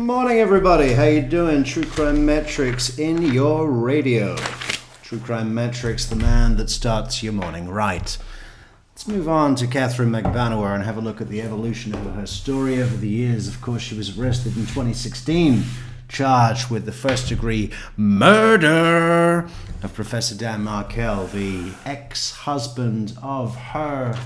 Morning, everybody. How you doing? True Crime Metrix in your radio. True Crime Metrix, the man that starts your morning right. Let's move on to Catherine Magbanua and have a look at the evolution of her story over the years. Of course, she was arrested in 2016, charged with the first-degree murder of Professor Dan Markel, the ex-husband of her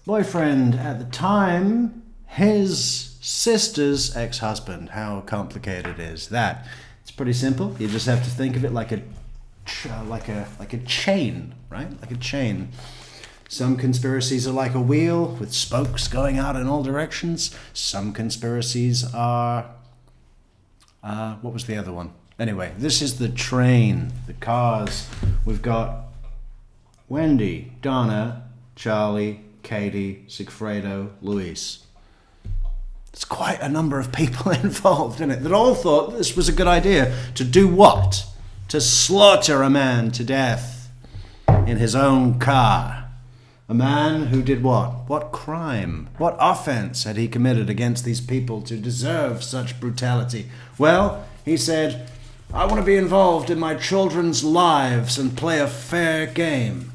boyfriend at the time, his sister's ex-husband. How complicated is that? It's pretty simple. You just have to think of it like a chain, right? Like a chain. Some conspiracies are like a wheel with spokes going out in all directions. Some conspiracies are what was the other one? Anyway, this is the train, the cars. We've got Wendi, Donna, Charlie, Katie, Sigfredo, Luis. It's quite a number of people involved in it that all thought this was a good idea. To do what? To slaughter a man to death in his own car. A man who did what? What crime? What offense had he committed against these people to deserve such brutality? Well, he said, I want to be involved in my children's lives and play a fair game.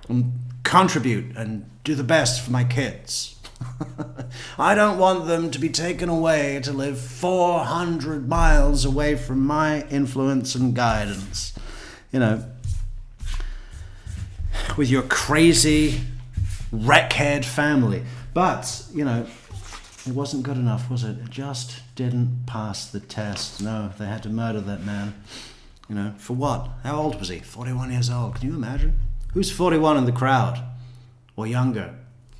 And contribute and do the best for my kids. I don't want them to be taken away to live 400 miles away from my influence and guidance. You know, with your crazy wreckhead family. But, you know, it wasn't good enough, was it? It just didn't pass the test. No, they had to murder that man. You know, for what? How old was he? 41 years old. Can you imagine? Who's 41 in the crowd? Or younger?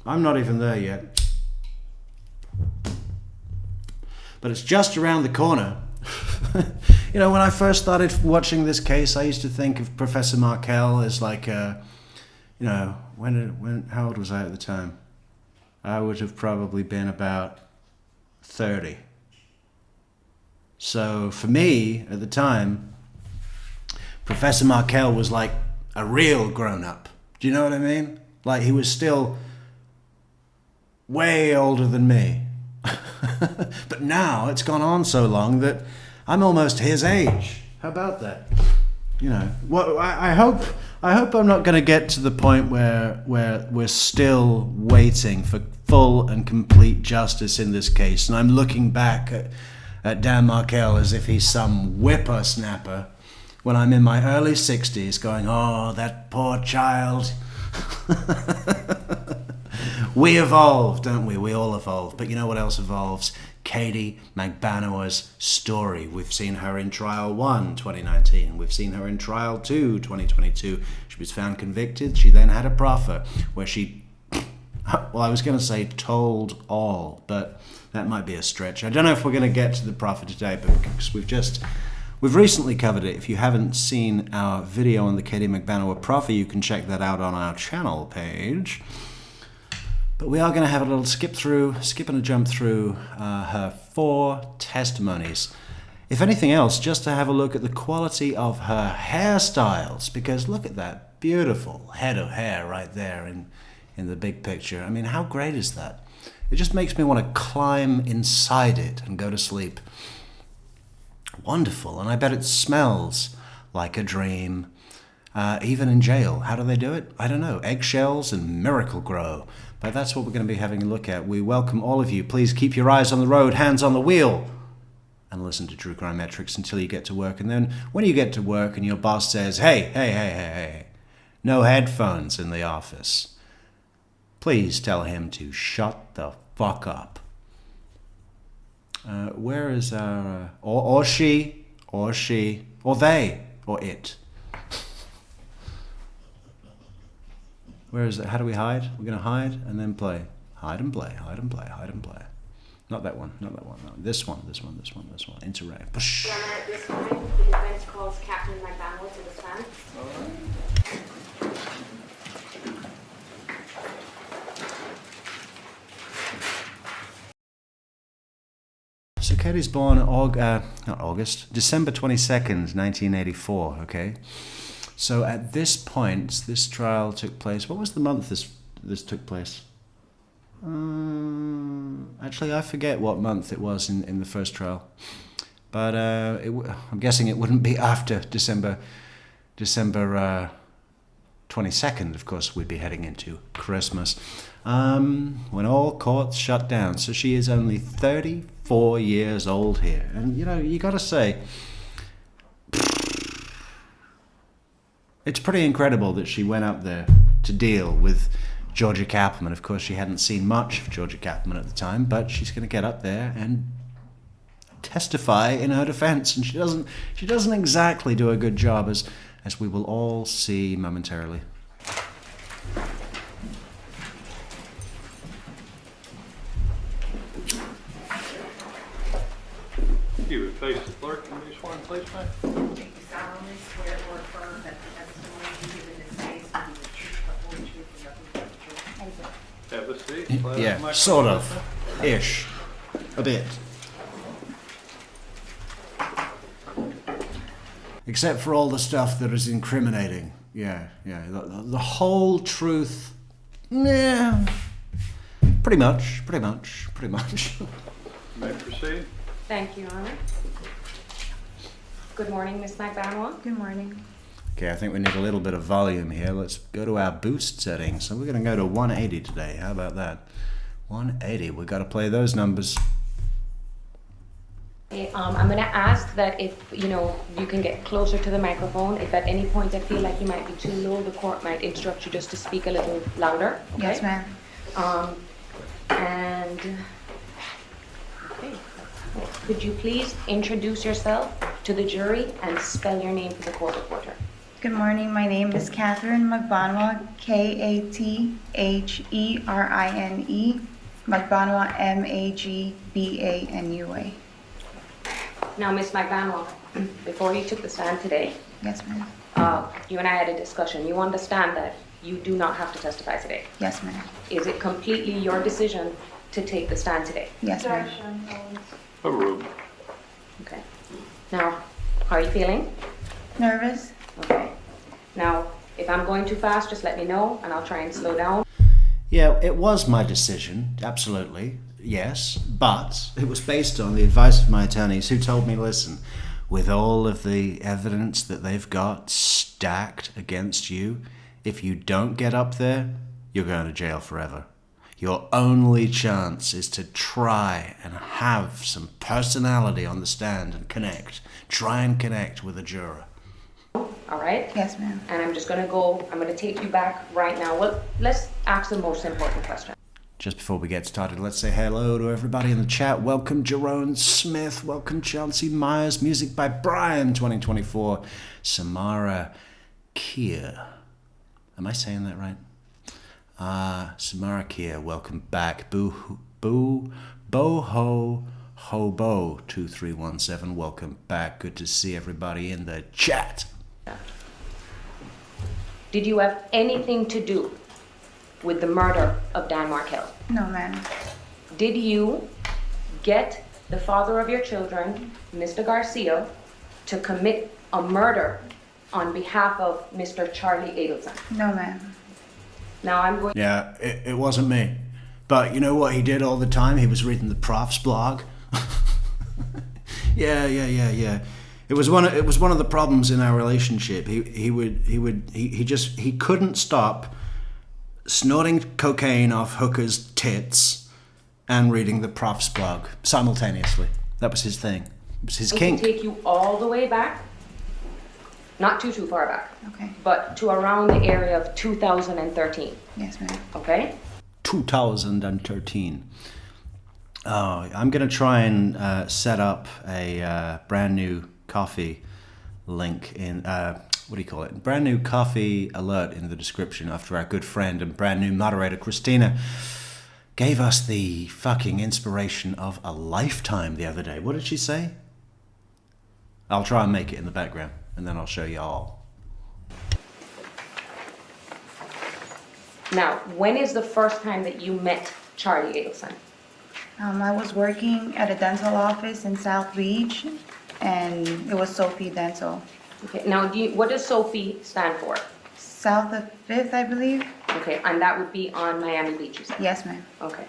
I'm not even there yet. But it's just around the corner. You know, when I first started watching this case, I used to think of Professor Markel as like a, you know, how old was I at the time? I would have probably been about 30. So for me, at the time, Professor Markel was like a real grown-up. Do you know what I mean? Like he was still way older than me. But now it's gone on so long that I'm almost his age. How about that? You know, what I hope I'm not going to get to the point where we're still waiting for full and complete justice in this case, and I'm looking back at Dan Markel as if he's some whippersnapper when I'm in my early 60s going, oh, that poor child. We evolve, don't we? We all evolve. But you know what else evolves? Katie Magbanua's story. We've seen her in Trial 1, 2019. We've seen her in Trial 2, 2022. She was found convicted. She then had a proffer where she, well, I was going to say told all, but that might be a stretch. I don't know if we're going to get to the proffer today, but because we've recently covered it. If you haven't seen our video on the Katie Magbanua proffer, you can check that out on our channel page. But we are going to have a little skip and a jump through her 4 testimonies. If anything else, just to have a look at the quality of her hairstyles, because look at that beautiful head of hair right there in the big picture. I mean, how great is that? It just makes me want to climb inside it and go to sleep. Wonderful, and I bet it smells like a dream. Even in jail. How do they do it? I don't know. Eggshells and Miracle Grow. But that's what we're going to be having a look at. We welcome all of you. Please keep your eyes on the road, hands on the wheel, and listen to True Crime Metrix until you get to work. And then when you get to work and your boss says, hey, no headphones in the office, please tell him to shut the fuck up. Where is our... or she, or they, or it. Where is it? How do we hide? We're going to hide and then play. Hide and play, hide and play, hide and play. Not that one, not that one. No. This one. Interact. Push. At this time, the defense calls Captain Magbanua to the stand. So Katie's born December 22nd, 1984, okay? So at this point, this trial took place. What was the month this took place? Actually, I forget what month it was in the first trial. But I'm guessing it wouldn't be after December 22nd, of course. We'd be heading into Christmas, when all courts shut down. So she is only 34 years old here. And, you got to say, it's pretty incredible that she went up there to deal with Georgia Kaplan. Of course, she hadn't seen much of Georgia Kaplan at the time, but she's going to get up there and testify in her defense, and she doesn't exactly do a good job, as we will all see momentarily. You would face the clerk and be sworn, please, ma'am. Do you solemnly swear or affirm that the testimony you give in this case will be the truth, the whole truth, and nothing but the truth? Have a seat. Close the Yeah, microphone. sort of, ish, a bit. Except for all the stuff that is incriminating. Yeah. The whole truth. Yeah. Pretty much. May proceed. Thank you, Your Honor. Good morning, Miss Magbanua. Good morning. Okay, I think we need a little bit of volume here. Let's go to our boost settings. So we're going to go to 180 today. How about that? 180. We've got to play those numbers. Okay, I'm going to ask that if, you can get closer to the microphone. If at any point I feel like you might be too low, the court might instruct you just to speak a little louder. Okay? Yes, ma'am. And, okay. Could you please introduce yourself to the jury and spell your name for the court reporter? Good morning. My name is Catherine Magbanua, Katherne. Magbanua, Magbanua. Now, Miss Magbanua, before you took the stand today, Yes, ma'am. you and I had a discussion. You understand that you do not have to testify today. Yes, ma'am. Is it completely your decision to take the stand today? Yes, ma'am. Overruled. Okay. Now, how are you feeling? Nervous? Okay. Now, if I'm going too fast, just let me know and I'll try and slow down. Yeah, it was my decision, absolutely, yes, but it was based on the advice of my attorneys, who told me, listen, with all of the evidence that they've got stacked against you, if you don't get up there, you're going to jail forever. Your only chance is to try and have some personality on the stand and try and connect with a juror. All right? Yes, ma'am. And I'm just going to take you back right now. Well, let's ask the most important question. Just before we get started, let's say hello to everybody in the chat. Welcome Jerome Smith. Welcome Chelsea Myers. Music by Brian 2024. Samara Kier. Am I saying that right? Samara Kier, welcome back. Boho Hobo 2317, welcome back. Good to see everybody in the chat. Did you have anything to do with the murder of Dan Markel? No, ma'am. Did you get the father of your children, Mr. Garcia, to commit a murder on behalf of Mr. Charlie Adelson? No, ma'am. Now I'm going... Yeah, it wasn't me. But you know what he did all the time? He was reading the prof's blog. Yeah. It was one of the problems in our relationship. He couldn't stop snorting cocaine off hookers' tits and reading the prof's blog simultaneously. That was his thing. It was his kink. take you all the way back, not too far back, Okay. but to around the area of 2013, Yes, ma'am. okay? 2013. I'm going to try and set up a brand new coffee link in, brand new coffee alert in the description after our good friend and brand new moderator Christina gave us the fucking inspiration of a lifetime the other day. What did she say? I'll try and make it in the background and then I'll show you all. Now, when is the first time that you met Charlie Adelson? I was working at a dental office in South Beach, and it was Sophie Dental. Okay, now what does Sophie stand for? South of 5th, I believe. Okay, and that would be on Miami Beach, you said? Yes, ma'am. Okay.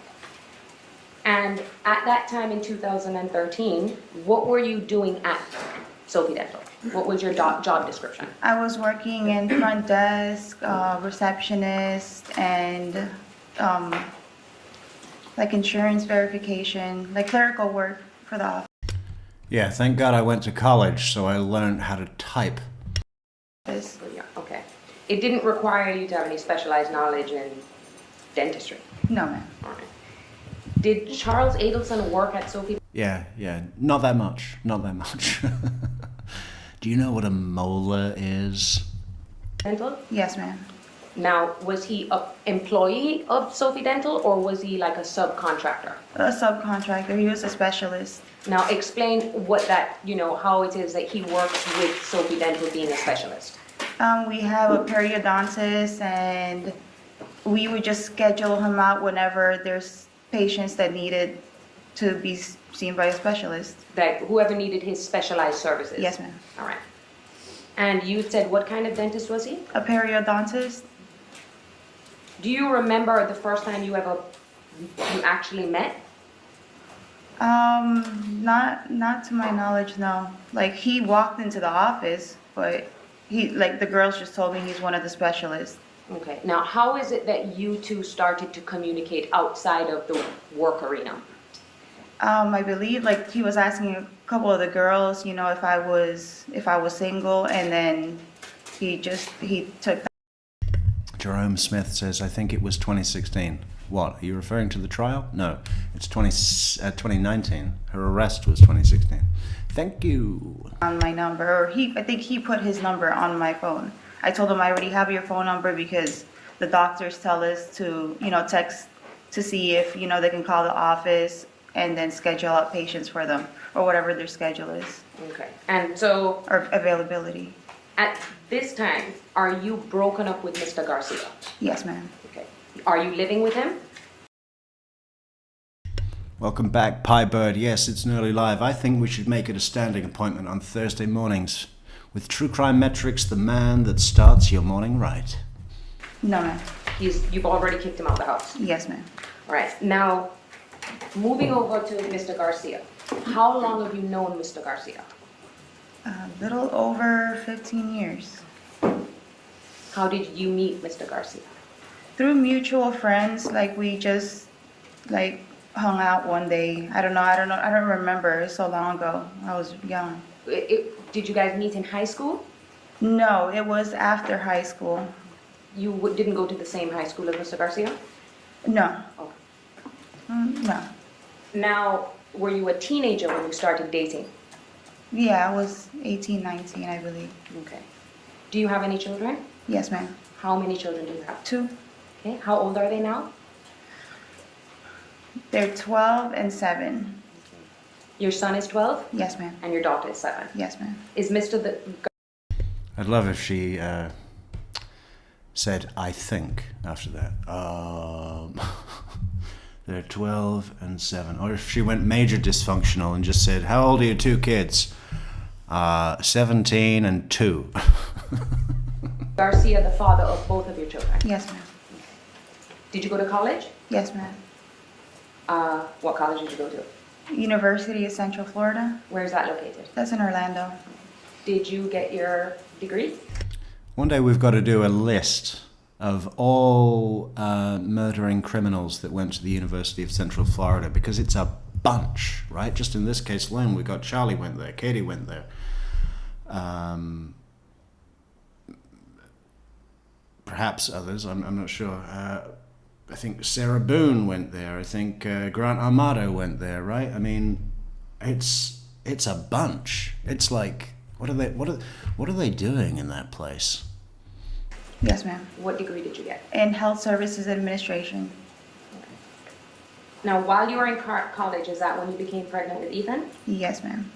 And at that time in 2013, what were you doing at Sophie Dental? What was your job description? I was working in front desk, receptionist, and like insurance verification, like clerical work for the office. Yeah, thank God I went to college, so I learned how to type. Yeah, okay. It didn't require you to have any specialized knowledge in dentistry? No, ma'am. All right. Did Charles Adelson work at Sophie Yeah, not that much, not that much. Do you know what a molar is? Dental? Yes, ma'am. Now, was he an employee of Sophie Dental or was he like a subcontractor? A subcontractor. He was a specialist. Now, explain what that, how it is that he works with Sophie Dental being a specialist. We have a periodontist, and we would just schedule him out whenever there's patients that needed to be seen by a specialist. That whoever needed his specialized services? Yes, ma'am. All right. And you said what kind of dentist was he? A periodontist. Do you remember the first time you actually met? Not to my knowledge, no. Like, he walked into the office, but the girls just told me he's one of the specialists. Okay. Now, how is it that you two started to communicate outside of the work arena? I believe, like, he was asking a couple of the girls, if I was single, and then he took that. Jerome Smith says, I think it was 2016. What, are you referring to the trial? No, it's 2019. Her arrest was 2016. Thank you. On my number, or I think he put his number on my phone. I told him I already have your phone number because the doctors tell us to, text to see if, they can call the office and then schedule out patients for them, or whatever their schedule is, Okay. And so or availability. at this time, are you broken up with Mr. Garcia? Yes, ma'am. Okay. Are you living with him? Welcome back, Pie Bird. Yes, it's nearly live. I think we should make it a standing appointment on Thursday mornings with True Crime Metrix, the man that starts your morning right. No, ma'am. You've already kicked him out of the house. Yes, ma'am. All right. Now, moving over to Mr. Garcia. How long have you known Mr. Garcia? A little over 15 years. How did you meet Mr. Garcia? Through mutual friends, like, we just, like, hung out one day. I don't remember. It's so long ago. I was young. Did you guys meet in high school? No, it was after high school. You didn't go to the same high school as Mr. Garcia? No. Okay. No. Now, were you a teenager when you started dating? Yeah, I was 18, 19, I believe. Okay. Do you have any children? Yes, ma'am. How many children do you have? 2. Okay. How old are they now? They're 12 and 7. Your son is 12 Yes, ma'am. and your daughter is 7. Yes, ma'am. Is Mr. I'd love if she said, I think, after that. They're 12 and 7. Or if she went major dysfunctional and just said, how old are your 2 kids? 17 and 2. Garcia the father of both of your children? Yes, ma'am. Did you go to college? Yes, ma'am. What college did you go to? University of Central Florida. Where is that located? That's in Orlando. Did you get your degree? One day we've got to do a list of all murdering criminals that went to the University of Central Florida, because it's a bunch, right? Just in this case alone, we got Charlie went there, Katie went there. Perhaps others, I'm not sure. I think Sarah Boone went there. I think Grant Armato went there, right? I mean, it's a bunch. It's like, what are they doing in that place? Yes, ma'am. What degree did you get? In Health Services Administration. Now, while you were in college, is that when you became pregnant with Ethan? Yes, ma'am.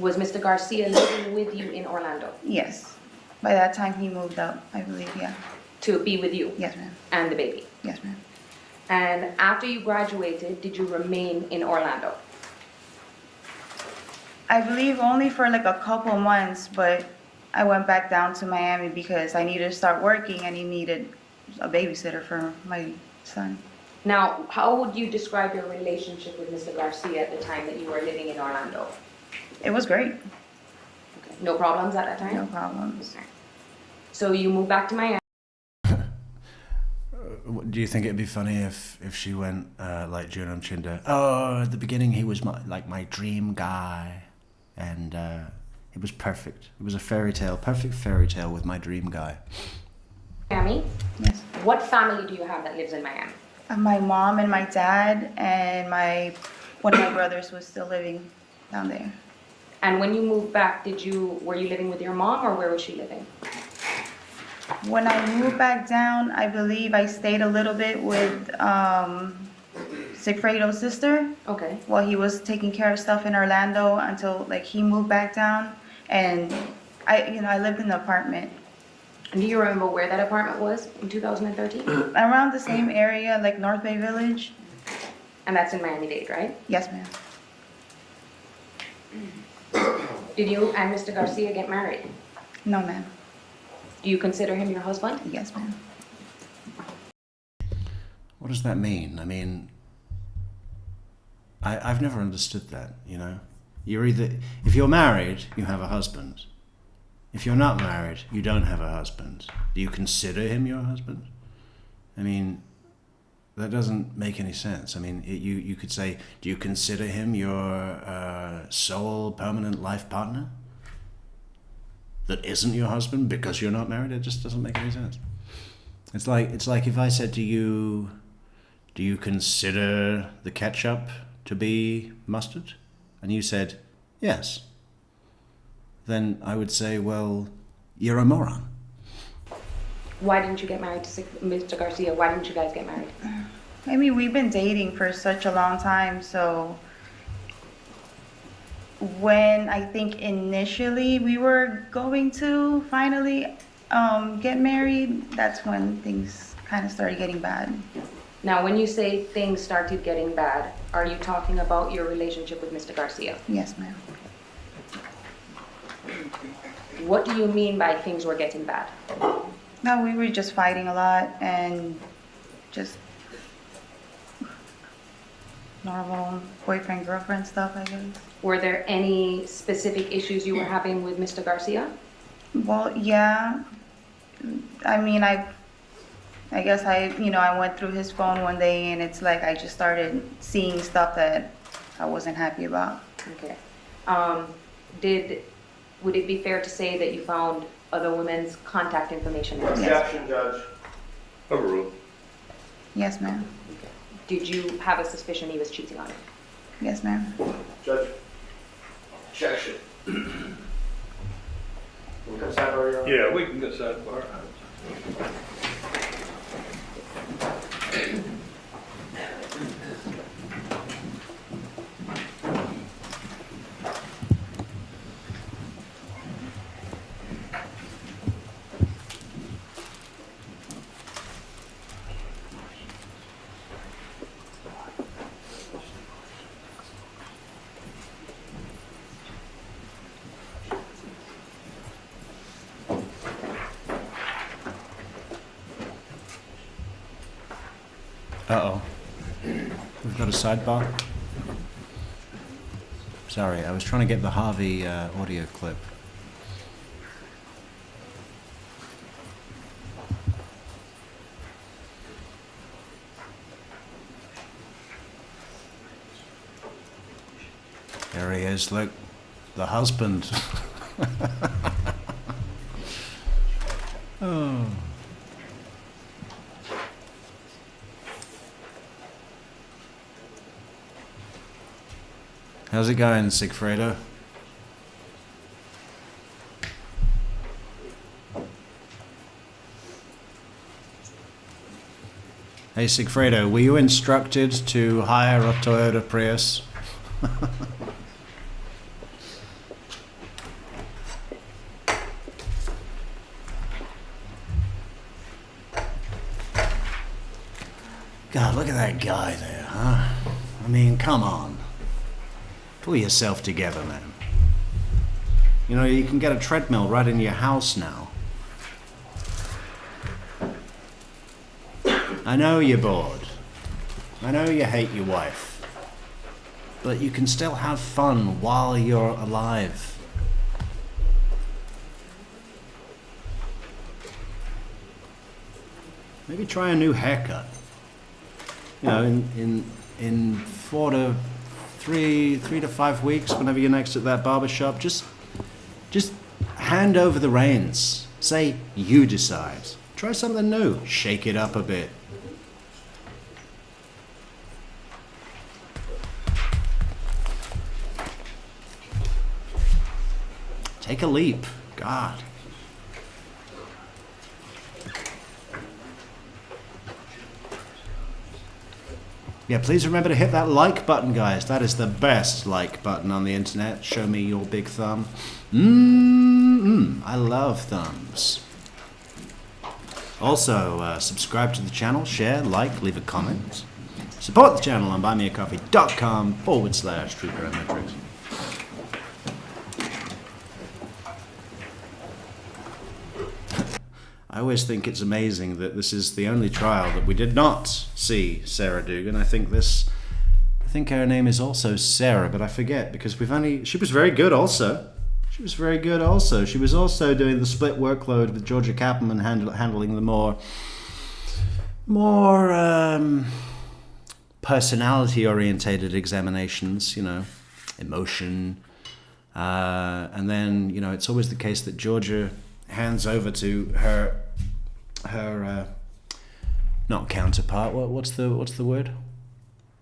Was Mr. Garcia living with you in Orlando? Yes. By that time, he moved up, I believe, yeah. To be with you? Yes, ma'am. And the baby? Yes, ma'am. And after you graduated, did you remain in Orlando? I believe only for like a couple months, but I went back down to Miami because I needed to start working and he needed a babysitter for my son. Now, how would you describe your relationship with Mr. Garcia at the time that you were living in Orlando? It was great, Okay. No problems at that time? no problems. Okay. So you moved back to Miami? Do you think it'd be funny if she went like Junam Chinder? Oh, at the beginning he was my dream guy, and it was perfect. It was a fairy tale, perfect fairy tale with my dream guy. Miami? Yes. What family do you have that lives in Miami? My mom and my dad and one of my brothers was still living down there. And when you moved back, were you living with your mom or where was she living? When I moved back down, I believe I stayed a little bit with Sigfredo's sister Okay. while he was taking care of stuff in Orlando until like he moved back down. And I lived in the apartment And do you remember where that apartment was in 2013? around the same area, like North Bay Village. And that's in Miami-Dade, right? Yes, ma'am. Did you and Mr. Garcia get married? No, ma'am. Do you consider him your husband? Yes, ma'am. What does that mean? I mean, I've never understood that, you know? If you're married, you have a husband. If you're not married, you don't have a husband. Do you consider him your husband? I mean, that doesn't make any sense. I mean, you could say, do you consider him your sole permanent life partner? That isn't your husband because you're not married? It just doesn't make any sense. It's like if I said to you, do you consider the ketchup to be mustard? And you said, yes. Then I would say, well, you're a moron. Why didn't you get married to Mr. Garcia? Why didn't you guys get married? I mean, we've been dating for such a long time, so when I think initially we were going to finally get married, that's when things kind of started getting bad. Now, when you say things started getting bad, are you talking about your relationship with Mr. Garcia? Yes, ma'am. What do you mean by things were getting bad? No, we were just fighting a lot and just normal boyfriend-girlfriend stuff, I guess. Were there any specific issues you were having with Mr. Garcia? Well, yeah. I mean, I guess I went through his phone one day and it's like I just started seeing stuff that I wasn't happy about. Okay. Would it be fair to say that you found other women's contact information? Objection, Judge. Overruled. Yes, ma'am. Did you have a suspicion he was cheating on you? Yes, ma'am. Judge. Objection. Can we come sidebar, Your Honor? Yeah, we can get sidebar. Uh-oh. We've got a sidebar. Sorry, I was trying to get the Harvey audio clip. There he is, look. The husband. Oh. How's it going, Sigfredo? Hey, Sigfredo, were you instructed to hire a Toyota Prius? God, look at that guy there, huh? I mean, come on. Pull yourself together, man. You know, you can get a treadmill right in your house now. I know you're bored. I know you hate your wife. But you can still have fun while you're alive. Maybe try a new haircut. You know, in 3 to 5 weeks, whenever you're next at that barber shop, just hand over the reins. Say, you decide. Try something new. Shake it up a bit. Take a leap. God. Yeah, please remember to hit that like button, guys. That is the best like button on the internet. Show me your big thumb. I love thumbs. Also, subscribe to the channel, share, like, leave a comment. Support the channel on buymeacoffee.com/TrueCrimeMetrix. I always think it's amazing that this is the only trial that we did not see Sarah Dugan. I think her name is also Sarah, but I forget because she was very good also. She was very good also. She was also doing the split workload with Georgia Kaplan, handling the more personality-orientated examinations, you know, emotion. And then, you know, it's always the case that Georgia hands over to her not counterpart. What's the word?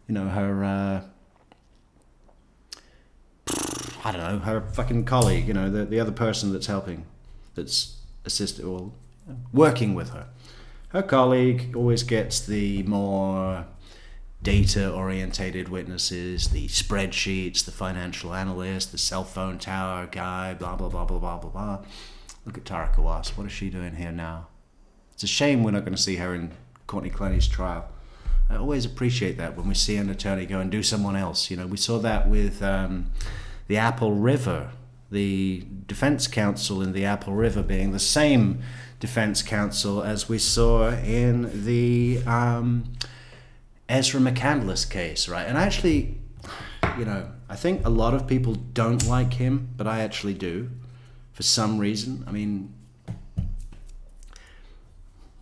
You know, her I don't know, her fucking colleague. You know, the other person that's helping, that's assisting or working with her. Her colleague always gets the more data-orientated witnesses, the spreadsheets, the financial analyst, the cell phone tower guy, blah blah blah blah blah blah blah. Look at Tara Kawas. What is she doing here now? It's a shame we're not going to see her in Courtney Clenny's trial. I always appreciate that when we see an attorney go and do someone else. You know, we saw that with the Apple River, the defense counsel in the Apple River being the same defense counsel as we saw in the Ezra McCandless case, right? And actually, you know, I think a lot of people don't like him, but I actually do. For some reason. I mean,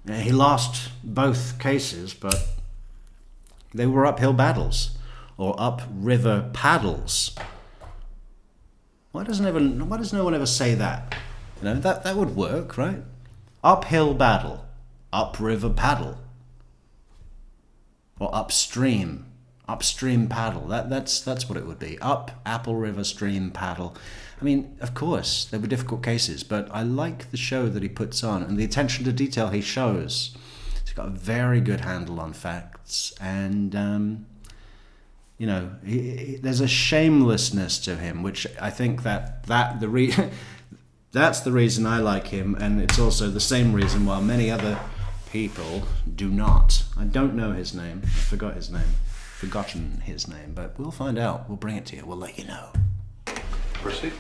he lost both cases, but they were uphill battles or upriver paddles. Why does no one ever say that? You know, that would work, right? Uphill battle, upriver paddle, or upstream paddle. That's what it would be. Up Apple River stream paddle. I mean, of course, there were difficult cases, but I like the show that he puts on and the attention to detail he shows. He's got a very good handle on facts, and you know, there's a shamelessness to him, which I think that's the reason I like him, and it's also the same reason why many other people do not. I don't know his name. I forgotten his name, but we'll find out. We'll bring it to you. We'll let you know. Proceed.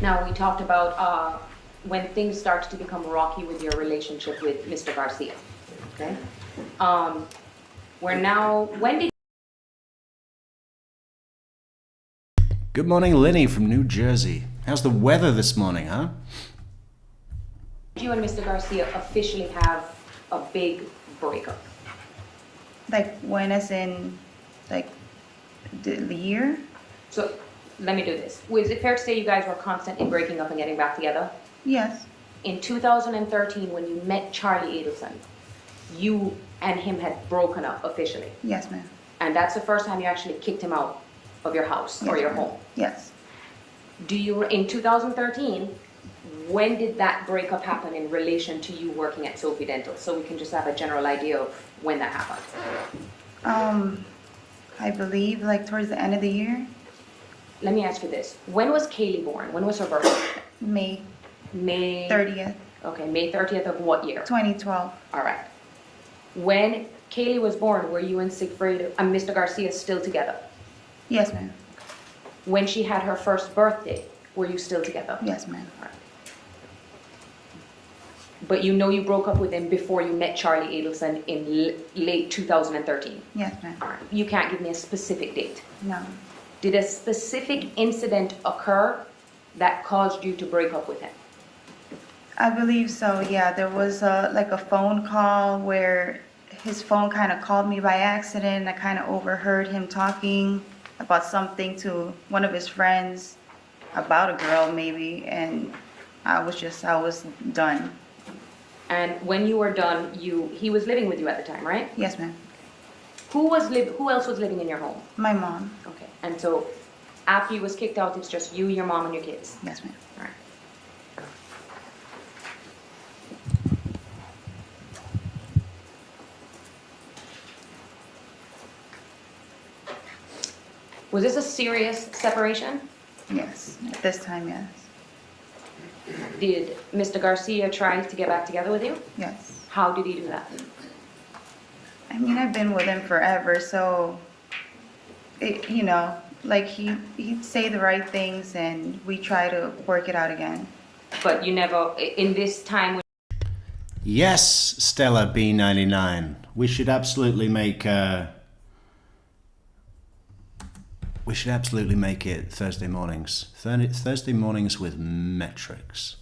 Now, we talked about when things start to become rocky with your relationship with Mr. Garcia, okay? We're now, Wendi. Good morning, Linny from New Jersey. How's the weather this morning, huh? You and Mr. Garcia officially have a big breakup. Like when as in, like, the year? So, let me do this. Is it fair to say you guys were constantly breaking up and getting back together? Yes. In 2013, when you met Charlie Adelson, you and him had broken up officially. Yes, ma'am. And that's the first time you actually kicked him out of your house or Yes, your ma'am. home. Yes. In 2013, when did that breakup happen in relation to you working at Sophie Dental? So we can just have a general idea of when that happened. I believe like towards the end of the year, Let me ask you this. When was Kaylee born? When was her birthday? May May 30th, Okay, May 30th of what year? 2012. All right. When Kaylee was born, were you and Siegfried and Mr. Garcia still together? Yes, ma'am. When she had her first birthday, were you still together? Yes, ma'am. All right. But you know you broke up with him before you met Charlie Adelson in late 2013. Yes, ma'am. You can't give me a specific date. No. Did a specific incident occur that caused you to break up with him? I believe so, yeah. There was like a phone call where his phone kind of called me by accident. I kind of overheard him talking about something to one of his friends, about a girl maybe, and I was done. And when you were done, he was living with you at the time, right? Yes, ma'am. Who else was living in your home? My mom. Okay. And so after you was kicked out, it's just you, your mom, and your kids. Yes, ma'am. All right. Was this a serious separation? Yes. At this time, yes. Did Mr. Garcia try to get back together with you? Yes. How did he do that? I mean, I've been with him forever, so, like he'd say the right things and we try to work it out again. But you never, in this time. Yes, Stella B99. We should absolutely make it Thursday mornings. Thursday mornings with Metrix.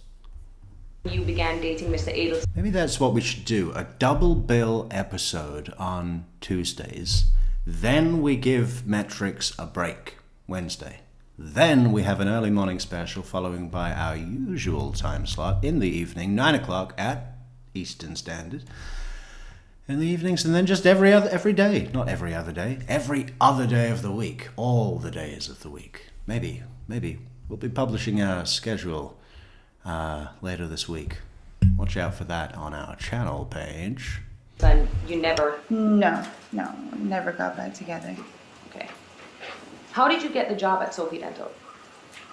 You began dating Mr. Adelson. Maybe that's what we should do. A double bill episode on Tuesdays. Then we give Metrix a break Wednesday. Then we have an early morning special following by our usual time slot in the evening, 9 o'clock at Eastern Standard. In the evenings, and then just every day, not every other day, every other day of the week, all the days of the week. Maybe we'll be publishing our schedule later this week. Watch out for that on our channel page. And you never. No, never got back together. Okay. How did you get the job at Sophie Dental?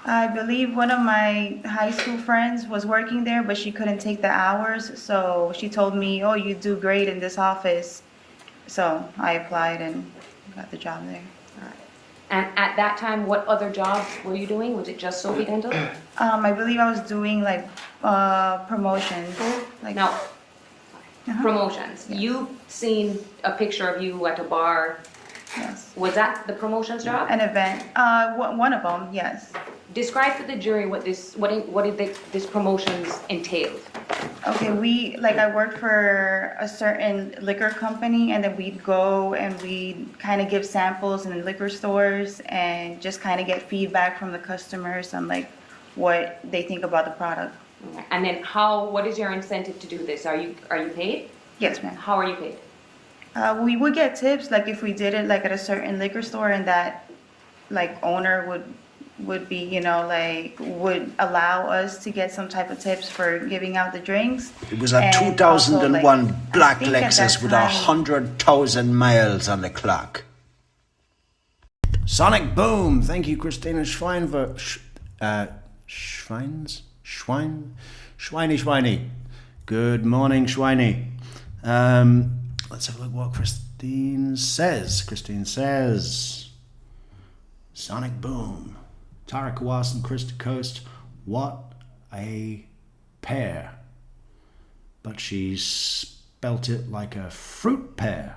I believe one of my high school friends was working there, but she couldn't take the hours, so she told me, oh, you do great in this office. So I applied and got the job there. All right. And at that time, what other jobs were you doing? Was it just Sophie Dental? I believe I was doing like promotions. Like, Now, Uh-huh. promotions. Yes. You've seen a picture of you at a bar. yes. Was that the promotions job? An event. One of them, yes. Describe to the jury what this promotions entailed. Okay, I worked for a certain liquor company, and then we'd go and we'd kind of give samples in liquor stores and just kind of get feedback from the customers on like what they think about the product. And then what is your incentive to do this? Are you paid? Yes, ma'am. How are you paid? We would get tips, like if we did it like at a certain liquor store and that like owner would be, would allow us to get some type of tips for giving out the drinks. It was a And 2001 also, black I think at Lexus that with time- 100,000 miles on the clock. Sonic Boom! Thank you, Christina Schweinver. Schweiny. Good morning, Schweiny. Let's have a look what Christine says. Sonic Boom. Tara Kawas and Krista Coast. What a pair. But she spelt it like a fruit pear.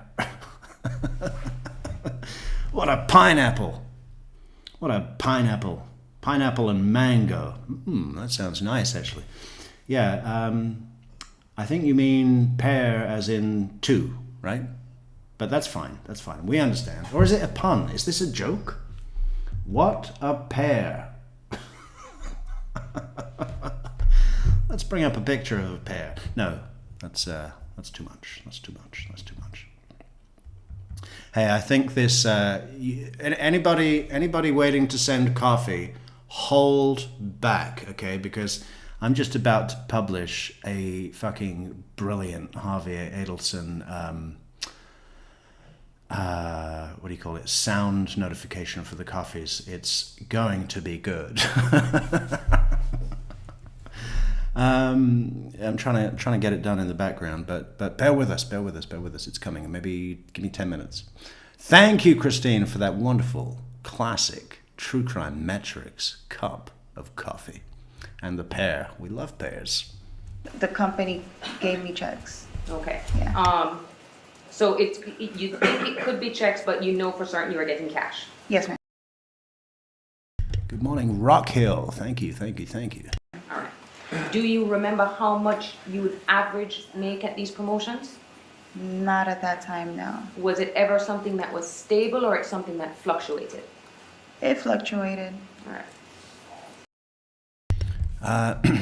What a pineapple. Pineapple and mango. That sounds nice, actually. Yeah, I think you mean pair as in two, right? But that's fine. We understand. Or is it a pun? Is this a joke? What a pair. Let's bring up a picture of a pear. No, that's too much. Hey, I think this. Anybody waiting to send coffee, hold back, okay? Because I'm just about to publish a fucking brilliant Harvey Adelson. What do you call it? Sound notification for the coffees. It's going to be good. I'm trying to get it done in the background, but bear with us. It's coming. Maybe give me 10 minutes. Thank you, Christine, for that wonderful classic true crime Metrix cup of coffee and the pear. We love pears. The company gave me checks. Okay. Yeah. So you think it could be checks, but you know for certain you are getting cash. Yes, ma'am. Good morning, Rock Hill. Thank you, thank you, thank you. All right. Do you remember how much you would average make at these promotions? Not at that time, no. Was it ever something that was stable or it's something that fluctuated? It fluctuated. All right.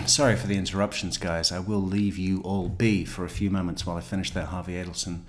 Sorry for the interruptions, guys. I will leave you all be for a few moments while I finish that Harvey Adelson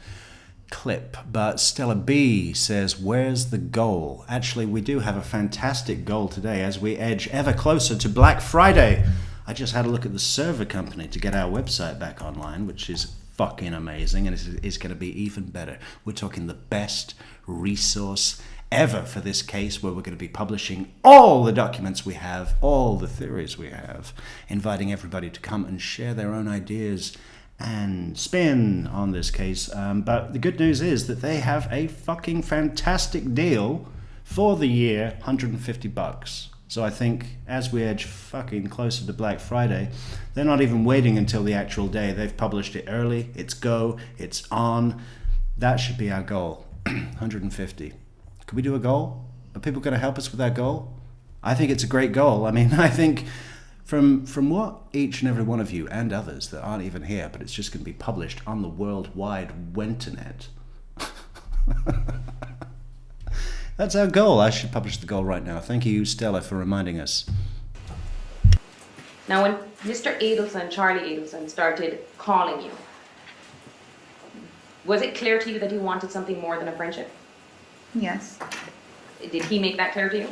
clip. But Stella B says, where's the goal? Actually, we do have a fantastic goal today as we edge ever closer to Black Friday. I just had a look at the server company to get our website back online, which is fucking amazing, and it's going to be even better. We're talking the best resource ever for this case, where we're going to be publishing all the documents we have, all the theories we have, inviting everybody to come and share their own ideas and spin on this case. But the good news is that they have a fucking fantastic deal for the year, $150. So I think as we edge fucking closer to Black Friday, they're not even waiting until the actual day. They've published it early, it's go, it's on. That should be our goal, 150. Could we do a goal? Are people going to help us with our goal? I think it's a great goal. I mean, I think from what each and every one of you and others that aren't even here, but it's just going to be published on the World Wide Wenternet. That's our goal. I should publish the goal right now. Thank you, Stella, for reminding us. Now, when Mr. Adelson, Charlie Adelson, started calling you, was it clear to you that he wanted something more than a friendship? Yes. Did he make that clear to you?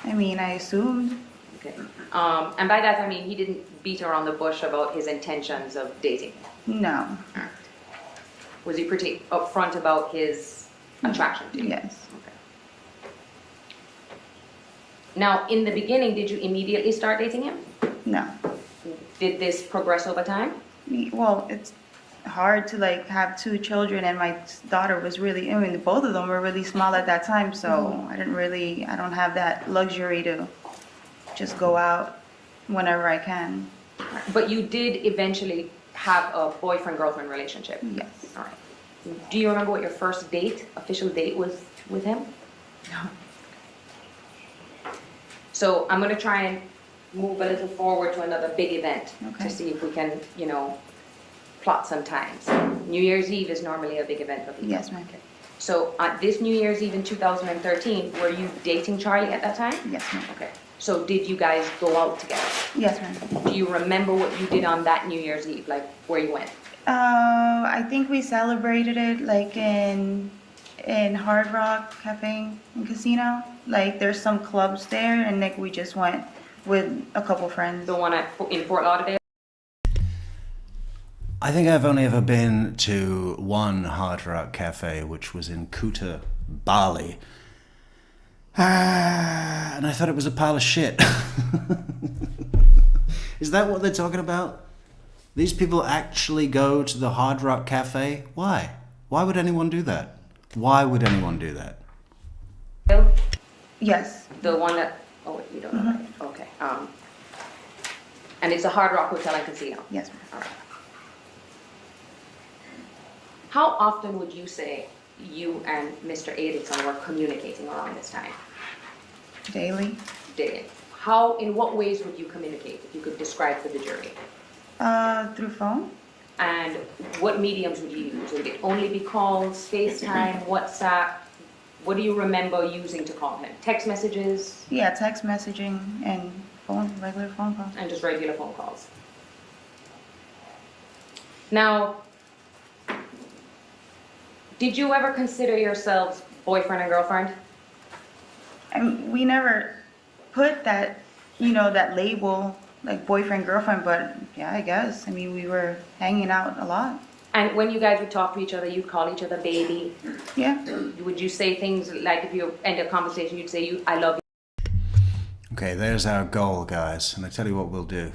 I mean, I assumed. Okay. And by that I mean he didn't beat around the bush about his intentions of dating. No. Alright. Was he pretty upfront about his attraction to you? Yes. Okay. Now, in the beginning, did you immediately start dating him? No. Did this progress over time? Well, it's hard to like have two children, and my daughter was really, I mean, both of them were really small at that time, so I don't have that luxury to just go out whenever I can. But you did eventually have a boyfriend-girlfriend relationship? Yes. All right. Do you remember what your first date, official date, was with him? No. So I'm going to try and move a little forward to another big event Okay. to see if we can, plot some times. New Year's Eve is normally a big event for people. Yes, ma'am. Okay. So this New Year's Eve in 2013, were you dating Charlie at that time? Yes, ma'am. Okay. So did you guys go out together? Yes, ma'am. Do you remember what you did on that New Year's Eve, like where you went? I think we celebrated it like in Hard Rock Cafe and Casino. Like there's some clubs there, and like we just went with a couple friends. The one in Fort Lauderdale? I think I've only ever been to one Hard Rock Cafe, which was in Kuta, Bali. And I thought it was a pile of shit. Is that what they're talking about? These people actually go to the Hard Rock Cafe? Why? Why would anyone do that? Why would anyone do that? Yes. The one that, oh, you don't know that yet. Okay. And it's a Hard Rock Hotel and Casino? Yes, ma'am. All right. How often would you say you and Mr. Adelson were communicating around this time? Daily. Daily. In what ways would you communicate, if you could describe for the jury? Through phone. And what mediums would you use? Would it only be calls, FaceTime, WhatsApp? What do you remember using to call him? Text messages Yeah, text messaging and phone, regular phone calls. and just regular phone calls? Now, did you ever consider yourselves boyfriend and girlfriend? And we never put that, that label, like boyfriend, girlfriend, but yeah, I guess. I mean, we were hanging out a lot. And when you guys would talk to each other, you'd call each other baby. Yeah. Would you say things like, if you end a conversation, you'd say, I love you? Okay, there's our goal, guys. And I tell you what we'll do.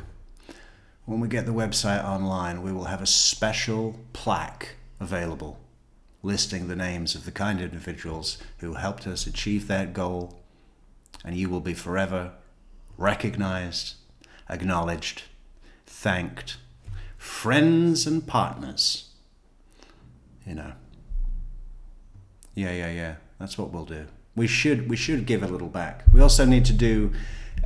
When we get the website online, we will have a special plaque available listing the names of the kind individuals who helped us achieve that goal, and you will be forever recognized, acknowledged, thanked, friends and partners. You know. Yeah. That's what we'll do. We should give a little back. We also need to do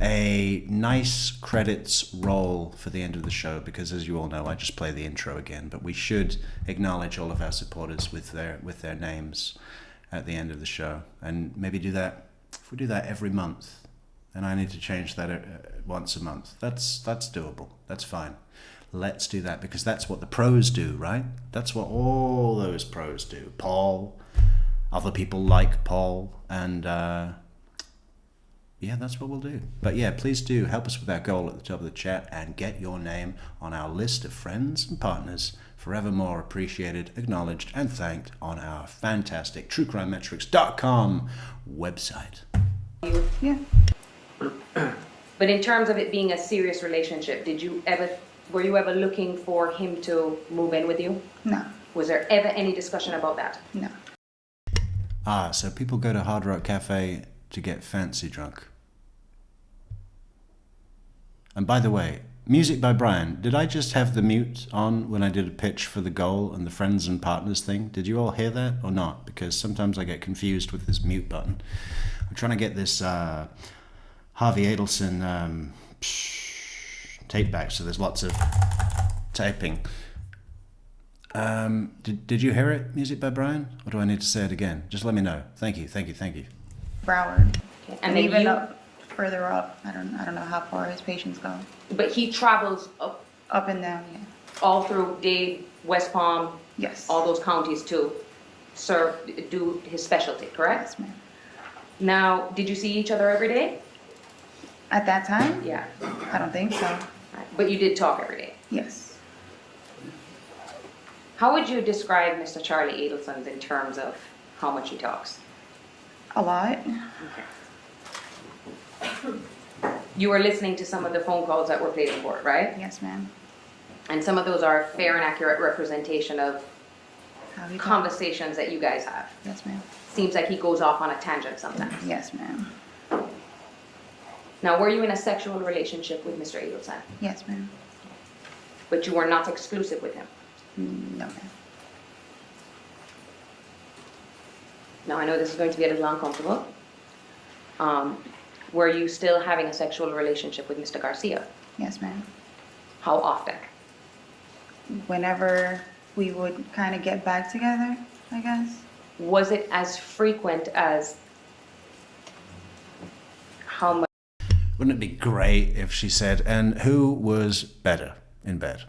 a nice credits roll for the end of the show, because as you all know, I just play the intro again, but we should acknowledge all of our supporters with their names at the end of the show, and maybe do that. If we do that every month, then I need to change that once a month. That's doable. That's fine. Let's do that, because that's what the pros do, right? That's what all those pros do. Paul, other people like Paul, and yeah, that's what we'll do. But yeah, please do help us with our goal at the top of the chat and get your name on our list of friends and partners, forevermore appreciated, acknowledged, and thanked on our fantastic truecrimemetrics.com website. Yeah. But in terms of it being a serious relationship, were you ever looking for him to move in with you? No. Was there ever any discussion about that? No. So people go to Hard Rock Cafe to get fancy drunk. And by the way, music by Brian. Did I just have the mute on when I did a pitch for the goal and the friends and partners thing? Did you all hear that or not? Because sometimes I get confused with this mute button. I'm trying to get this Harvey Adelson tape back, so there's lots of typing. Did you hear it, music by Brian? Or do I need to say it again? Just let me know. Thank you. Broward. Okay. And then even further up, I don't know how far his patients go. But he travels up Up and down, yeah. all through Dade, West Palm, Yes. all those counties to do his specialty, correct? Yes, ma'am. Now, did you see each other every day? At that time? Yeah. I don't think so. Right. But you did talk every day. Yes. How would you describe Mr. Charlie Adelson in terms of how much he talks? A lot. You were listening to some of the phone calls that were played in court, right? Yes, ma'am. And some of those are fair and accurate representation of How he talk- conversations that you guys have. Yes, ma'am. Seems like he goes off on a tangent sometimes. Yes, ma'am. Now, were you in a sexual relationship with Mr. Adelson? Yes, ma'am. But you were not exclusive with him? No, ma'am. Now, I know this is going to be a little uncomfortable. Were you still having a sexual relationship with Mr. Garcia? Yes, ma'am. How often? Whenever we would kind of get back together, I guess. Was it as frequent as how much? Wouldn't it be great if she said, and who was better in bed?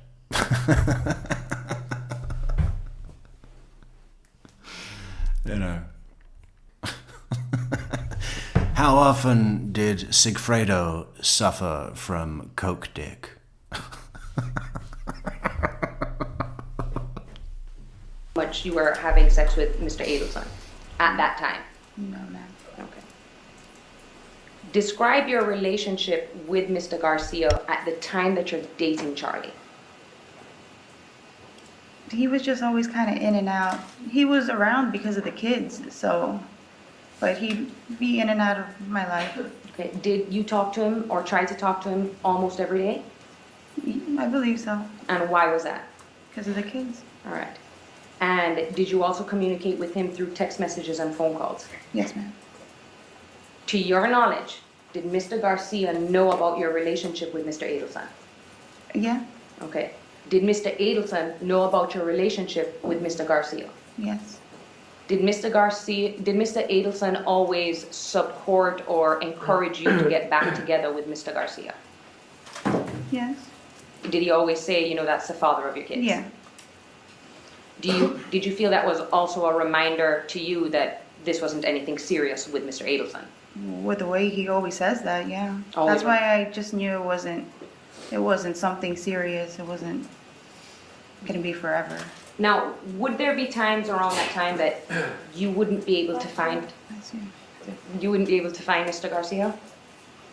You know. How often did Sigfredo suffer from coke dick? Much you were having sex with Mr. Adelson at that time? No, ma'am. Okay. Describe your relationship with Mr. Garcia at the time that you're dating Charlie. He was just always kind of in and out. He was around because of the kids, so, but he'd be in and out of my life. Okay. Did you talk to him or try to talk to him almost every day? I believe so, And why was that? because of the kids. All right. And did you also communicate with him through text messages and phone calls? Yes, ma'am. To your knowledge, did Mr. Garcia know about your relationship with Mr. Adelson? Yeah, Okay. Did Mr. Adelson know about your relationship with Mr. Garcia? yes, Did Mr. Adelson always support or encourage you to get back together with Mr. Garcia? yes, Did he always say, you know, that's the father of your kids? yeah, Did you feel that was also a reminder to you that this wasn't anything serious with Mr. Adelson? with the way he always says that, yeah. Oh, That's yeah. why I just knew it wasn't something serious, it wasn't gonna be forever. Now, would there be times around that time that you wouldn't be able to find Mr. Garcia?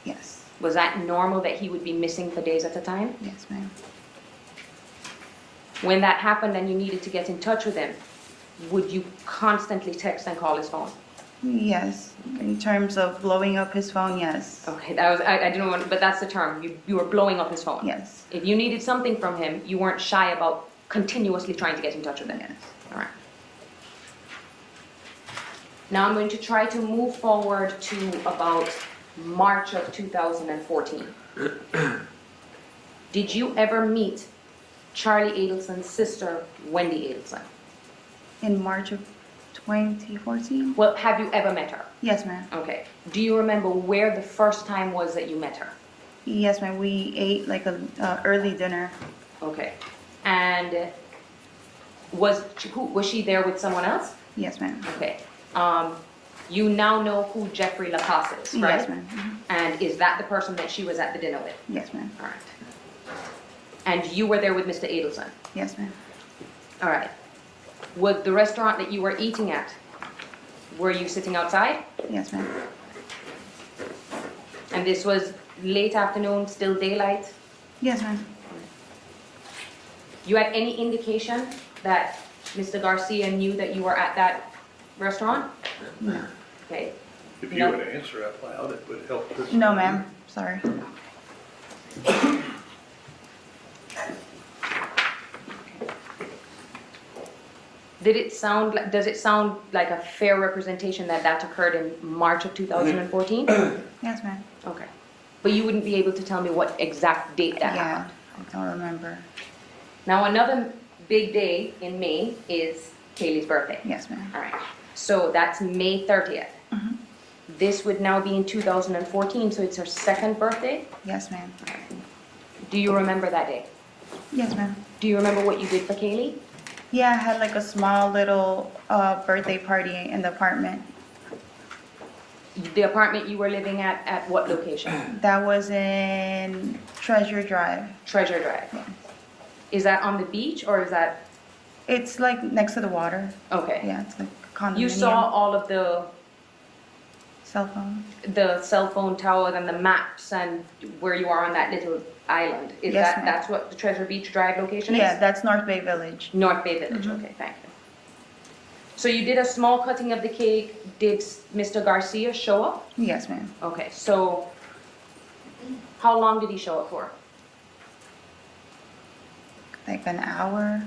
Yes, Was that normal that he would be missing for days at a time? yes, ma'am. When that happened and you needed to get in touch with him, would you constantly text and call his phone? Yes, in terms of blowing up his phone, yes. Okay, that was, I didn't want, but that's the term. You were blowing up his phone. Yes, If you needed something from him, you weren't shy about continuously trying to get in touch with him. yes. All right. Now I'm going to try to move forward to about March of 2014. Did you ever meet Charlie Adelson's sister, Wendi Adelson? In March of 2014? Well, have you ever met her? Yes, ma'am. Okay. Do you remember where the first time was that you met her? Yes, ma'am. We ate like a early dinner. Okay. And was she there with someone else? Yes, ma'am. Okay. You now know who Jeffrey Lacoste is, right? Yes, ma'am. Mhm. And is that the person that she was at the dinner with? Yes, ma'am. All right. And you were there with Mr. Adelson? Yes, ma'am. All right. Was the restaurant that you were eating at, were you sitting outside? Yes, ma'am. And this was late afternoon, still daylight? Yes, ma'am. You had any indication that Mr. Garcia knew that you were at that restaurant? No. Okay. If you No. would answer out loud, it would help this. No, ma'am. Sorry. Does it sound like a fair representation that that occurred in March of 2014? Yes, ma'am. Okay. But you wouldn't be able to tell me what exact date that Yeah, happened? I don't remember. Now, another big day in May is Kaylee's birthday. Yes, ma'am. All right. So that's May 30th. Mhm. This would now be in 2014, so it's her second birthday? Yes, ma'am. Do you remember that day? Yes, ma'am. Do you remember what you did for Kaylee? Yeah, I had like a small little birthday party in the apartment. The apartment you were living at what location? That was in Treasure Drive. Treasure Drive. Yeah. Is that on the beach or is that, It's like next to the water. okay. Yeah, it's like a condominium. You saw all of Cell phone. the cell phone towers and the maps and where you are on that little island. Is Yes, that, ma'am. that's what the Treasure Beach Drive location is? Yeah, that's North Bay Village. North Bay Village, Mhm. okay, thank you. So you did a small cutting of the cake. Did Mr. Garcia show up? Yes, ma'am. Okay, so how long did he show up for? Like an hour,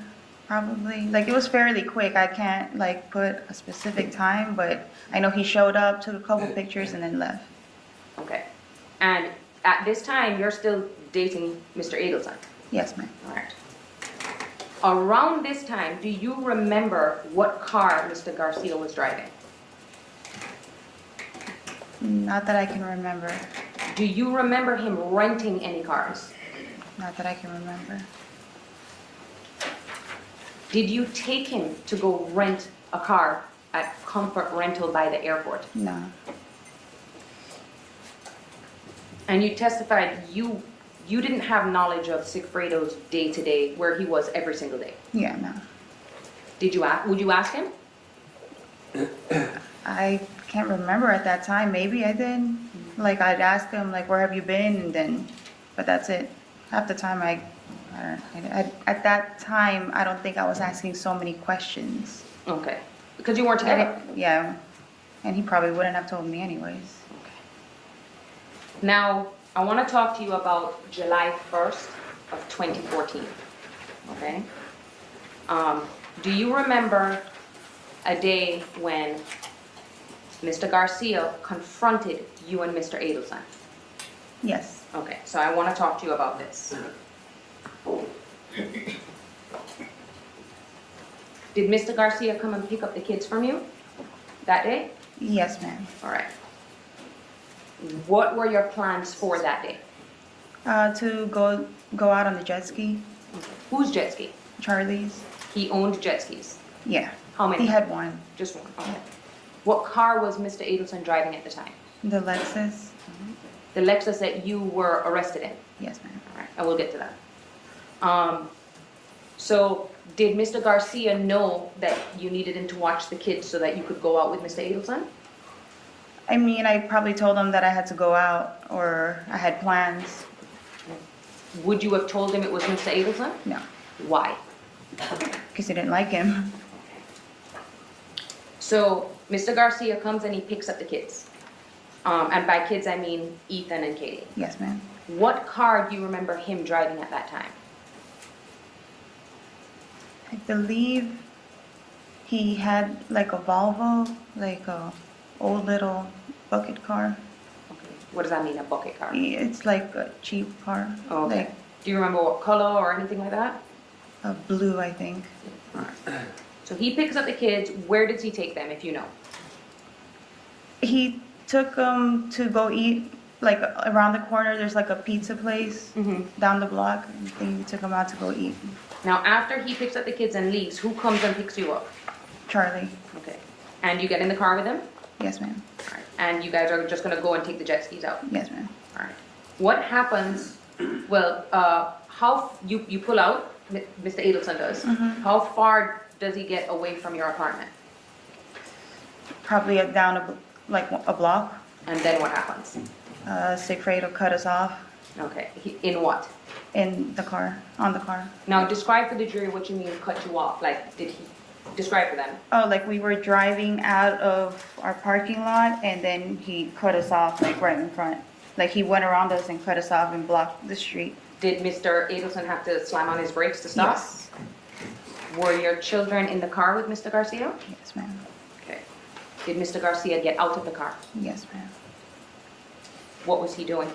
probably. Like it was fairly quick. I can't like put a specific time, but I know he showed up, took a couple pictures, and then left. Okay. And at this time, you're still dating Mr. Adelson? Yes, ma'am. All right. Around this time, do you remember what car Mr. Garcia was driving? Not that I can remember. Do you remember him renting any cars? Not that I can remember. Did you take him to go rent a car at Comfort Rental by the airport? No. And you testified you didn't have knowledge of Sigfredo's day-to-day, where he was every single day. Yeah, no. Would you ask him? I can't remember at that time. Maybe I did. Like I'd ask him like, where have you been? And then, but that's it. Half the time at that time, I don't think I was asking so many questions. Okay. Because you weren't together. Yeah. And he probably wouldn't have told me anyways. Now, I want to talk to you about July 1st of 2014, okay? Do you remember a day when Mr. Garcia confronted you and Mr. Adelson? Yes. Okay, so I want to talk to you about this. Did Mr. Garcia come and pick up the kids from you that day? Yes, ma'am. All right. What were your plans for that day? To go out on the jet ski. Whose jet ski? Charlie's. He owned jet skis. Yeah. How many? He had one. Just one. Okay. What car was Mr. Adelson driving at the time? The Lexus. The Lexus that you were arrested in. Yes, ma'am. All right, I will get to that. So did Mr. Garcia know that you needed him to watch the kids so that you could go out with Mr. Adelson? I mean, I probably told him that I had to go out or I had plans. Would you have told him it was Mr. Adelson? No, Why? because he didn't like him. So Mr. Garcia comes and he picks up the kids. And by kids, I mean Ethan and Katie. Yes, ma'am. What car do you remember him driving at that time? I believe he had like a Volvo, like a old little bucket car. Okay. What does that mean, a bucket car? It's like a cheap car. Oh, okay. Like Do you remember what color or anything like that? a blue, I think. So he picks up the kids. Where does he take them, if you know? He took them to go eat, like around the corner, there's like a pizza place down the block. I think he took them out to go eat. Now, after he picks up the kids and leaves, who comes and picks you up? Charlie. Okay. And you get in the car with him? Yes, ma'am. All right. And you guys are just gonna go and take the jet skis out? Yes, ma'am. All right. What happens, well, how, you pull out, Mr. Adelson does. How far does he get away from your apartment? Probably down like a block. And then what happens? Sigfrid will cut us off Okay, in what? in the car, on the car. Now, describe for the jury what you mean cut you off. Like, did he, describe for them. Oh, like we were driving out of our parking lot and then he cut us off like right in front. Like he went around us and cut us off and blocked the street. Did Mr. Adelson have to slam on his brakes to stop? Yes. Were your children in the car with Mr. Garcia? Yes, ma'am. Okay. Did Mr. Garcia get out of the car? Yes, ma'am. What was he doing?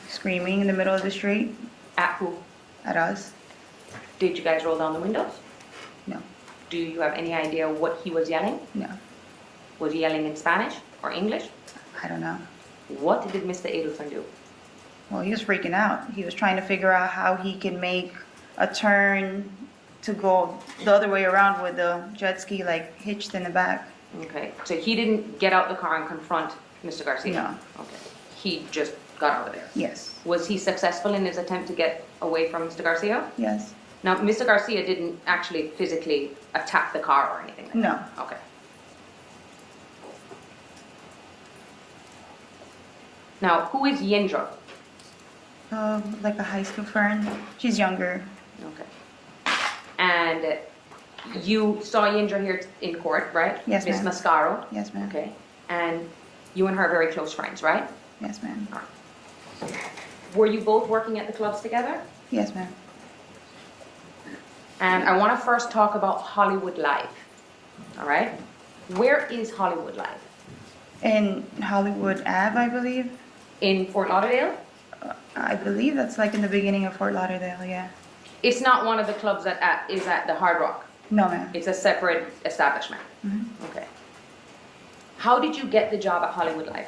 Screaming in the middle of the street At who? at us. Did you guys roll down the windows? No, Do you have any idea what he was yelling? no, Was he yelling in Spanish or English? I don't know. What did Mr. Adelson do? Well, he was freaking out. He was trying to figure out how he can make a turn to go the other way around with the jet ski like hitched in the back. Okay, so he didn't get out the car and confront Mr. Garcia? No. Okay, he just got out of there. Yes, Was he successful in his attempt to get away from Mr. Garcia? yes, Now, Mr. Garcia didn't actually physically attack the car or anything like no. that? Okay. Now, who is Yendra? Like a high school friend. She's younger. Okay. And you saw Yendra here in court, right? Yes, Miss ma'am. Mascaro? Yes, ma'am. Okay. And you and her are very close friends, right? Yes, ma'am. Were you both working at the clubs together? Yes, ma'am. And I want to first talk about Hollywood Live. All right? Where is Hollywood Live? In Hollywood Ave, I believe. In Fort Lauderdale? I believe that's like in the beginning of Fort Lauderdale, yeah. It's not one of the clubs that is at the Hard Rock. No, ma'am. It's a separate establishment. Okay. How did you get the job at Hollywood Live?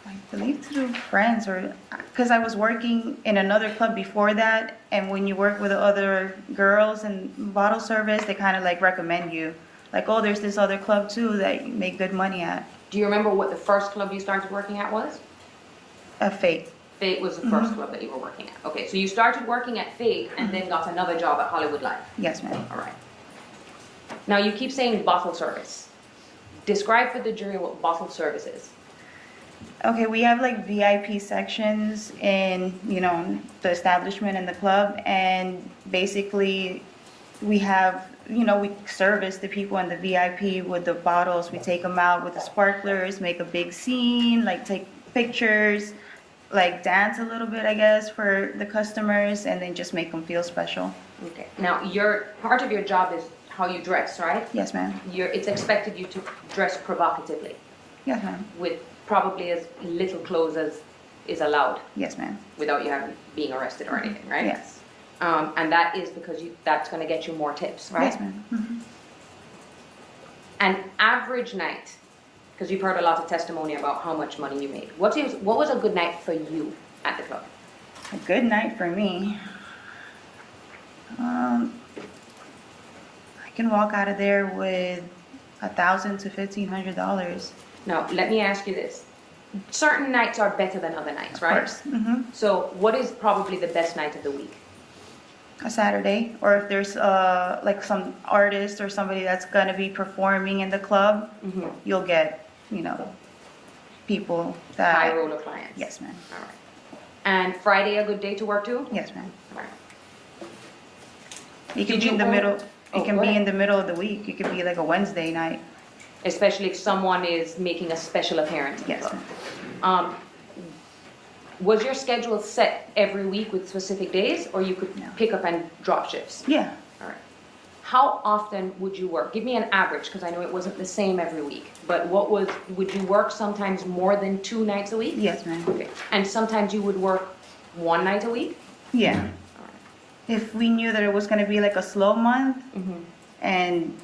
I believe through friends or, because I was working in another club before that, and when you work with the other girls in bottle service, they kind of like recommend you. Like, oh, there's this other club too that you make good money at. Do you remember what the first club you started working at was? Fate. Fate was the first club that you were working at. Okay, so you started working at Fate and then got another job at Hollywood Live. Yes, ma'am. All right. Now you keep saying bottle service. Describe for the jury what bottle service is. Okay, we have like VIP sections in, you know, the establishment and the club, and basically we have, you know, we service the people in the VIP with the bottles. We take them out with the sparklers, make a big scene, like take pictures, like dance a little bit, I guess, for the customers, and then just make them feel special. Okay. Now part of your job is how you dress, right? Yes, ma'am. It's expected you to dress provocatively Yes, ma'am. with probably as little clothes as is allowed Yes, ma'am. without you being arrested or anything, right? Yes. And that is because that's going to get you more tips, right? Yes, ma'am. Mhm. An average night, because you've heard a lot of testimony about how much money you made. What was a good night for you at the club? A good night for me. I can walk out of there with $1,000 to $1,500. Now, let me ask you this. Certain nights are better than other nights, right? Of course. Mm-hmm. So what is probably the best night of the week? A Saturday, or if there's like some artist or somebody that's gonna be performing in the club, you'll get, you know, people that. High roller clients. Yes, ma'am. All right. And Friday a good day to work too? Yes, ma'am. All right. You can Did be you in the own- middle. It can go be ahead. in the middle of the week. It could be like a Wednesday night. Especially if someone is making a special appearance. in the Yes, club. ma'am. Was your schedule set every week with specific days, or you could No. pick up and drop shifts? Yeah. All right. How often would you work? Give me an average, because I know it wasn't the same every week. But would you work sometimes more than 2 nights a week? Yes, ma'am. Okay. And sometimes you would work 1 night a week? Yeah. If we knew that it was gonna be like a slow month, and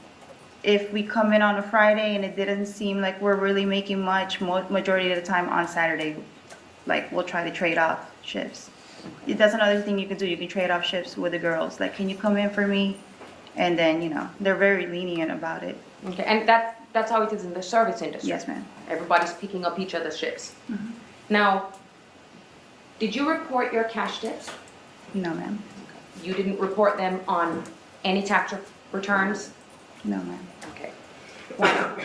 if we come in on a Friday and it didn't seem like we're really making much, majority of the time on Saturday, like, we'll try to trade off shifts. That's another thing you can do. You can trade off shifts with the girls. Like, can you come in for me? And then, you know, they're very lenient about it. Okay, and that's how it is in the service industry. Yes, ma'am. Everybody's picking up each other's shifts. Now, did you report your cash tips? No, ma'am. You didn't report them on any tax returns? No, ma'am. Okay. Why not?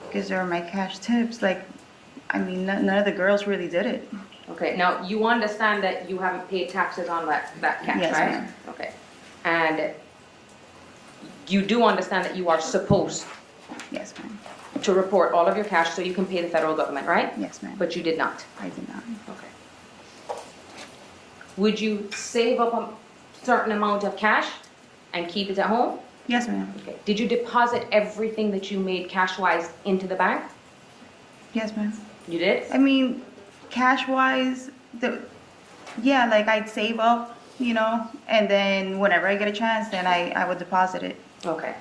Because they're my cash tips. Like, I mean, none of the girls really did it. Okay, now you understand that you haven't paid taxes on that cash, Yes, right? ma'am. Okay. And you do understand that you are supposed Yes, ma'am. to report all of your cash so you can pay the federal government, right? Yes, ma'am. But you did not. I did not. Okay. Would you save up a certain amount of cash and keep it at home? Yes, ma'am. Okay. Did you deposit everything that you made cash-wise into the bank? Yes, ma'am. You did? I mean, cash-wise, yeah, like I'd save up, you know, and then whenever I get a chance, then I would deposit it. Okay.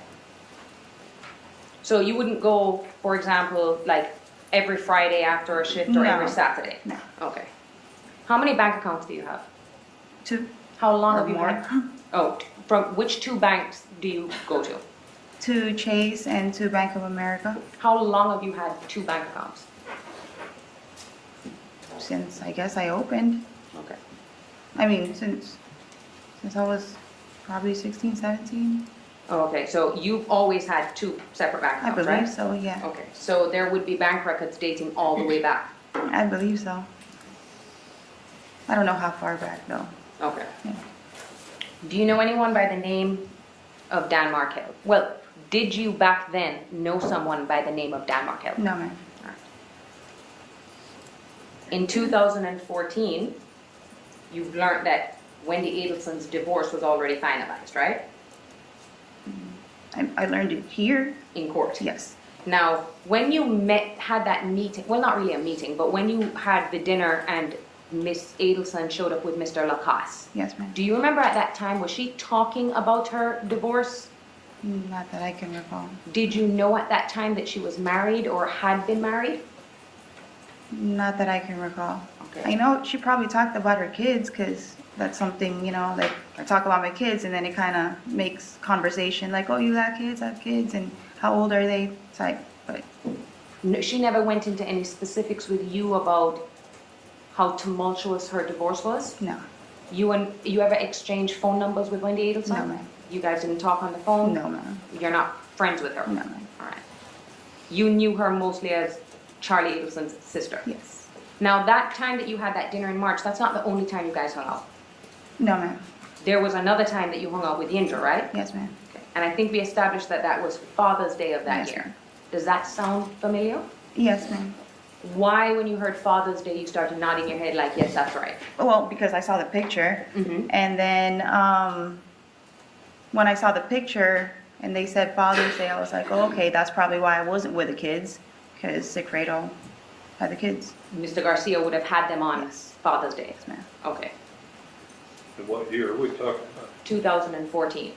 So you wouldn't go, for example, like every Friday after a shift or No. every Saturday? No. Okay. How many bank accounts do you have? 2 How long or have you more. had? Oh, from which 2 banks do you go to? To Chase and to Bank of America How long have you had 2 bank accounts? since I guess I opened. Okay. I mean, since I was probably 16, 17. Oh, okay, so you've always had 2 separate bank I accounts, right? believe so, yeah. Okay, so there would be bank records dating all the way back. I believe so. I don't know how far back though. Okay. Yeah. Do you know anyone by the name of Dan Markel? Well, did you back then know someone by the name of Dan Markel? No, ma'am. In 2014, you've learned that Wendi Adelson's divorce was already finalized, right? I learned it here. In court. Yes. Now, when you had that meeting, well, not really a meeting, but when you had the dinner and Miss Adelson showed up with Mr. Lacasse, Yes, ma'am. do you remember at that time, was she talking about her divorce? Not that I can recall. Did you know at that time that she was married or had been married? Not that I can recall. Okay. I know she probably talked about her kids because that's something, you know, like I talk about my kids and then it kind of makes conversation like, oh, you got kids, I have kids, and how old are they? Type, but No, she never went into any specifics with you about how tumultuous her divorce was? no, You ever exchanged phone numbers with Wendi Adelson? No, ma'am. You guys didn't talk on the phone? no, ma'am. You're not friends with her? No, ma'am. All right. You knew her mostly as Charlie Adelson's sister? Yes. Now, that time that you had that dinner in March, that's not the only time you guys hung out. No, ma'am. There was another time that you hung out with Yindra, right? Yes, ma'am. Okay. And I think we established that that was Father's Day of that Yes, year. ma'am. Does that sound familiar? Yes, ma'am. Why, when you heard Father's Day, you started nodding your head like, yes, that's right? Well, because I saw the picture, Mhm. and then when I saw the picture and they said Father's Day, I was like, oh, okay, that's probably why I wasn't with the kids, because Sigfredo had the kids. Mr. Garcia would have had them on Yes. Father's Day. Yes, ma'am. Okay. And what year are we talking about? 2014.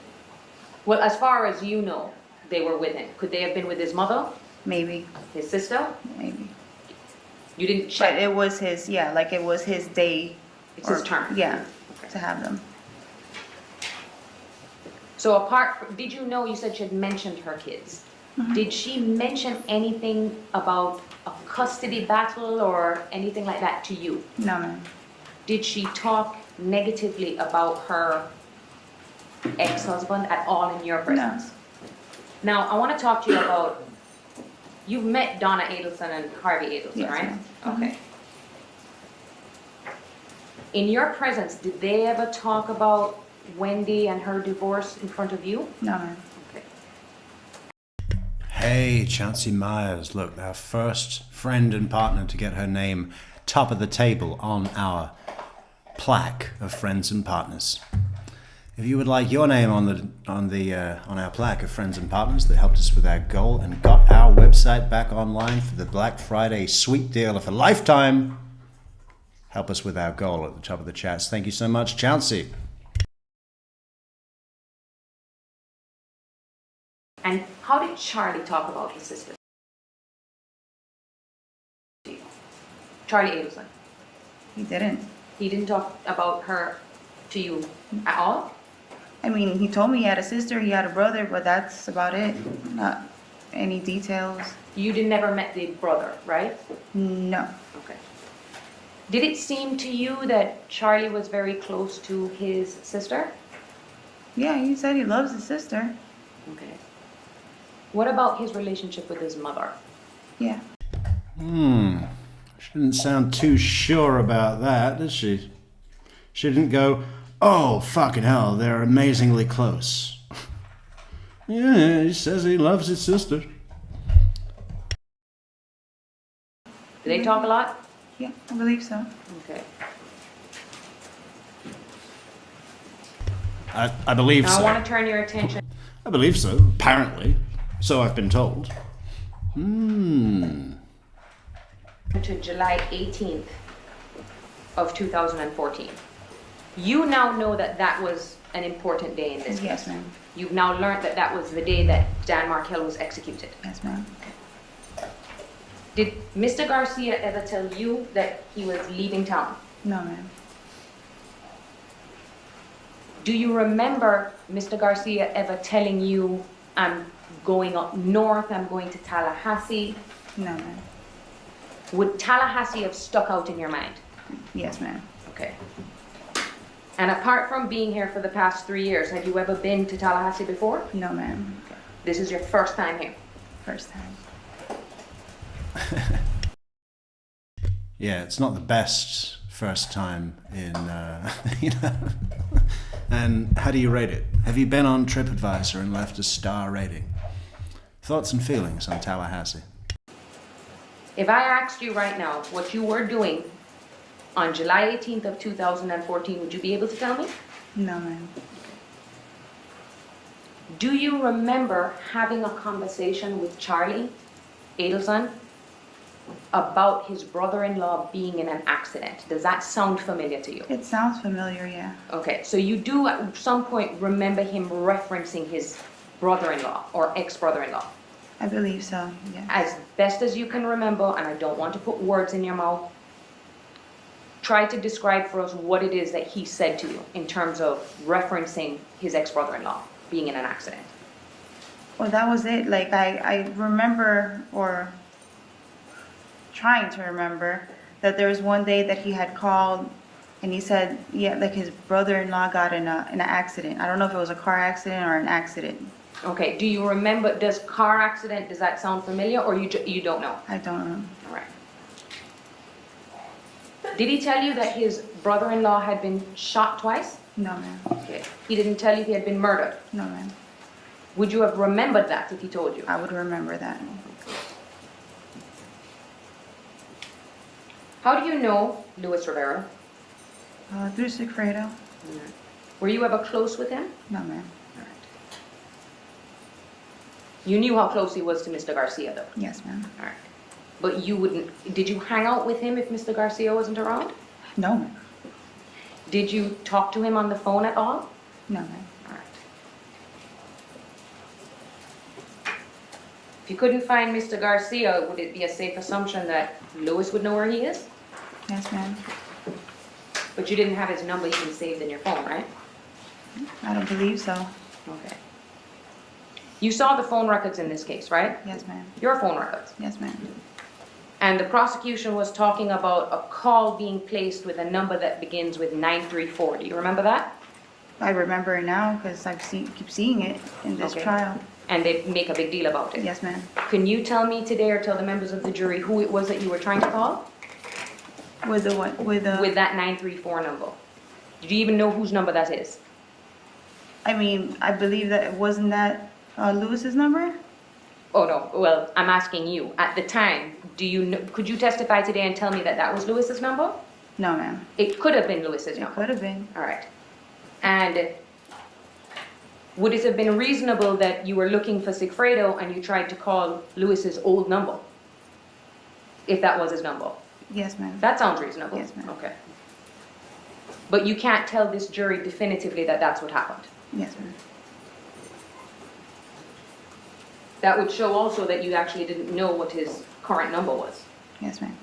Well, as far as you know, they were with him. Could they have been with his mother, Maybe, his sister? maybe. You didn't But check? it was his, yeah, like it was his day. It's his or- turn. Yeah, Okay. to have them. So did you know, you said she had mentioned her kids. Mm-hmm. Did she mention anything about a custody battle or anything like that to you? No, ma'am. Did she talk negatively about her ex-husband at all in your presence? Now, I want to talk to you about, you've met Donna Adelson and Harvey Adelson, Yes, right? ma'am. Okay. In your presence, did they ever talk about Wendi and her divorce in front of you? No, ma'am. Okay. Hey, Chauncey Myers, look, our first friend and partner to get her name top of the table on our plaque of friends and partners. If you would like your name on our plaque of friends and partners that helped us with our goal and got our website back online for the Black Friday sweet deal of a lifetime, help us with our goal at the top of the chats. Thank you so much, Chauncey. And how did Charlie talk about his sister? Charlie Adelson. He didn't. He didn't talk about her to you at all? I mean, he told me he had a sister, he had a brother, but that's about it. Not any details. You never met the brother, right? No. Okay. Did it seem to you that Charlie was very close to his sister? Yeah, he said he loves his sister. Okay. What about his relationship with his mother? Yeah. She didn't sound too sure about that, did she? She didn't go, oh, fucking hell, they're amazingly close. Yeah, he says he loves his sister. Do they talk a lot? Yeah, I believe so. Okay. I believe Now I so. want to turn your attention I believe so, apparently. So I've been told. to July 18th of 2014. You now know that that was an important day in this Yes, case. ma'am. You've now learned that that was the day that Dan Markel was executed. Yes, ma'am. Did Mr. Garcia ever tell you that he was leaving town? No, ma'am. Do you remember Mr. Garcia ever telling you, I'm going up north, I'm going to Tallahassee? No, ma'am. Would Tallahassee have stuck out in your mind? Yes, ma'am. Okay. And apart from being here for the past 3 years, have you ever been to Tallahassee before? No, ma'am. This is your first time here. First time. Yeah, it's not the best first time in, you know. And how do you rate it? Have you been on TripAdvisor and left a star rating? Thoughts and feelings on Tallahassee? If I asked you right now what you were doing on July 18th of 2014, would you be able to tell me? No, ma'am. Do you remember having a conversation with Charlie Adelson about his brother-in-law being in an accident? Does that sound familiar to you? It sounds familiar, yeah. Okay, so you do at some point remember him referencing his brother-in-law or ex-brother-in-law. I believe so, yeah. As best as you can remember, and I don't want to put words in your mouth, try to describe for us what it is that he said to you in terms of referencing his ex-brother-in-law being in an accident. Well, that was it. Like, I remember, or trying to remember, that there was one day that he had called and he said, yeah, like his brother-in-law got in an accident. I don't know if it was a car accident or an accident. Okay, do you remember, does car accident, does that sound familiar, or you don't know? I don't know. All right. Did he tell you that his brother-in-law had been shot twice? No, ma'am. Okay. He didn't tell you he had been murdered? No, ma'am. Would you have remembered that if he told you? I would remember that. How do you know Luis Rivera? Through Sigfredo? Were you ever close with him? No, ma'am. You knew how close he was to Mr. Garcia, though? Yes, ma'am. All right. But you wouldn't, did you hang out with him if Mr. Garcia wasn't around? No, ma'am. Did you talk to him on the phone at all? No, ma'am. All right. If you couldn't find Mr. Garcia, would it be a safe assumption that Luis would know where he is? Yes, ma'am. But you didn't have his number even saved in your phone, right? I don't believe so. Okay. You saw the phone records in this case, right? Yes, ma'am. Your phone records. Yes, ma'am. And the prosecution was talking about a call being placed with a number that begins with 934. Do you remember that? I remember it now because keep seeing it in this Okay. trial. And they make a big deal about it. Yes, ma'am. Can you tell me today or tell the members of the jury who it was that you were trying to call? With the what? With the... With that 934 number. Do you even know whose number that is? I mean, I believe that it wasn't that Lewis's number? Oh, no, well, I'm asking you, at the time, could you testify today and tell me that that was Lewis's number? No, ma'am. It could have been Lewis's It number. could have been. All right. And would it have been reasonable that you were looking for Sigfredo and you tried to call Lewis's old number? If that was his number? Yes, ma'am. That sounds reasonable. Yes, ma'am. Okay. But you can't tell this jury definitively that that's what happened. Yes, ma'am. That would show also that you actually didn't know what his current number was. Yes, ma'am.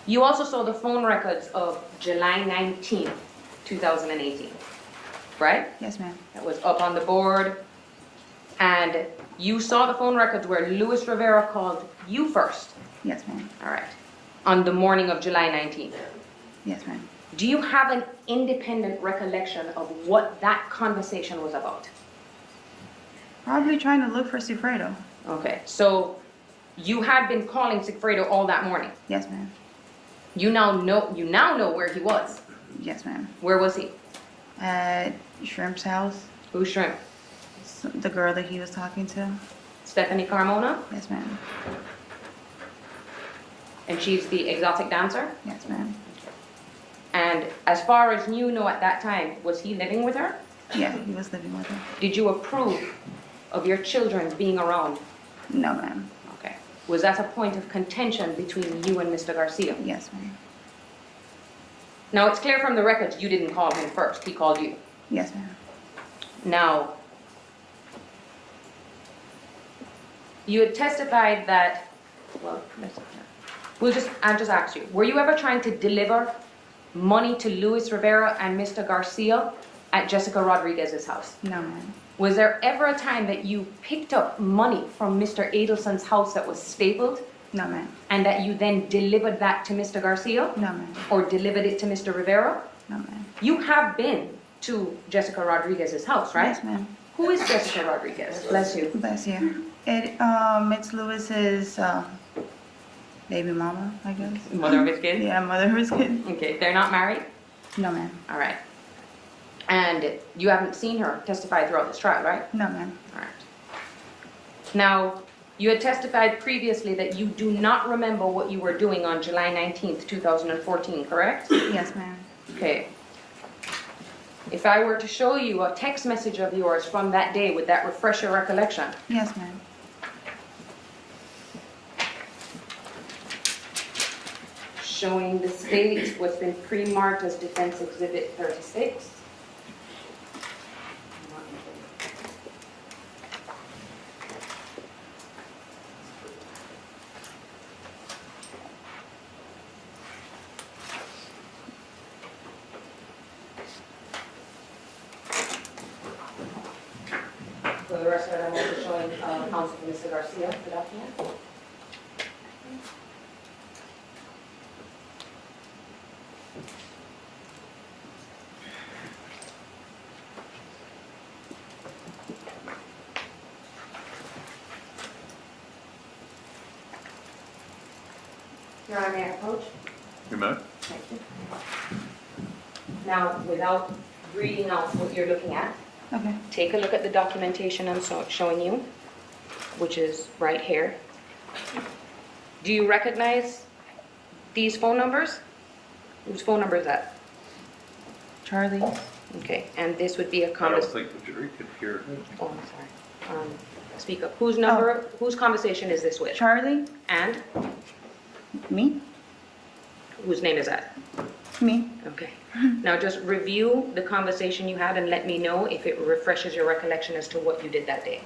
You also saw the phone records of July 19th, 2018, right? Yes, ma'am. That was up on the board. And you saw the phone records where Luis Rivera called you first. Yes, ma'am. All right. On the morning of July 19th. Yes, ma'am. Do you have an independent recollection of what that conversation was about? Probably trying to look for Sigfredo. Okay, so you had been calling Sigfredo all that morning. Yes, ma'am. You now know where he was. Yes, ma'am. Where was he? At Shrimp's house. Who's Shrimp? The girl that he was talking to. Stephanie Carmona? Yes, ma'am. And she's the exotic dancer? Yes, ma'am. And as far as you know at that time, was he living with her? Yeah, he was living with her. Did you approve of your children being around? No, ma'am. Okay. Was that a point of contention between you and Mr. Garcia? Yes, ma'am. Now, it's clear from the records you didn't call him first. He called you. Yes, ma'am. Now, you had testified that, well, I'll just ask you, were you ever trying to deliver money to Luis Rivera and Mr. Garcia at Jessica Rodriguez's house? No, ma'am. Was there ever a time that you picked up money from Mr. Adelson's house that was stapled No, ma'am. and that you then delivered that to Mr. Garcia No, ma'am. or delivered it to Mr. Rivera? No, ma'am. You have been to Jessica Rodriguez's house, right? Yes, ma'am. Who is Jessica Rodriguez? Bless you. Bless you. It's Lewis's baby mama, I guess. Mother of his kid? Yeah, mother of his kid. Okay, they're not married? No, ma'am. All right. And you haven't seen her testify throughout this trial, right? No, ma'am. All right. Now, you had testified previously that you do not remember what you were doing on July 19th, 2014, correct? Yes, ma'am. Okay. If I were to show you a text message of yours from that day, would that refresh your recollection? Yes, ma'am. Showing the state what's been pre-marked as Defense Exhibit 36. For the rest of it, I'm also showing counsel for Mr. Garcia, the document. Your Honor, may I approach? You may. Thank you. Now, without reading out what you're looking at, Okay. take a look at the documentation I'm showing you, which is right here. Do you recognize these phone numbers? Whose phone number is that? Charlie. Okay, and this would be a I don't conversation. think the jury could hear. Oh, I'm sorry. Speak up. Whose conversation is this with? Charlie. And Me. whose name is that? Me. Okay. Now just review the conversation you had and let me know if it refreshes your recollection as to what you did that day.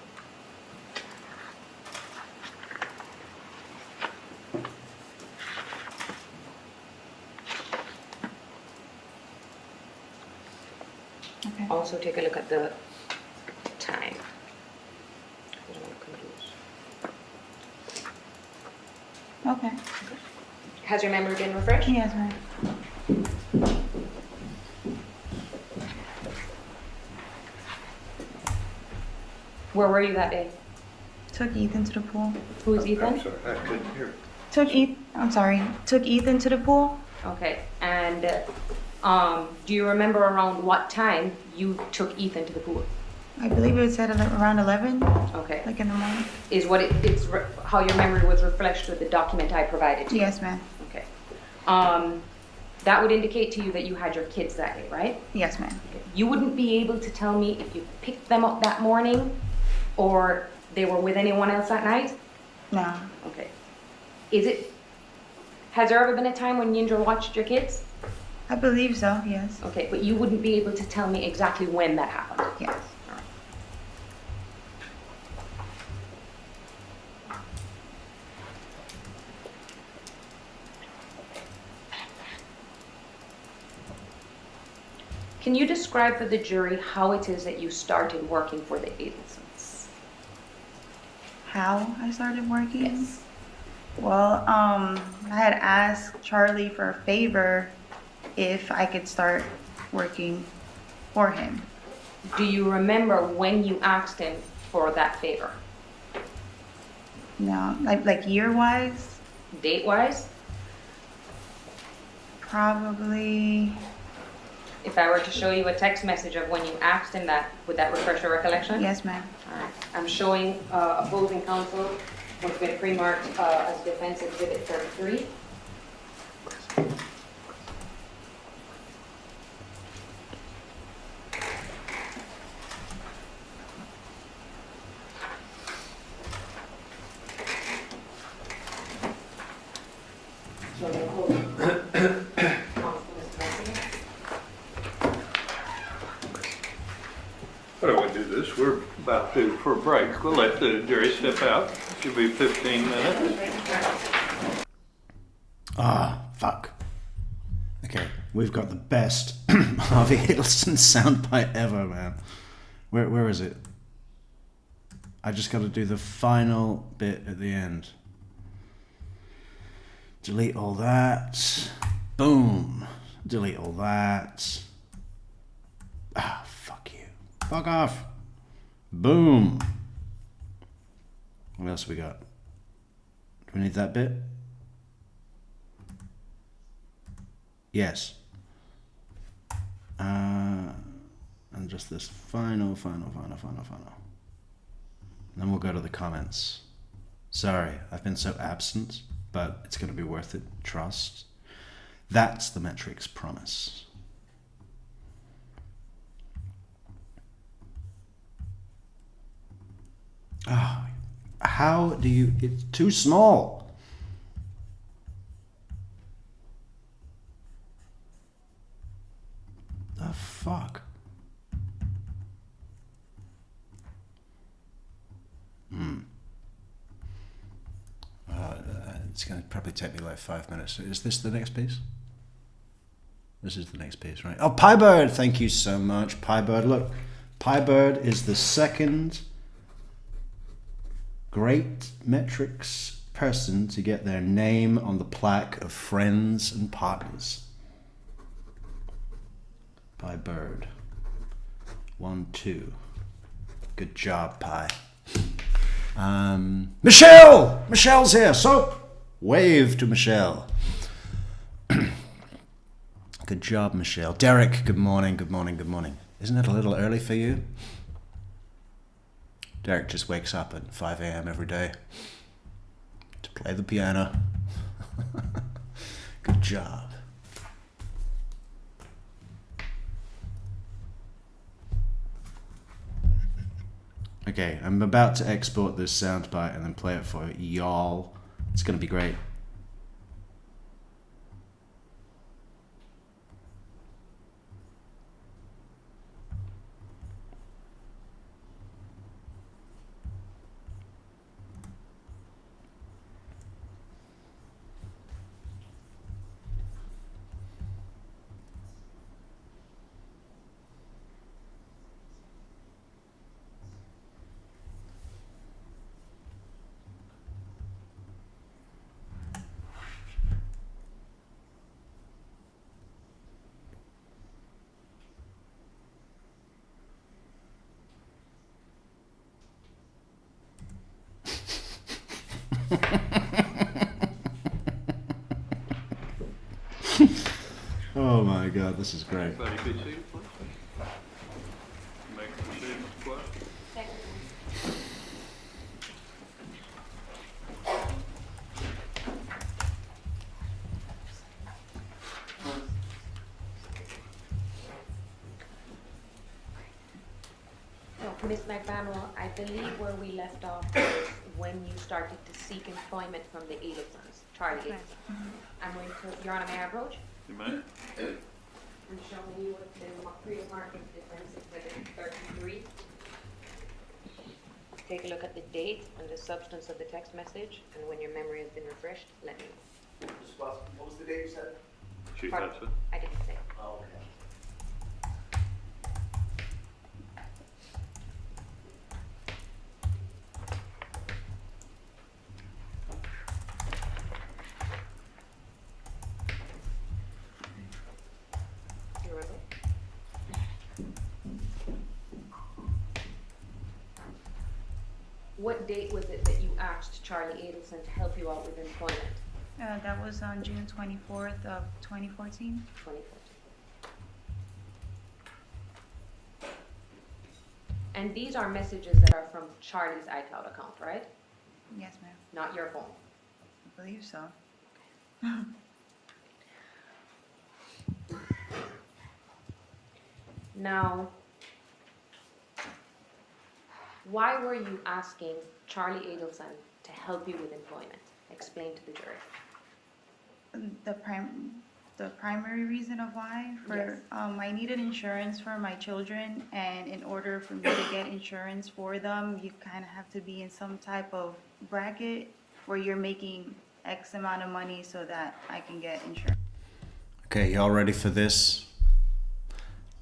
Okay. Also take a look at the time. I don't want to confuse. Okay. Has your memory been refreshed? Yes, ma'am. Where were you that day? Took Ethan to the pool. Who's I'm Ethan? sorry, I couldn't hear. Took Ethan to the pool. Okay, and Do you remember around what time you took Ethan to the pool? I believe it was at around 11, Okay. like in the morning. Is what how your memory was reflected with the document I provided to you? Yes, ma'am. Okay. That would indicate to you that you had your kids that day, right? Yes, ma'am. You wouldn't be able to tell me if you picked them up that morning or they were with anyone else that night? No. Okay. Has there ever been a time when Yindra watched your kids? I believe so, yes. Okay, but you wouldn't be able to tell me exactly when that happened? Yes. All right. Can you describe for the jury how it is that you started working for the Adelsons? How I started working? Yes. Well, I had asked Charlie for a favor if I could start working for him. Do you remember when you asked him for that favor? No, like year-wise, Date-wise? probably, If I were to show you a text message of when you asked him that, would that refresh your recollection? yes, ma'am. All right. I'm showing opposing counsel, what's been pre-marked as defense exhibit 33. So the opposing counsel is present. How do we do this? We're about due for a break. We'll let the jury step out. Should be 15 minutes. Ah, fuck. Okay, we've got the best Harvey Adelson soundbite ever, man. Where is it? I just got to do the final bit at the end. Delete all that. Boom. Delete all that. Ah, fuck you. Fuck off. Boom. What else we got? Do we need that bit? Yes. And just this final. Then we'll go to the comments. Sorry, I've been so absent, but it's going to be worth it. Trust. That's the Metrix promise. Oh, how do you... It's too small. The fuck? It's going to probably take me like 5 minutes. Is this the next piece? This is the next piece, right? Oh, Piebird! Thank you so much, Piebird. Look, Piebird is the second great Metrix person to get their name on the plaque of friends and partners. Piebird. 1, 2. Good job, Pi. Michelle! Michelle's here, so wave to Michelle. Good job, Michelle. Derek, good morning. Isn't it a little early for you? Derek just wakes up at 5 a.m. every day to play the piano. Good job. Okay, I'm about to export this soundbite and then play it for y'all. It's going to be great. Oh my my God, this is great. Everybody be seated, please. Make proceedings, please. So, Ms. Magbanua, I believe where we left off was when you started to seek employment from the Adelsons, Charlie Adelson. I'm going to, Your Honor, may I approach? You may. I'm showing you what the pre-department difference exhibit 33. Take a look at the date and the substance of the text message, and when your memory has been refreshed, let me know. What was the date you said? She Pardon? has it. I didn't say. Oh, okay. You remember? What date was it that you asked Charlie Adelson to help you out with employment? That was on June 24th of 2014. 2014. And these are messages that are from Charlie's iCloud account, right? Yes, ma'am. Not your phone. I believe so. Now, why were you asking Charlie Adelson to help you with employment? Explain to the jury. The primary reason of why Yes. I needed insurance for my children, and in order for me to get insurance for them, you kind of have to be in some type of bracket where you're making X amount of money so that I can get insurance. Okay, y'all ready for this?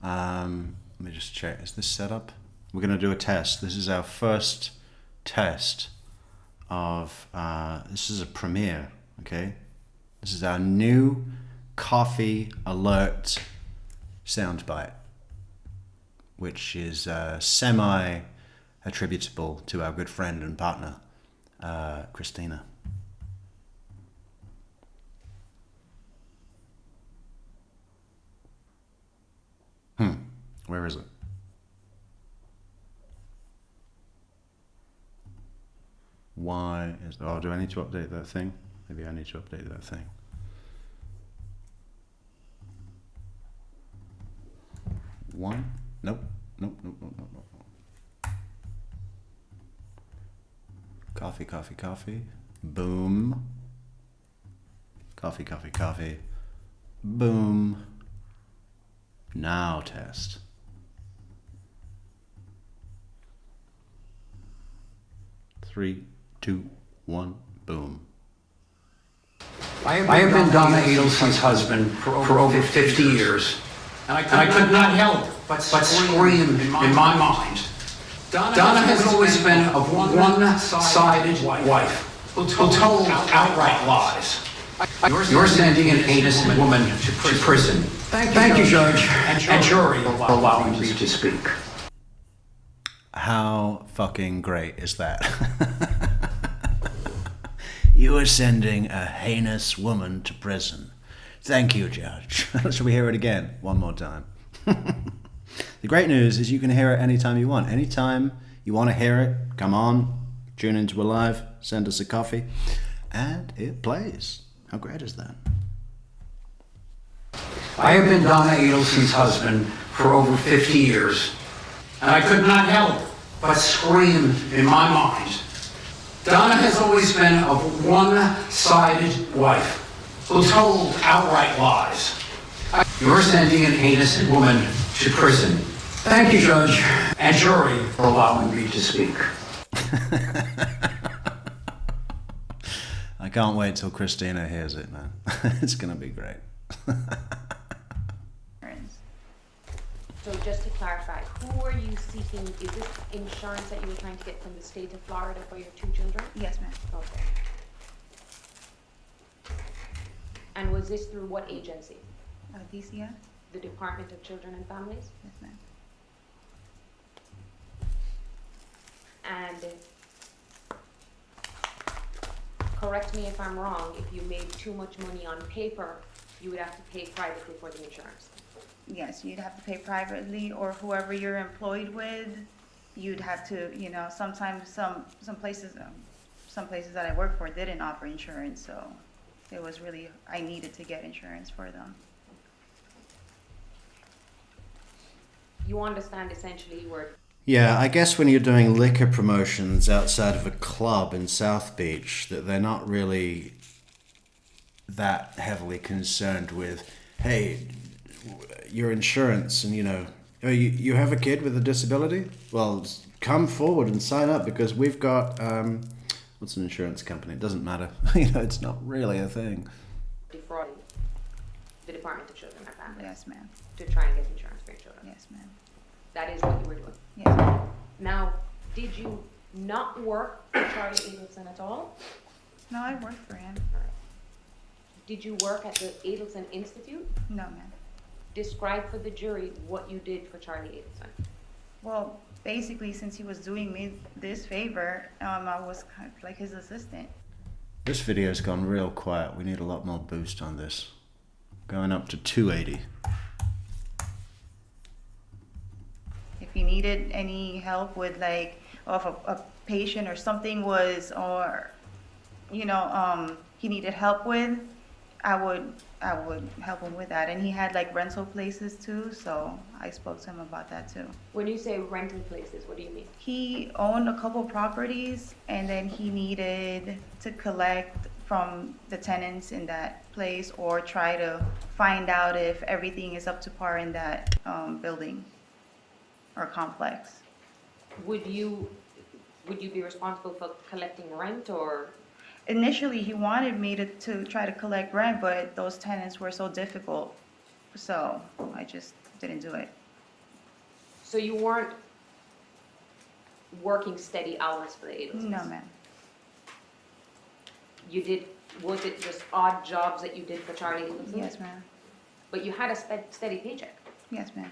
Let me just check. Is this set up? We're going to do a test. This is our first test of, this is a premiere, okay? This is our new coffee alert soundbite, which is semi-attributable to our good friend and partner, Christina. Where is it? Why is, oh, do I need to update that thing? Maybe I need to update that thing. One? Nope. Nope. Coffee. Boom. Coffee. Boom. Now test. 3, 2, 1, boom. I have been Donna Adelson's husband for over 50 years, and I could not help but scream in my mind. Donna has always been a one-sided wife who told outright lies. You're sending an innocent woman to prison. Thank you, Judge and jury, for allowing me to speak. How fucking great is that? You are sending a heinous woman to prison. Thank you, Judge. Shall we hear it again? One more time. The great news is you can hear it anytime you want. Anytime you want to hear it, come on, tune into a live, send us a coffee, and it plays. How great is that? I have been Donna Adelson's husband for over 50 years, and I could not help but scream in my mind. Donna has always been a one-sided wife who told outright lies. You're sending an innocent woman to prison. Thank you, Judge and jury, for allowing me to speak. I can't wait till Christina hears it, man. It's going to be great. So just to clarify, who are you seeking? Is this insurance that you were trying to get from the state of Florida for your 2 children? Yes, ma'am. Okay. And was this through what agency? DCF? The Department of Children and Families? Yes, ma'am. And correct me if I'm wrong, if you made too much money on paper you would have to pay privately for the insurance. Yes, you'd have to pay privately, or whoever you're employed with, you'd have to, you know, sometimes some places that I work for didn't offer insurance, so it was really, I needed to get insurance for them. You understand essentially you were Yeah, I guess when you're doing liquor promotions outside of a club in South Beach, that they're not really that heavily concerned with, hey, your insurance, and you know, oh, you have a kid with a disability? Well, come forward and sign up because we've got, what's an insurance company? It doesn't matter. You know, it's not really a thing. defrauding the Department of Children and Families Yes, ma'am. to try and get insurance for your children. Yes, ma'am. That is what you were doing. Yes, ma'am. Now, did you not work for Charlie Adelson at all? No, I worked for him. All right. Did you work at the Adelson Institute? No, ma'am. Describe for the jury what you did for Charlie Adelson. Well, basically, since he was doing me this favor, I was kind of like his assistant. This video's gone real quiet. We need a lot more boost on this. Going up to 280. If he needed any help with like, or if a patient or something was, or, you know, he needed help with, I would help him with that. And he had like rental places too, so I spoke to him about that too. When you say rental places, what do you mean? He owned a couple properties, and then he needed to collect from the tenants in that place or try to find out if everything is up to par in that building or complex. Would you be responsible for collecting rent, or? Initially, he wanted me to try to collect rent, but those tenants were so difficult, so I just didn't do it. So you weren't working steady hours for the Adelsons? No, ma'am. You did, was it just odd jobs that you did for Charlie Adelson? Yes, ma'am. But you had a steady paycheck. Yes, ma'am.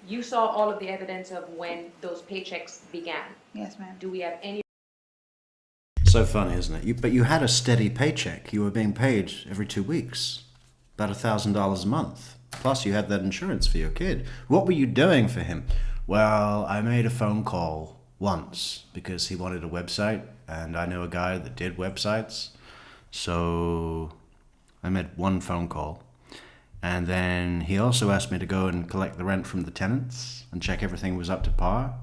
You saw all of the evidence of when those paychecks began. Yes, ma'am. Do we have any? So funny, isn't it? But you had a steady paycheck. You were being paid every 2 weeks, about $1,000 a month. Plus, you had that insurance for your kid. What were you doing for him? Well, I made a phone call once because he wanted a website, and I know a guy that did websites. So I made one phone call. And then he also asked me to go and collect the rent from the tenants and check everything was up to par.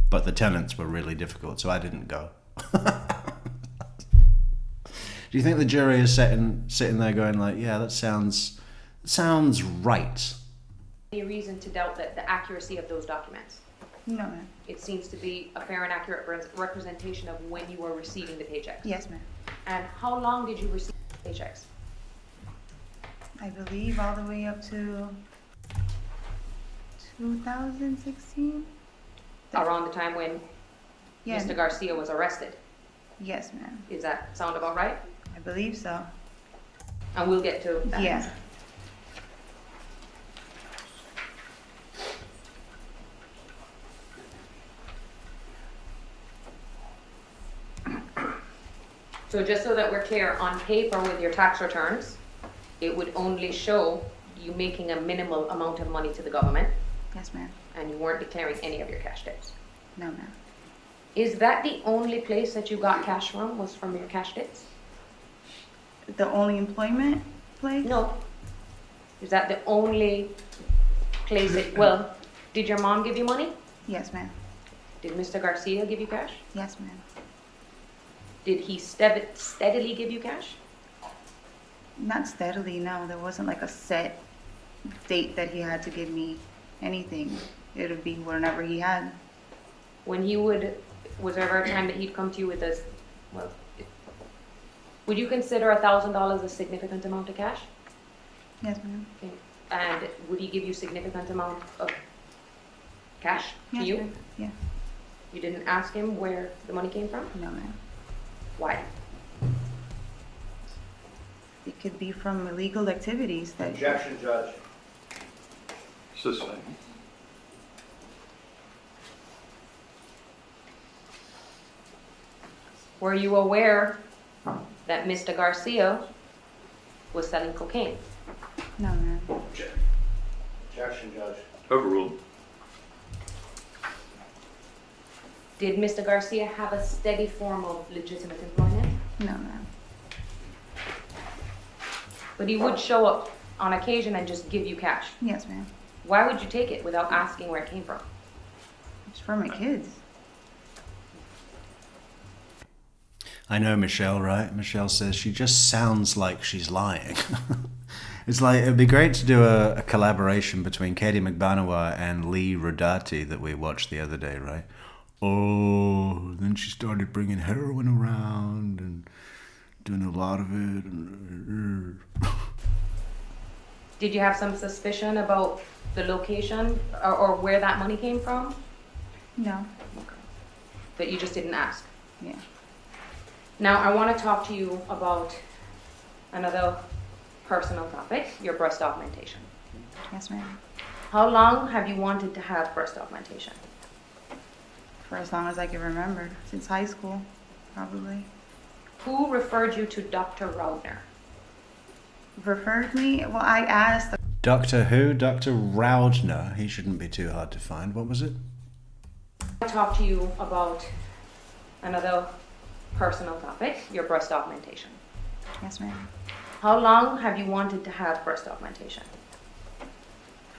But the tenants were really difficult, so I didn't go. Do you think the jury is sitting there going like, yeah, that sounds right? Any reason to doubt that the accuracy of those documents? No, ma'am. It seems to be a fair and accurate representation of when you were receiving the paychecks. Yes, ma'am. And how long did you receive paychecks? I believe all the way up to 2016. Around the time when Yeah. Mr. Garcia was arrested. Yes, ma'am. Is that sound about right? I believe so. And we'll get to that. Yeah. So just so that we're clear, on paper with your tax returns, it would only show you making a minimal amount of money to the government, Yes, ma'am. and you weren't declaring any of your cash debts. No, ma'am. Is that the only place that you got cash from, was from your cash debts? The only employment place? No. Is that the only place that, well, did your mom give you money? Yes, ma'am. Did Mr. Garcia give you cash? Yes, ma'am. Did he steadily give you cash? Not steadily, no. There wasn't like a set date that he had to give me anything. It would be whenever he had. When he would, was there ever a time that he'd come to you with this, well, would you consider $1,000 a significant amount of cash? Yes, ma'am. Okay. And would he give you significant amount of cash to Yes, you? ma'am. Yeah. You didn't ask him where the money came from? No, ma'am. Why? It could be from illegal activities that. Objection, Judge. It's the same. Were you aware that Mr. Garcia was selling cocaine? No, ma'am. Objection, Judge. Overruled. Did Mr. Garcia have a steady form of legitimate employment? No, ma'am. But he would show up on occasion and just give you cash. Yes, ma'am. Why would you take it without asking where it came from? It's for my kids. I know Michelle, right? Michelle says she just sounds like she's lying. It's like, it'd be great to do a collaboration between Katie Magbanua and Lee Rodati that we watched the other day, right? Oh, then she started bringing heroin around and doing a lot of it. Did you have some suspicion about the location or where that money came from? No. But you just didn't ask? Yeah. Now, I want to talk to you about another personal topic, your breast augmentation. Yes, ma'am. How long have you wanted to have breast augmentation? For as long as I can remember. Since high school, probably. Who referred you to Dr. Raudner? Referred me? Well, I asked. Doctor who? Dr. Raudner. He shouldn't be too hard to find. What was it? I want to talk to you about another personal topic, your breast augmentation. Yes, ma'am. How long have you wanted to have breast augmentation?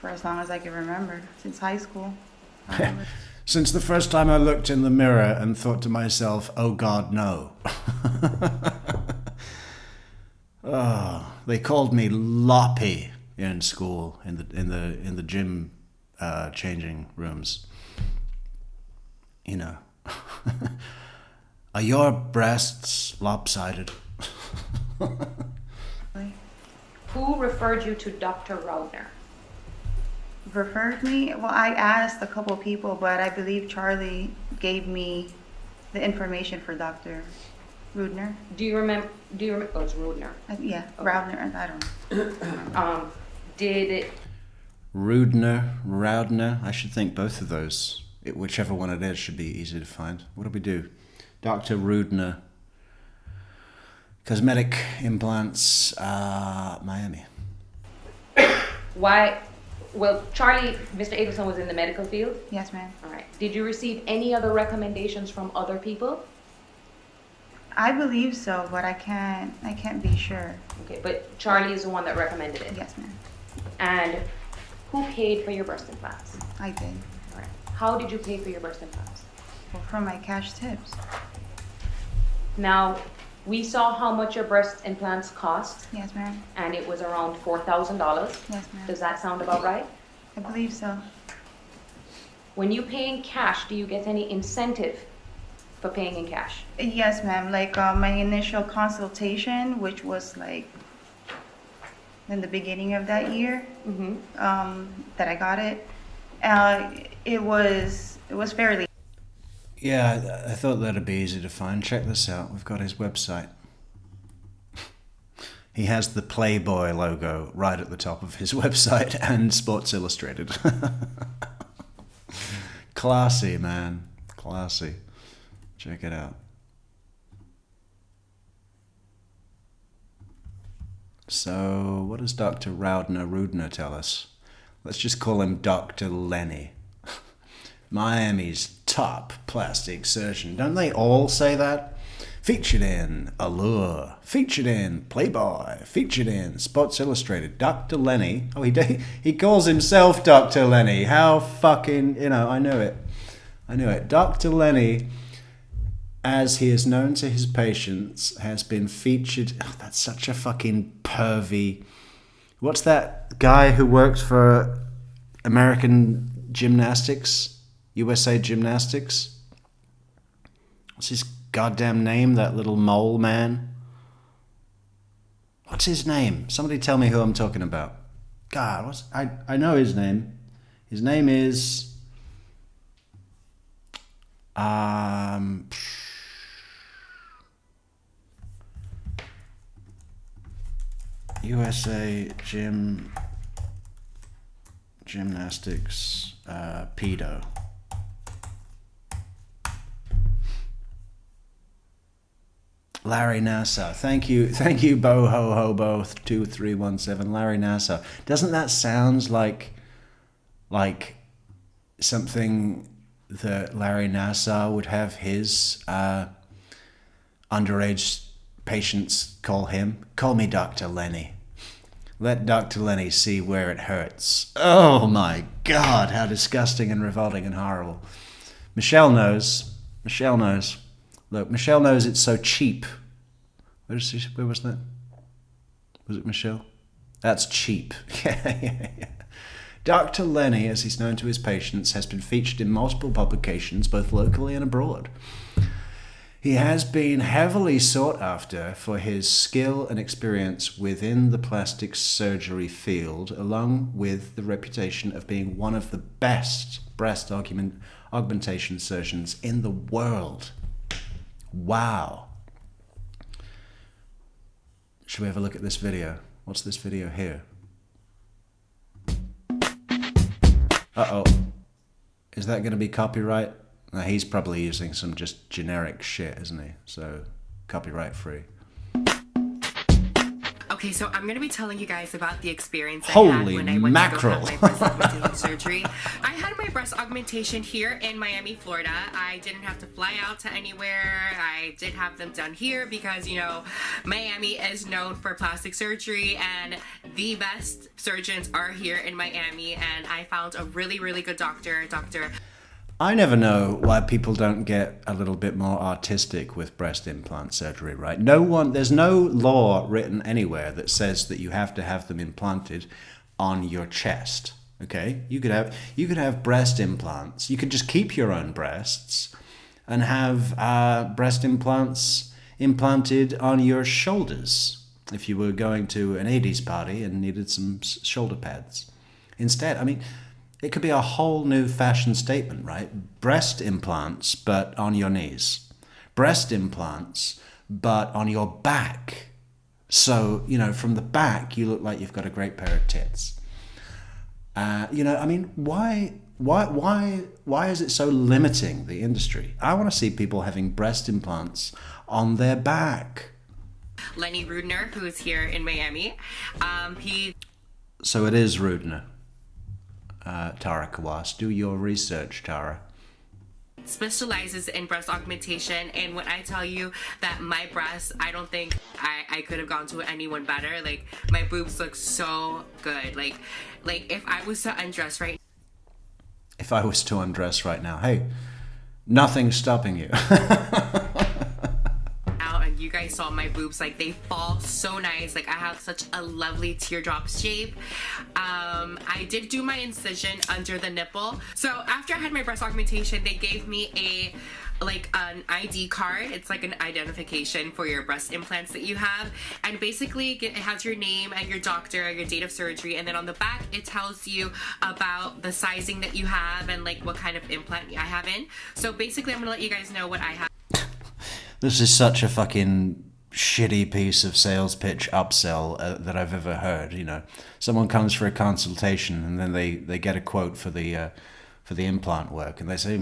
For as long as I can remember. Since high school, probably. Since the first time I looked in the mirror and thought to myself, oh God, no. Oh, they called me Loppy in school, in the gym changing rooms. You know. Are your breasts lopsided? Who referred you to Dr. Raudner? Referred me? Well, I asked a couple people, but I believe Charlie gave me the information for Dr. Rudner. Do you remember? Oh, it's Raudner. Yeah, Okay. Raudner, I don't know. Did Raudner. I should think both of those. Whichever one it is should be easy to find. What do we do? Dr. Rudner. Cosmetic implants, Miami. why? Well, Charlie, Mr. Adelson was in the medical field. Yes, ma'am. All right. Did you receive any other recommendations from other people? I believe so, but I can't be sure. Okay, but Charlie is the one that recommended it. Yes, ma'am. And who paid for your breast implants? I did. All right. How did you pay for your breast implants? Well, from my cash tips. Now, we saw how much your breast implants cost, Yes, ma'am. and it was around $4,000. Yes, ma'am. Does that sound about right? I believe so. When you pay in cash, do you get any incentive for paying in cash? Yes, ma'am. Like my initial consultation, which was like in the beginning of that year, Mm-hmm. that I got it. It was fairly. Yeah, I thought that'd be easy to find. Check this out. We've got his website. He has the Playboy logo right at the top of his website and Sports Illustrated. Classy, man. Classy. Check it out. So, what does Dr. Rudner tell us? Let's just call him Dr. Lenny. Miami's top plastic surgeon. Don't they all say that? Featured in Allure, featured in Playboy, featured in Sports Illustrated. Dr. Lenny. Oh, he calls himself Dr. Lenny. How fucking, I knew it. Dr. Lenny, as he is known to his patients, has been featured. Oh, that's such a fucking pervy. What's that guy who works for American Gymnastics? USA Gymnastics? What's his goddamn name, that little mole man? What's his name? Somebody tell me who I'm talking about. God, I know his name. His name is... USA Gymnastics pedo. Larry Nassau. Thank you, Bo Ho Ho Bo 2317. Larry Nassau. Doesn't that sound like something that Larry Nassau would have his underage patients call him? Call me Dr. Lenny. Let Dr. Lenny see where it hurts. Oh my God, how disgusting and revolting and horrible. Michelle knows. Look, Michelle knows it's so cheap. Where was that? Was it Michelle? That's cheap. Yeah. Dr. Lenny, as he's known to his patients, has been featured in multiple publications, both locally and abroad. He has been heavily sought after for his skill and experience within the plastic surgery field, along with the reputation of being one of the best breast augmentation surgeons in the world. Wow. Should we have a look at this video? What's this video here? Uh-oh. Is that going to be copyright? No, he's probably using some just generic shit, isn't he? So, copyright free. Okay, so I'm going to be telling you guys about the experience I Holy had when I went mackerel. to go have my breast augmentation surgery. I had my breast augmentation here in Miami, Florida. I didn't have to fly out to anywhere. I did have them done here because, you know, Miami is known for plastic surgery and the best surgeons are here in Miami, and I found a really, really good doctor, I never know why people don't get a little bit more artistic with breast implant surgery, right? There's no law written anywhere that says that you have to have them implanted on your chest, okay? You could have breast implants. You could just keep your own breasts and have breast implants implanted on your shoulders if you were going to an 80s party and needed some shoulder pads. Instead, I mean, it could be a whole new fashion statement, right? Breast implants, but on your knees. Breast implants, but on your back. So, you know, from the back, you look like you've got a great pair of tits. You know, I mean, why is it so limiting the industry? I want to see people having breast implants on their back. Lenny Rudner, who is here in Miami. So it is Rudner. Tara Kawas. Do your research, Tara. Specializes in breast augmentation, and when I tell you that my breasts, I don't think I could have gone to anyone better. Like, my boobs look so good. Like if I was to undress right now, hey, nothing's stopping you. now, and you guys saw my boobs, like, they fall so nice. Like, I have such a lovely teardrop shape. I did do my incision under the nipple. So after I had my breast augmentation, they gave me an ID card. It's like an identification for your breast implants that you have, and basically it has your name and your doctor, your date of surgery, and then on the back it tells you about the sizing that you have and like what kind of implant I have in. So basically I'm gonna let you guys know what I have. This is such a fucking shitty piece of sales pitch upsell that I've ever heard. You know, someone comes for a consultation and then they get a quote for the implant work, and they say,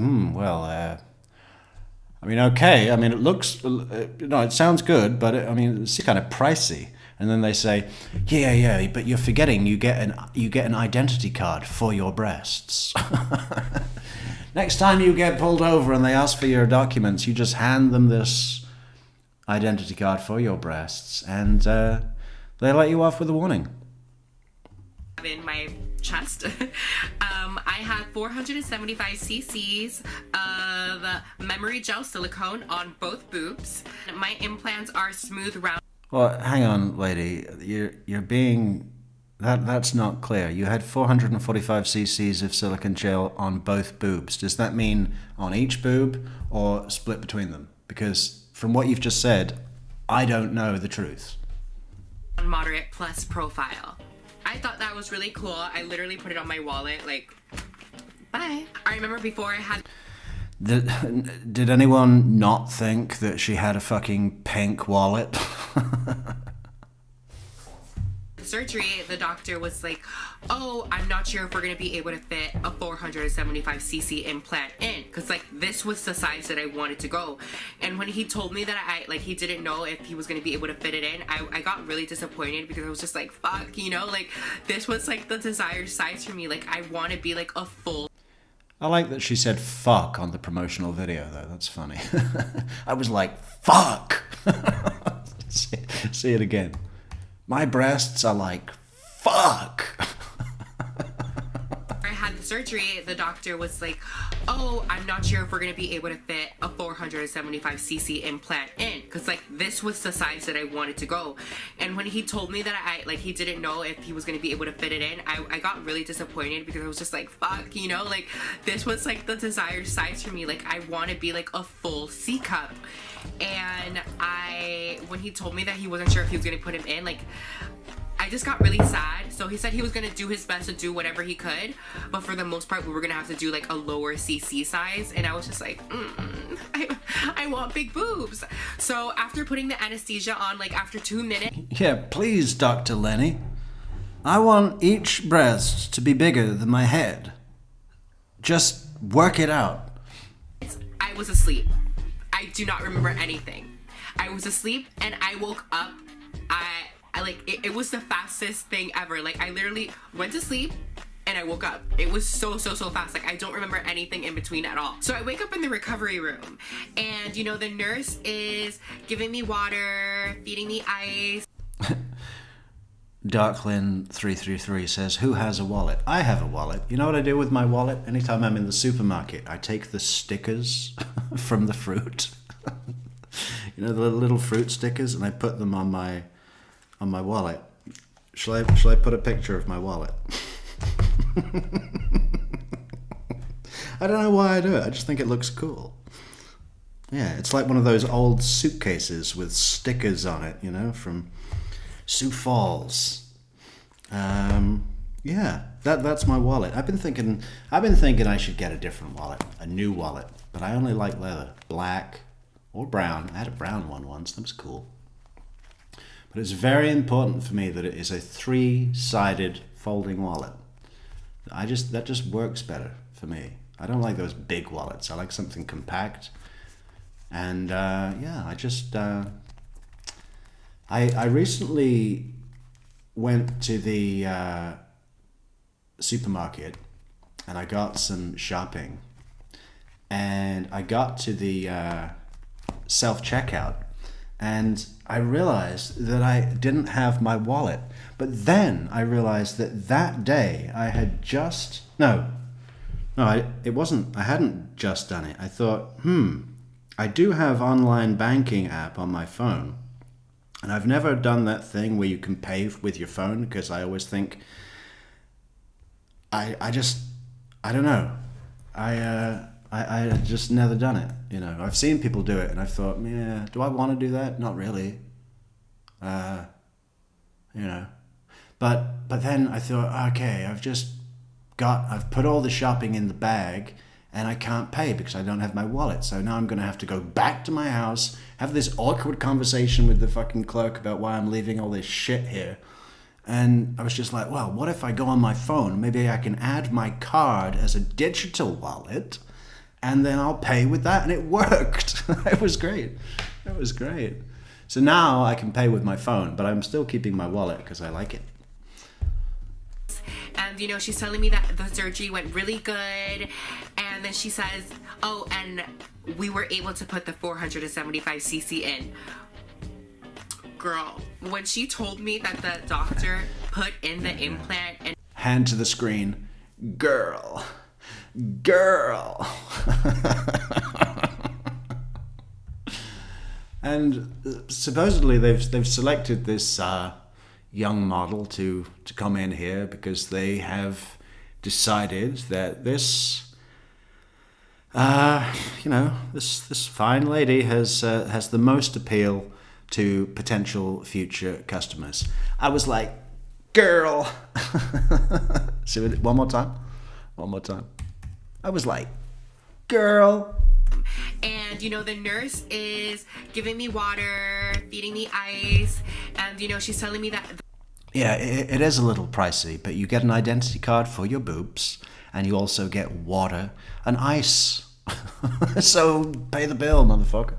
I mean, okay. I mean, it looks, it sounds good, but it's kind of pricey. And then they say, yeah, but you're forgetting you get an identity card for your breasts. Next time you get pulled over and they ask for your documents, you just hand them this identity card for your breasts, and they let you off with a warning. In my chest. I had 475 cc's of memory gel silicone on both boobs. My implants are smooth round. Well, hang on, lady. You're being... That's not clear. You had 445 cc's of silicone gel on both boobs. Does that mean on each boob or split between them? Because from what you've just said, I don't know the truth. Moderate plus profile. I thought that was really cool. I literally put it on my wallet, like, bye. I remember before I had... Did anyone not think that she had a fucking pink wallet? surgery, the doctor was like, oh, I'm not sure if we're gonna be able to fit a 475cc implant in, because like this was the size that I wanted to go. And when he told me that he didn't know if he was gonna be able to fit it in, I got really disappointed, because I was just like, fuck, you know, like this was like the desired size for me. Like I want to be like a full. I like that she said fuck on the promotional video, though. That's funny. I was like, fuck! See it again. My breasts are like, fuck! I had the surgery, the doctor was like, oh, I'm not sure if we're going to be able to fit a 475cc implant in, because like this was the size that I wanted to go. And when he told me that he didn't know if he was going to be able to fit it in, I got really disappointed, because I was just like, fuck, you know, like this was like the desired size for me. Like I want to be like a full C cup. And when he told me that he wasn't sure if he was going to put him in, like I just got really sad. So he said he was going to do his best to do whatever he could, but for the most part we were going to have to do like a lower CC size. And I was just like, I want big boobs. So after putting the anesthesia on, like after 2 minutes, Yeah, please, Dr. Lenny. I want each breast to be bigger than my head. Just work it out. I was asleep. I do not remember anything. I was asleep and I woke up. It was the fastest thing ever. Like I literally went to sleep and I woke up. It was so fast. Like I don't remember anything in between at all. So I wake up in the recovery room, and you know the nurse is giving me water, feeding me ice. Darklyn333 says, who has a wallet? I have a wallet. You know what I do with my wallet? Anytime I'm in the supermarket, I take the stickers from the fruit. You know, the little fruit stickers, and I put them on my wallet. Shall I put a picture of my wallet? I don't know why I do it. I just think it looks cool. Yeah, it's like one of those old suitcases with stickers on it, you know, from Sioux Falls. Yeah, that's my wallet. I've been thinking I should get a different wallet, a new wallet, but I only like leather, black or brown. I had a brown one once. That was cool. But it's very important for me that it is a 3-sided folding wallet. That just works better for me. I don't like those big wallets. I like something compact. And yeah, I recently went to the supermarket and I got some shopping, and I got to the self-checkout and I realized that I didn't have my wallet. But then I realized that day I had just it wasn't, I hadn't just done it. I thought, I do have online banking app on my phone, and I've never done that thing where you can pay with your phone, because I always think I don't know. I just never done it. You know, I've seen people do it and I've thought, yeah, do I want to do that? Not really. You know, but then I thought, okay, I've put all the shopping in the bag and I can't pay because I don't have my wallet. So now I'm going to have to go back to my house, have this awkward conversation with the fucking clerk about why I'm leaving all this shit here. And I was just like, well, what if I go on my phone? Maybe I can add my card as a digital wallet and then I'll pay with that. And it worked. It was great. It was great. So now I can pay with my phone, but I'm still keeping my wallet because I like it. And you know, she's telling me that the surgery went really good, and then she says, oh, and we were able to put the 475cc in. Girl, when she told me that the doctor put in the implant and hand to the screen, girl. And supposedly they've selected this young model to come in here because they have decided that this this fine lady has the most appeal to potential future customers. I was like, girl. See it one more time. I was like, girl. And you know, the nurse is giving me water, feeding me ice, and you know, she's telling me that Yeah, it is a little pricey, but you get an identity card for your boobs, and you also get water and ice. So pay the bill, motherfucker.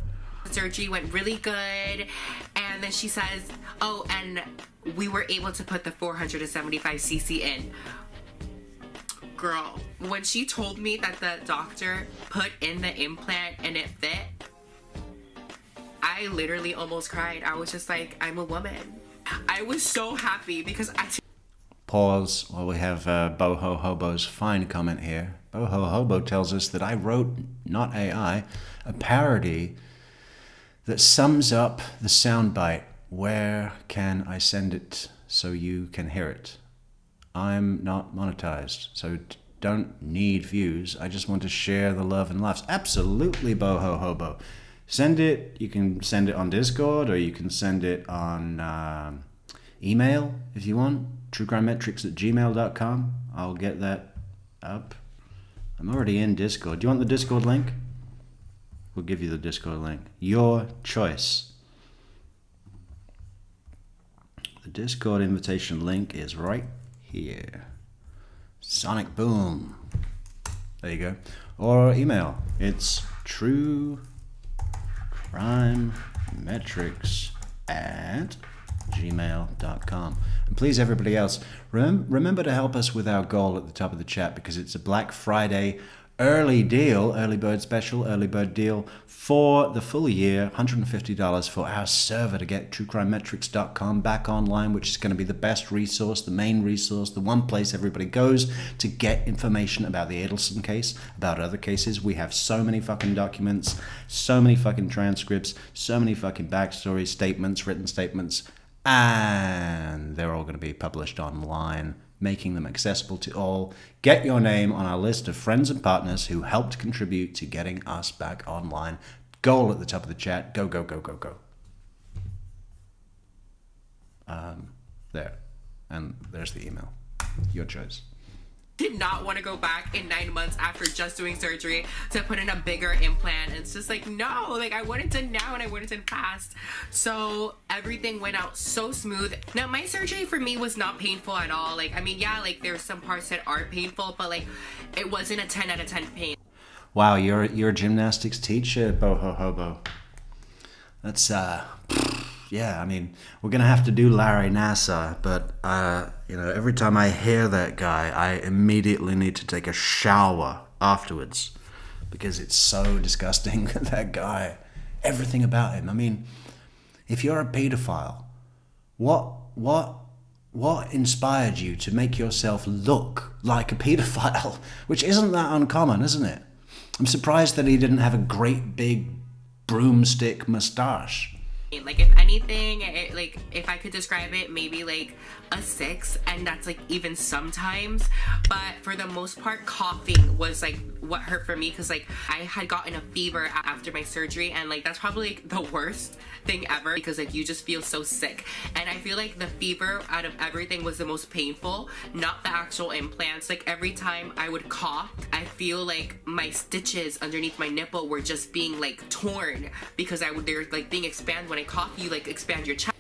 Surgery went really good, and then she says, oh, and we were able to put the 475cc in. Girl, when she told me that the doctor put in the implant and it fit, I literally almost cried. I was just like, I'm a woman. I was so happy because Pause while we have Boho Hobo's fine comment here. Boho Hobo tells us that I wrote, not AI, a parody that sums up the soundbite. Where can I send it so you can hear it? I'm not monetized, so don't need views. I just want to share the love and laughs. Absolutely, Boho Hobo. Send it. You can send it on Discord, or you can send it on email if you want. truecrimemetrics@gmail.com. I'll get that up. I'm already in Discord. Do you want the Discord link? We'll give you the Discord link. Your choice. The Discord invitation link is right here. Sonic Boom. There you go. Or email. It's truecrimemetrics@gmail.com. And please, everybody else, remember to help us with our goal at the top of the chat, because it's a Black Friday early deal, early bird special, early bird deal for the full year, $150 for our server to get truecrimemetrics.com back online, which is going to be the best resource, the main resource, the one place everybody goes to get information about the Adelson case, about other cases. We have so many fucking documents, so many fucking transcripts, so many fucking backstories, statements, written statements, and they're all going to be published online, making them accessible to all. Get your name on our list of friends and partners who helped contribute to getting us back online. Goal at the top of the chat. Go, go, go, go, go. There. And there's the email. Your choice. did not want to go back in 9 months after just doing surgery to put in a bigger implant. It's just like, no, like I want it done now and I want it done fast. So everything went out so smooth. Now my surgery for me was not painful at all. Like, I mean, yeah, like there's some parts that are painful, but like it wasn't a 10 out of 10 pain. You're a gymnastics teacher, Boho Hobo. That's yeah, I mean, we're gonna have to do Larry Nassar, but you know, every time I hear that guy, I immediately need to take a shower afterwards because it's so disgusting. That guy, everything about him. I mean, if you're a pedophile, what inspired you to make yourself look like a pedophile? Which isn't that uncommon, isn't it? I'm surprised that he didn't have a great big broomstick mustache. Like, if anything, like, if I could describe it, maybe like a 6, and that's like even sometimes. But for the most part, coughing was like what hurt for me, because like I had gotten a fever after my surgery, and like that's probably like the worst thing ever, because like you just feel so sick. And I feel like the fever out of everything was the most painful, not the actual implants. Like every time I would cough, I feel like my stitches underneath my nipple were just being like torn, because they're like being expanded. When I cough, you like expand your chest.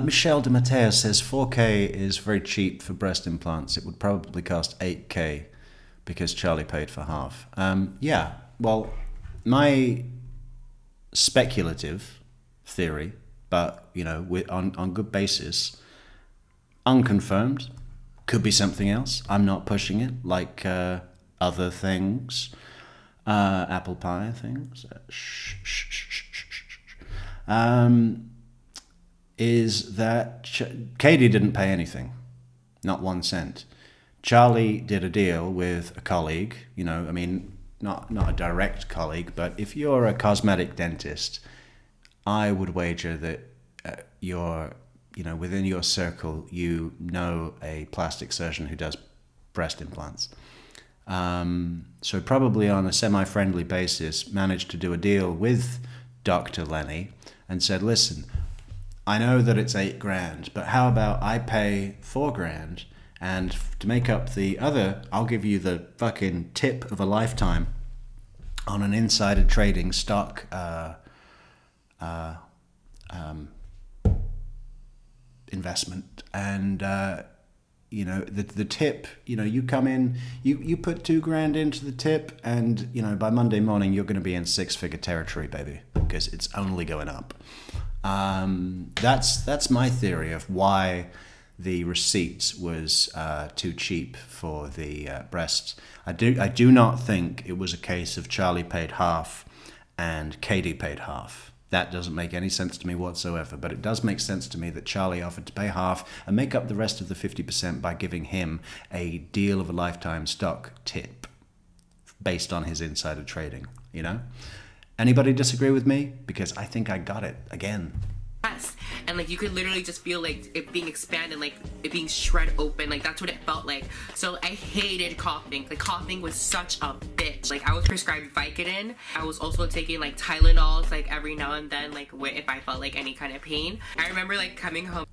Michelle De Matteo says 4K is very cheap for breast implants. It would probably cost 8K because Charlie paid for half. Yeah, well, my speculative theory, but you know, on good basis, unconfirmed, could be something else. I'm not pushing it like other things, apple pie things. Is that Katie didn't pay anything, not 1 cent. Charlie did a deal with a colleague, you know, I mean, not a direct colleague, but if you're a cosmetic dentist, I would wager that within your circle, you know a plastic surgeon who does breast implants. So probably on a semi-friendly basis, managed to do a deal with Dr. Lenny and said, listen, I know that it's $8,000, but how about I pay $4,000, and to make up the other, I'll give you the fucking tip of a lifetime on an insider trading investment investment, and you know, the tip, you know, you come in, you put $2,000 into the tip, and you know, by Monday morning you're going to be in six-figure territory, baby, because it's only going up. That's my theory of why the receipt was too cheap for the breasts. I do not think it was a case of Charlie paid half and Katie paid half. That doesn't make any sense to me whatsoever, but it does make sense to me that Charlie offered to pay half and make up the rest of the 50% by giving him a deal of a lifetime stock tip based on his insider trading, you know? Anybody disagree with me? Because I think I got it again. And like you could literally just feel like it being expanded, like it being shred open, like that's what it felt like. So I hated coughing. Like coughing was such a bitch. Like I was prescribed Vicodin. I was also taking like Tylenols like every now and then, like if I felt like any kind of pain. I remember like coming home.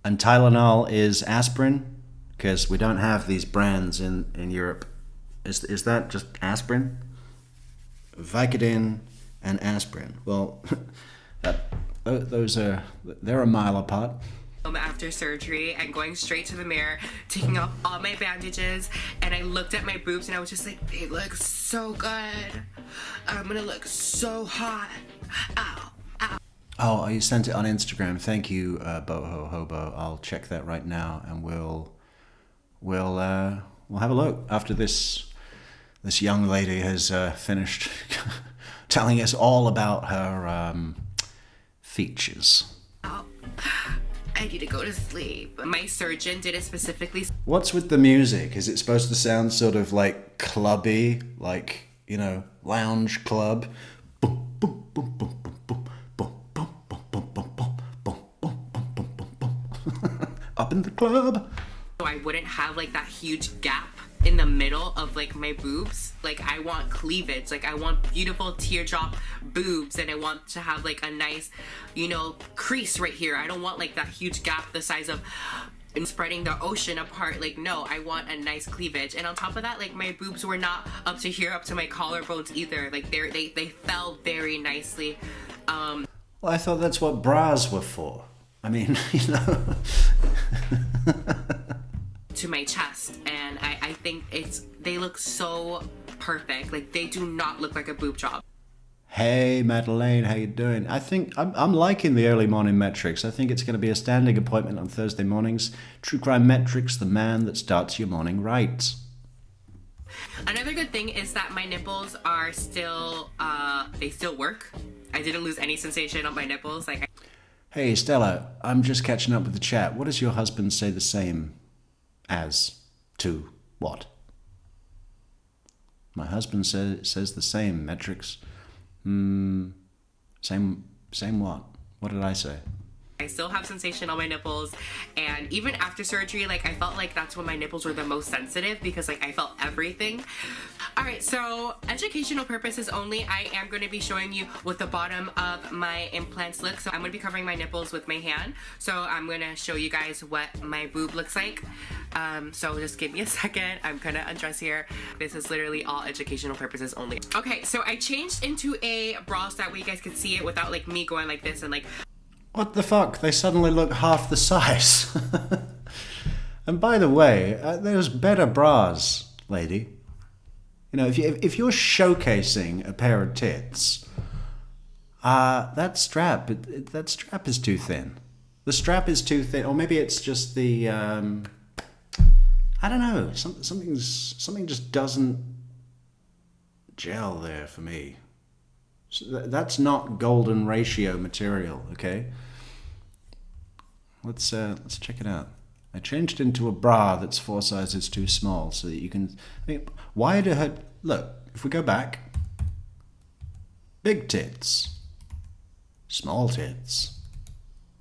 And Tylenol is aspirin, because we don't have these brands in Europe. Is that just aspirin? Vicodin and aspirin. Well, they're a mile apart. After surgery and going straight to the mirror, taking off all my bandages, and I looked at my boobs and I was just like, they look so good. I'm gonna look so hot. Ow, ow. Oh, you sent it on Instagram. Thank you, Boho Hobo. I'll check that right now, and we'll have a look after this young lady has finished telling us all about her features. Oh, I need to go to sleep. My surgeon did it specifically. What's with the music? Is it supposed to sound sort of like clubby, like, you know, lounge club? Up in the club. So I wouldn't have like that huge gap in the middle of like my boobs. Like I want cleavage, like I want beautiful teardrop boobs, and I want to have like a nice, you know, crease right here. I don't want like that huge gap the size of spreading the ocean apart. Like no, I want a nice cleavage. And on top of that, like my boobs were not up to here, up to my collarbones either. Like they fell very nicely. Well, I thought that's what bras were for. I mean, you know. To my chest, and I think they look so perfect. Like they do not look like a boob job. Hey Madeleine, how you doing? I think I'm liking the early morning Metrix. I think it's going to be a standing appointment on Thursday mornings. True Crime Metrix, the man that starts your morning right. Another good thing is that my nipples are still they still work. I didn't lose any sensation on my nipples. Like Hey Stella, I'm just catching up with the chat. What does your husband say the same as to what? My husband says the same, Metrix. Same what? What did I say? I still have sensation on my nipples, and even after surgery, like I felt like that's when my nipples were the most sensitive, because like I felt everything. All right, so educational purposes only, I am going to be showing you what the bottom of my implants look. So I'm going to be covering my nipples with my hand. So I'm going to show you guys what my boob looks like. So just give me a second. I'm going to undress here. This is literally all educational purposes only. Okay, so I changed into a bra so that way you guys could see it without like me going like this and like. What the fuck? They suddenly look half the size. And by the way, there's better bras, lady. You know, if you're showcasing a pair of tits, that strap is too thin. The strap is too thin, or maybe it's just the I don't know. Something just doesn't gel there for me. That's not golden ratio material, okay? Let's check it out. I changed into a bra that's 4 sizes too small so that you can. I mean, why do her look? If we go back, big tits, small tits,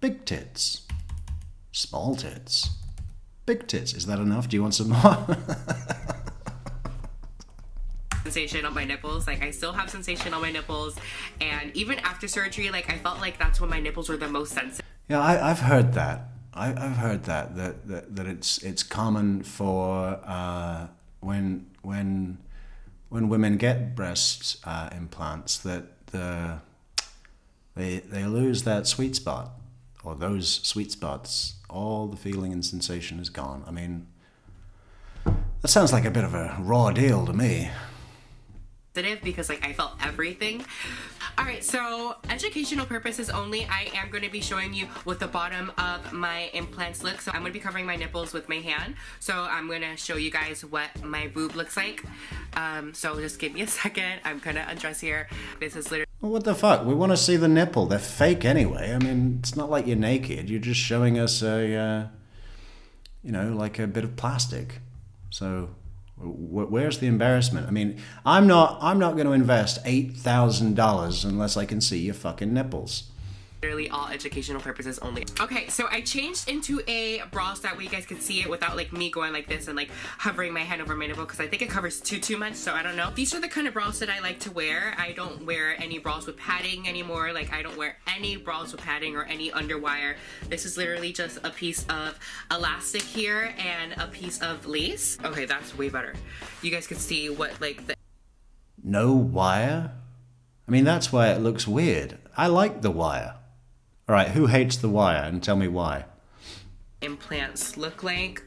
big tits, small tits, big tits. Is that enough? Do you want some more? Sensation on my nipples. Like I still have sensation on my nipples, and even after surgery, like I felt like that's when my nipples were the most sensitive. Yeah, I've heard that. I've heard that it's common for when women get breast implants that they lose that sweet spot, or those sweet spots, all the feeling and sensation is gone. I mean, that sounds like a bit of a raw deal to me. Because like I felt everything. All right, so educational purposes only, I am going to be showing you what the bottom of my implants look. So I'm going to be covering my nipples with my hand. So I'm going to show you guys what my boob looks like. So just give me a second. I'm going to undress here. This is literally... Well, what the fuck? We want to see the nipple. They're fake anyway. I mean, it's not like you're naked. You're just showing us a, you know, like a bit of plastic. So where's the embarrassment? I mean, I'm not going to invest $8,000 unless I can see your fucking nipples. Literally all educational purposes only. Okay, so I changed into a bra so that way you guys could see it without like me going like this and like hovering my hand over my nipple, because I think it covers too much, so I don't know. These are the kind of bras that I like to wear. I don't wear any bras with padding anymore. Like I don't wear any bras with padding or any underwire. This is literally just a piece of elastic here and a piece of lace. Okay, that's way better. You guys can see what like the... No wire? I mean, that's why it looks weird. I like the wire. All right, who hates the wire, and tell me why? Implants look like.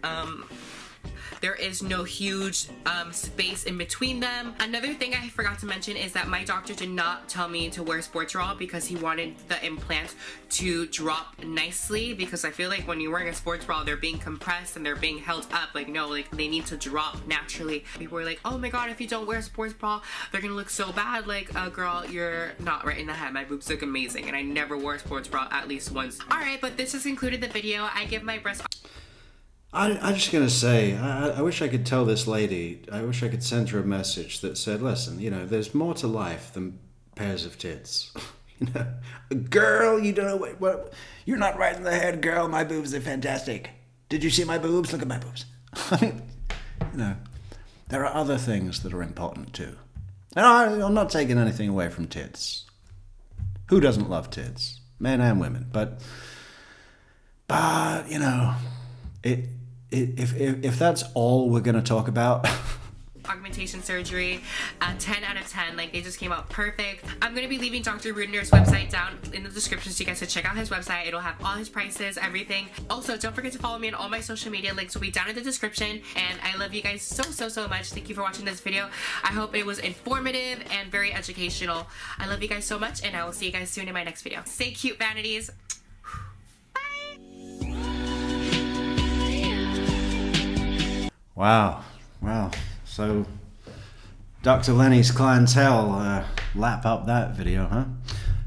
There is no huge space in between them. Another thing I forgot to mention is that my doctor did not tell me to wear sports bra because he wanted the implants to drop nicely, because I feel like when you're wearing a sports bra, they're being compressed and they're being held up. Like, no, like they need to drop naturally. People were like, oh my god, if you don't wear a sports bra, they're gonna look so bad. Like, girl, you're not right in the head. My boobs look amazing, and I never wore a sports bra at least once. All right, but this has concluded the video. I give my breast... I'm just going to say, I wish I could tell this lady, I wish I could send her a message that said, listen, you know, there's more to life than pairs of tits. You know, girl, you don't know what, you're not right in the head, girl, my boobs are fantastic. Did you see my boobs? Look at my boobs. You know, there are other things that are important too. And I'm not taking anything away from tits. Who doesn't love tits? Men and women. But you know, if that's all we're going to talk about... Augmentation surgery, 10 out of 10. Like, they just came out perfect. I'm going to be leaving Dr. Rudiner's website down in the description so you guys can check out his website. It'll have all his prices, everything. Also, don't forget to follow me on all my social media. Links will be down in the description. And I love you guys so much. Thank you for watching this video. I hope it was informative and very educational. I love you guys so much, and I will see you guys soon in my next video. Stay cute, vanities. Wow. So Dr. Lenny's clientele lap up that video, huh?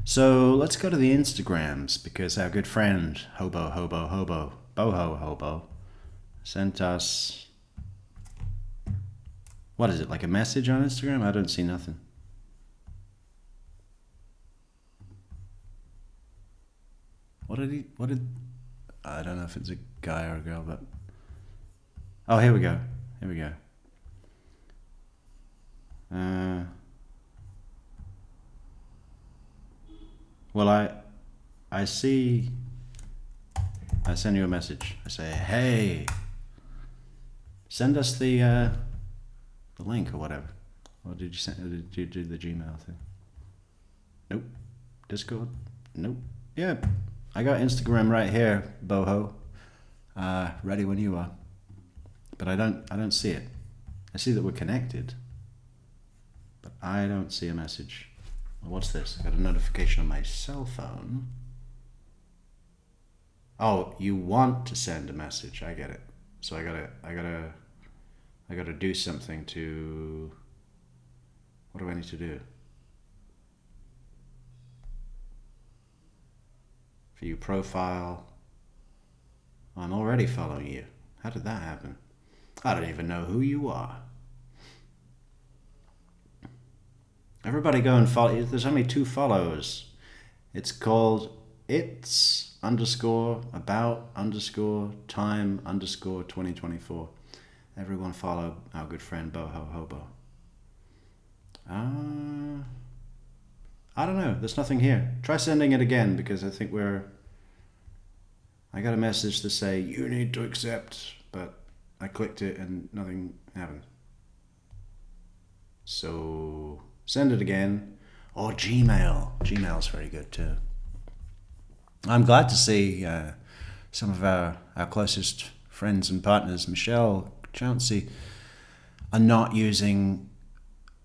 So let's go to the Instagrams, because our good friend Boho sent us, what is it, like a message on Instagram? I don't see nothing. What did I don't know if it's a guy or a girl, but oh, here we go. Well, I see. I send you a message. I say, hey, send us the link or whatever. Or did you send? Did you do the Gmail thing? Nope. Discord? Nope. Yeah, I got Instagram right here, Boho. Ready when you are. But I don't see it. I see that we're connected, but I don't see a message. Well, what's this? I got a notification on my cell phone. Oh, you want to send a message? I get it. So I gotta do something to. What do I need to do? View profile. I'm already following you. How did that happen? I don't even know who you are. Everybody go and follow. There's only 2 followers. It's called its_about_time_2024. Everyone follow our good friend Boho Hobo. I don't know. There's nothing here. Try sending it again, because I think I got a message to say you need to accept, but I clicked it and nothing happened. So send it again. Or Gmail. Gmail's very good too. I'm glad to see some of our closest friends and partners, Michelle, Chauncey, are not using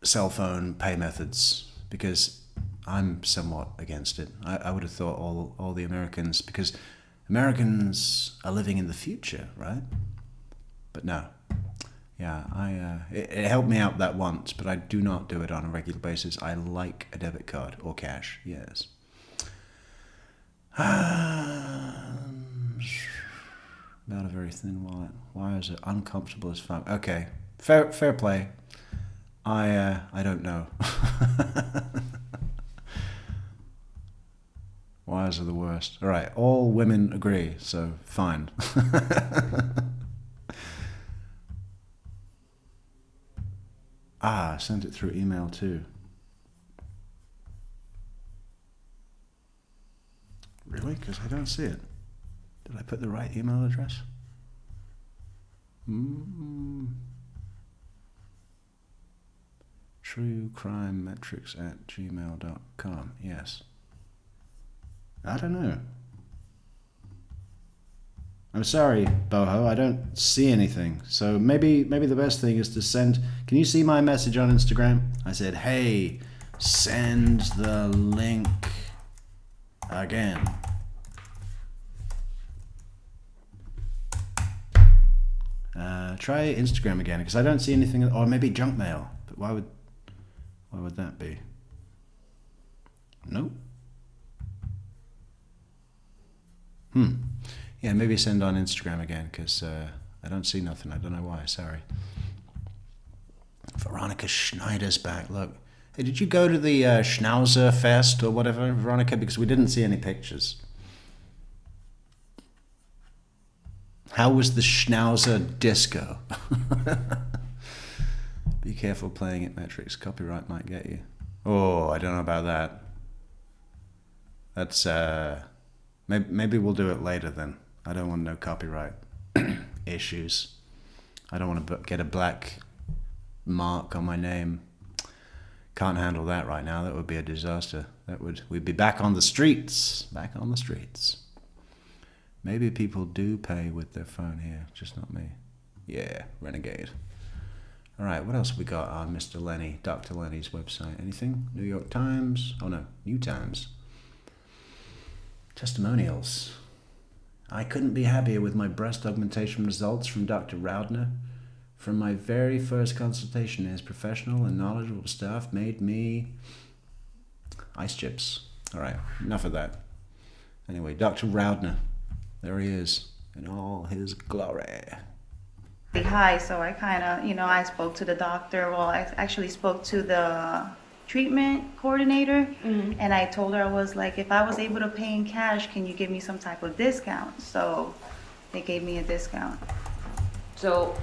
cell phone pay methods, because I'm somewhat against it. I would have thought all the Americans, because Americans are living in the future, right? But no. Yeah, it helped me out that once, but I do not do it on a regular basis. I like a debit card or cash, yes. About a very thin wallet. Why is it uncomfortable as fuck? Okay, fair play. I don't know. Wires are the worst. All right, all women agree, so fine. I sent it through email too. Really? Because I don't see it. Did I put the right email address? truecrimemetrics@gmail.com. Yes. I don't know. I'm sorry, Boho, I don't see anything. So maybe the best thing is to send... Can you see my message on Instagram? I said, hey, send the link again. Try Instagram again, because I don't see anything... Or maybe junk mail. But why would that be? Nope. Yeah, maybe send on Instagram again, because I don't see nothing. I don't know why, sorry. Veronica Schneider's back, look. Hey, did you go to the Schnauzer Fest or whatever, Veronica? Because we didn't see any pictures. How was the Schnauzer disco? Be careful playing at Metrix. Copyright might get you. Oh, I don't know about that. That's... Maybe we'll do it later then. I don't want no copyright issues. I don't want to get a black mark on my name. Can't handle that right now. That would be a disaster. We'd be back on the streets. Back on the streets. Maybe people do pay with their phone here, just not me. Yeah, renegade. All right, what else have we got on Mr. Lenny, Dr. Lenny's website? Anything? New York Times? Oh no, New Times. Testimonials. I couldn't be happier with my breast augmentation results from Dr. Raudner. From my very first consultation, his professional and knowledgeable staff made me ice chips. All right, enough of that. Anyway, Dr. Raudner, there he is in all his glory. Hi, so I kind of, I spoke to the doctor. Well, I actually spoke to the treatment coordinator, and I told her, I was like, if I was able to pay in cash, can you give me some type of discount? So they gave me a discount. So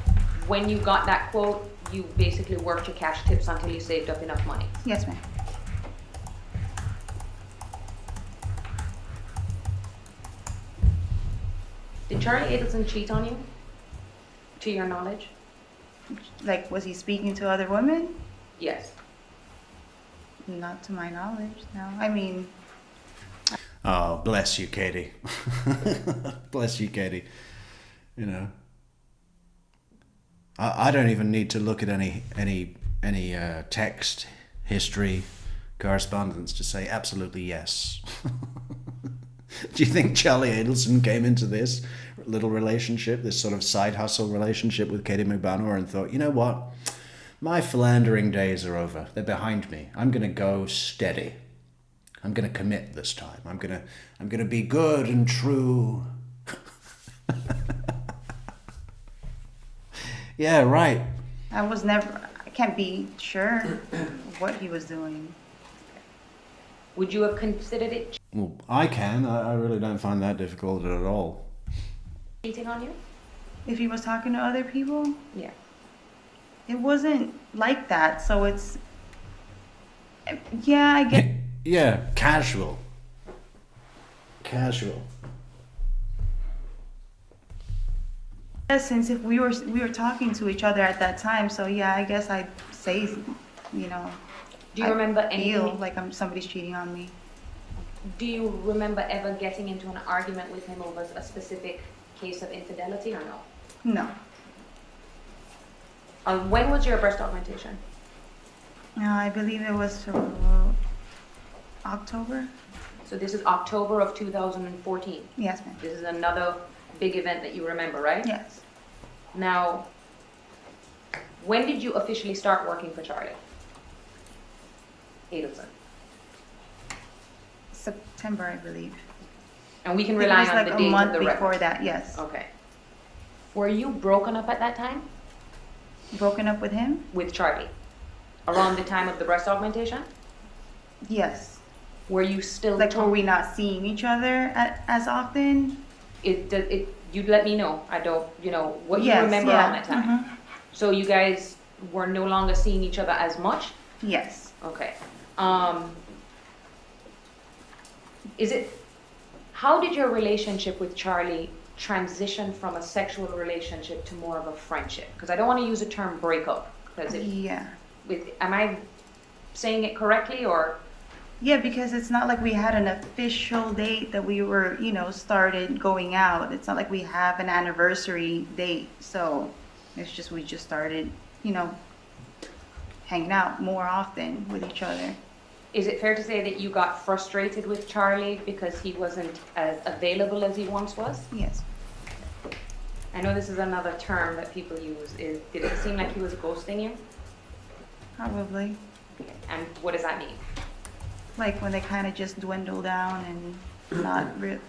when you got that quote, you basically worked your cash tips until you saved up enough money. Yes, ma'am. Did Charlie Adelson cheat on you? To your knowledge? Like, was he speaking to other women? Yes. Not to my knowledge, no. I mean... Oh, bless you, Katie. Bless you, Katie. You know, I don't even need to look at any text, history, correspondence to say absolutely yes. Do you think Charlie Adelson came into this little relationship, this sort of side hustle relationship with Katie Magbanua, and thought, you know what? My philandering days are over. They're behind me. I'm going to go steady. I'm going to commit this time. I'm going to be good and true. Yeah, right. I can't be sure what he was doing. Would you have considered it Well, I can. I really don't find that difficult at all. cheating on you? If he was talking to other people, Yeah. it wasn't like that. So it's, yeah, I get. Yeah, casual. Casual. Since if we were talking to each other at that time, so yeah, I guess I'd say, Do you remember I feel anything? like somebody's cheating on me. Do you remember ever getting into an argument with him over a specific case of infidelity or no? No. When was your breast augmentation? I believe it was October. So this is October of 2014. Yes, ma'am. This is another big event that you remember, right? Yes. Now, when did you officially start working for Charlie Adelson? September, I believe. And we can It rely was on like the a date of month the before record. that, yes. Okay. Were you broken up at that time Broken up with him? with Charlie? Around the time of the breast augmentation? Yes. Were you still Like, were we not seeing each other as often? you'd let me know. I don't, what you Yes, remember yeah, around that time. mhm. So you guys were no longer seeing each other as much? Yes. Okay. How did your relationship with Charlie transition from a sexual relationship to more of a friendship? Because I don't want to use the term breakup, because Yeah. am I saying it correctly or? Yeah, because it's not like we had an official date that we were, started going out. It's not like we have an anniversary date. So it's just, we just started, hanging out more often with each other. Is it fair to say that you got frustrated with Charlie because he wasn't as available as he once was? Yes. I know this is another term that people use. Did it seem like he was ghosting you? Probably. Okay. And what does that mean? Like when they kind of just dwindle down and not there.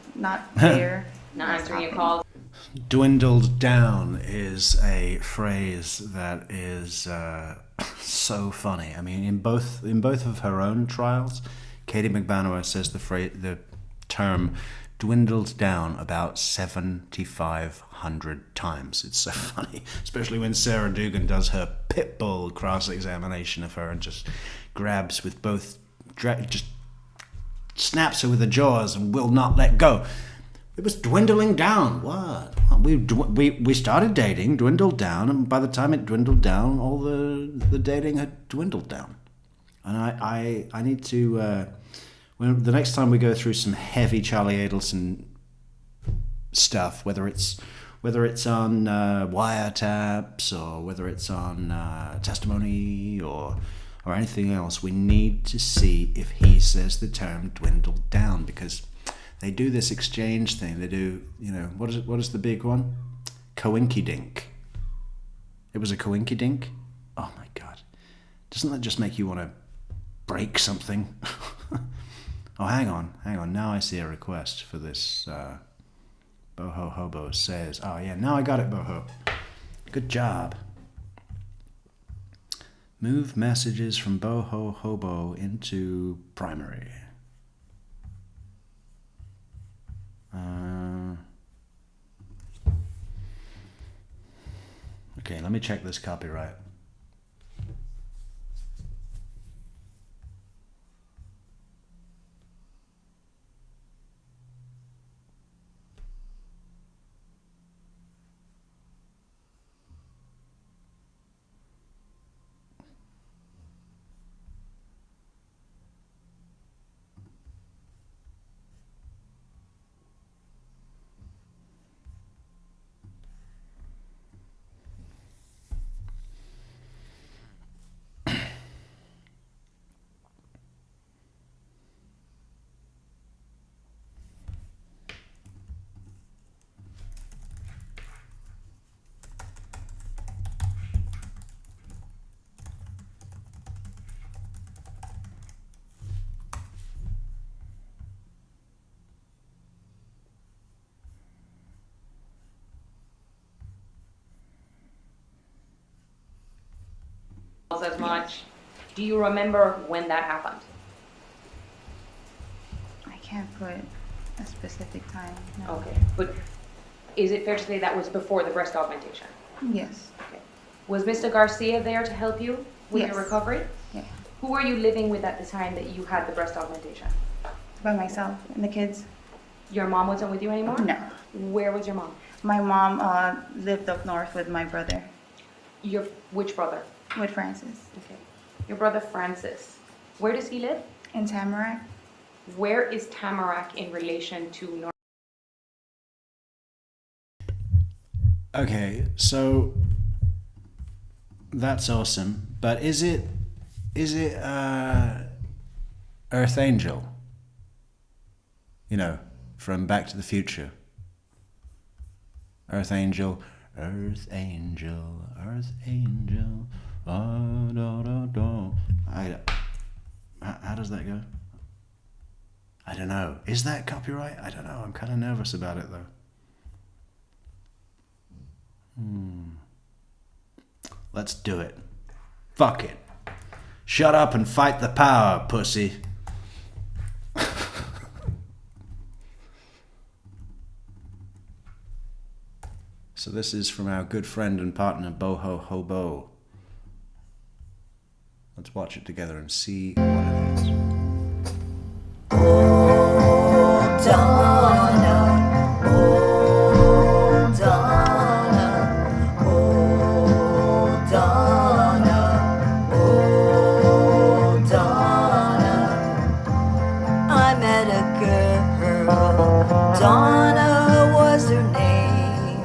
Not answering your stopping. calls? Dwindled down is a phrase that is so funny. I mean, in both of her own trials, Katie Magbanua says the term dwindled down about 7,500 times. It's so funny, especially when Sarah Dugan does her pit bull cross-examination of her and just grabs with both, just snaps her with the jaws and will not let go. It was dwindling down. What? We started dating, dwindled down, and by the time it dwindled down, all the dating had dwindled down. And I need to when the next time we go through some heavy Charlie Adelson stuff, whether it's on wiretaps or whether it's on testimony or anything else, we need to see if he says the term dwindled down, because they do this exchange thing. They do, what is the big one? Coinkydink. It was a coinkydink? Oh my God. Doesn't that just make you want to break something? Oh, hang on. Now I see a request for this. Boho Hobo says, oh yeah, now I got it, Boho. Good job. Move messages from Boho Hobo into primary. Okay, let me check this copyright. As much. Do you remember when that happened? I can't put a specific time. No. Okay, but is it fair to say that was before the breast augmentation? Yes. Okay. Was Mr. Garcia there to help you with your Yes. recovery? Yeah. Who were you living with at the time that you had the breast augmentation? By myself and the kids? Your mom wasn't with you anymore? No. Where was your mom? My mom lived up north with my brother, Which brother? with Francis, Okay. Your brother Francis. Where does he live? in Tamarack. Where is Tamarack in relation to North? Okay, so that's awesome. But is it Earth Angel? You know, from Back to the Future. Earth Angel, Earth Angel, Earth Angel. Oh, da, da, da. How does that go? I don't know. Is that copyright? I don't know. I'm kind of nervous about it though. Let's do it. Fuck it. Shut up and fight the power, pussy. So this is from our good friend and partner, Boho Hobo. Let's watch it together and see what it is. I met a girl, Donna was her name,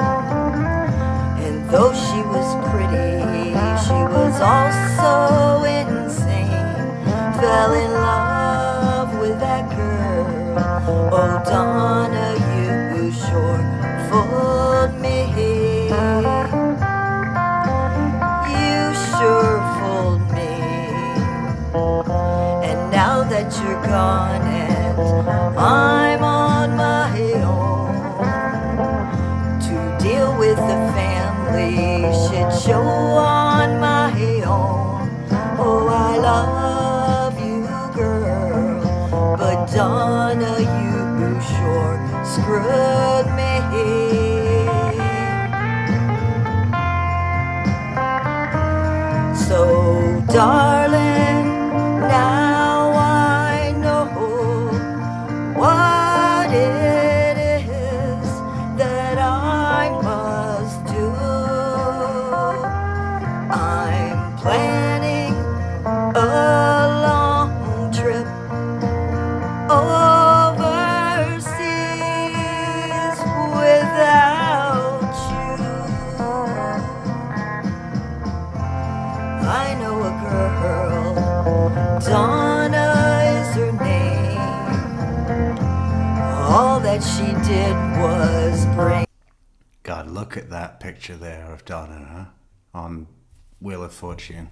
and though she was pretty, she was also insane. Fell in love with that girl. Oh Donna, you sure fooled me. You sure fooled me. And now that you're gone and I'm on my own to deal with the family shit show on my own. Oh, I love you, girl, but Donna, you sure screwed me. So, darling, now I know what it is that I must do. I'm planning a long trip overseas without you. I know a girl, Donna is her name. All that she did was bring. God, look at that picture there of Donna, huh? On Wheel of Fortune.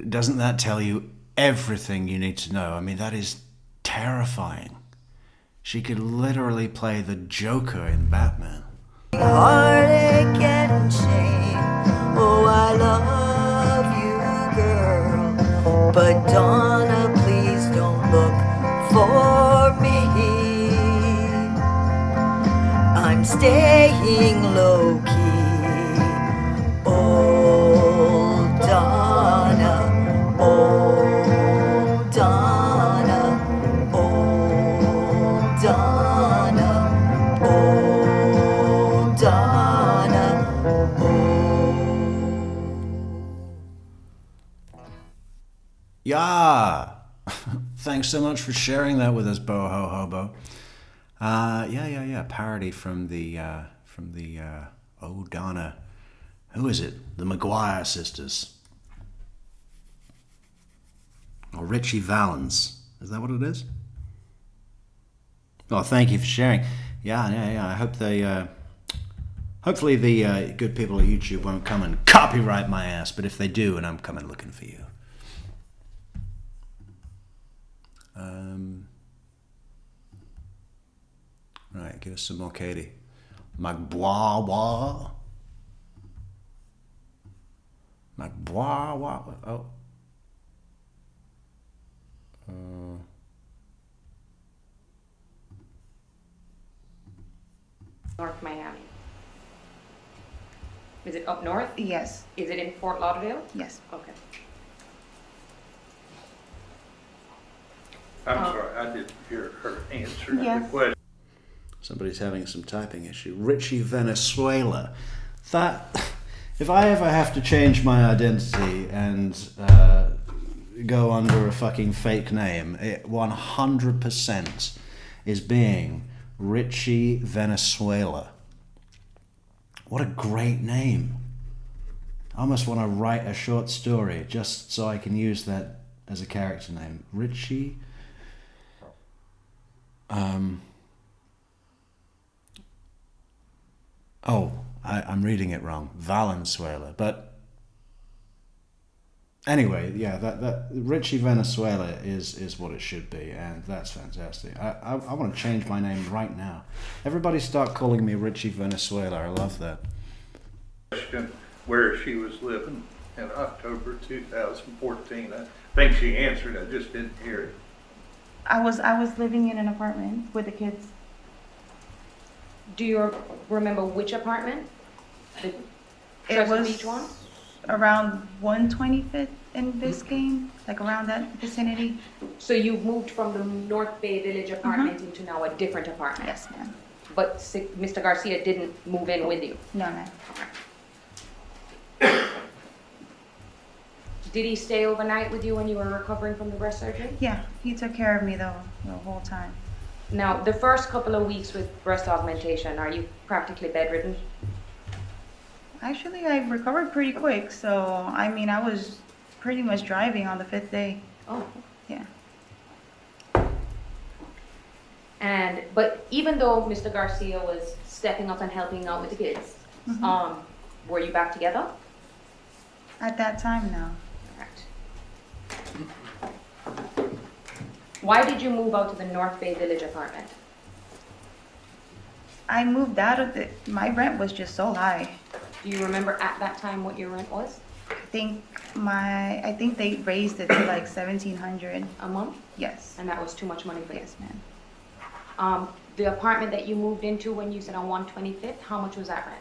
Doesn't that tell you everything you need to know? I mean, that is terrifying. She could literally play the Joker in Batman. Heartache and shame. Oh, I love you, girl, but Donna, please don't look for me. I'm staying low key. Oh, Donna, oh, Donna, oh, Donna, oh, Donna, Yeah! Thanks so much for sharing that with us, Boho Hobo. Yeah. Parody from the Oh Donna. Who is it? The Maguire sisters. Or Richie Valens. Is that what it is? Oh, thank you for sharing. Yeah. I hope they, hopefully the good people at YouTube won't come and copyright my ass, but if they do, and I'm coming looking for you. Right, give us some more Katie. Magbanua. Oh. North Miami. Is it up north? Yes, Is it in Fort Lauderdale? yes. Okay. I'm sorry, I didn't hear her answer the Yes. question. Somebody's having some typing issue. Richie Venezuela. That, if I ever have to change my identity and go under a fucking fake name. It 100% is being Richie Venezuela. What a great name. I almost want to write a short story just so I can use that as a character name. Richie. I'm reading it wrong. Valenzuela. But anyway, yeah, that Richie Venezuela is what it should be, and that's fantastic. I want to change my name right now. Everybody start calling me Richie Venezuela. I love that. Question where she was living in October 2014. I think she answered, I just didn't hear it. I was living in an apartment with the kids. Do you remember which apartment? The It was Beach one? around 125th in Biscayne, like around that vicinity. So you moved from the North Bay Village apartment into now a different apartment? Yes, ma'am. But Mr. Garcia didn't move in with you? No, ma'am. Did he stay overnight with you when you were recovering from the breast surgery? Yeah, he took care of me the whole time. Now, the first couple of weeks with breast augmentation, are you practically bedridden? Actually, I recovered pretty quick, so I mean, I was pretty much driving on the 5th day. Oh. Yeah. But even though Mr. Garcia was stepping up and helping out with the kids, were you back together? At that time, no. Correct. Why did you move out to the North Bay Village apartment? I moved out of my rent was just so high. Do you remember at that time what your rent was? I think they raised it to like $1,700 a month? Yes. And that was too much money for you? Yes, ma'am. The apartment that you moved into when you said on 125th, how much was that rent?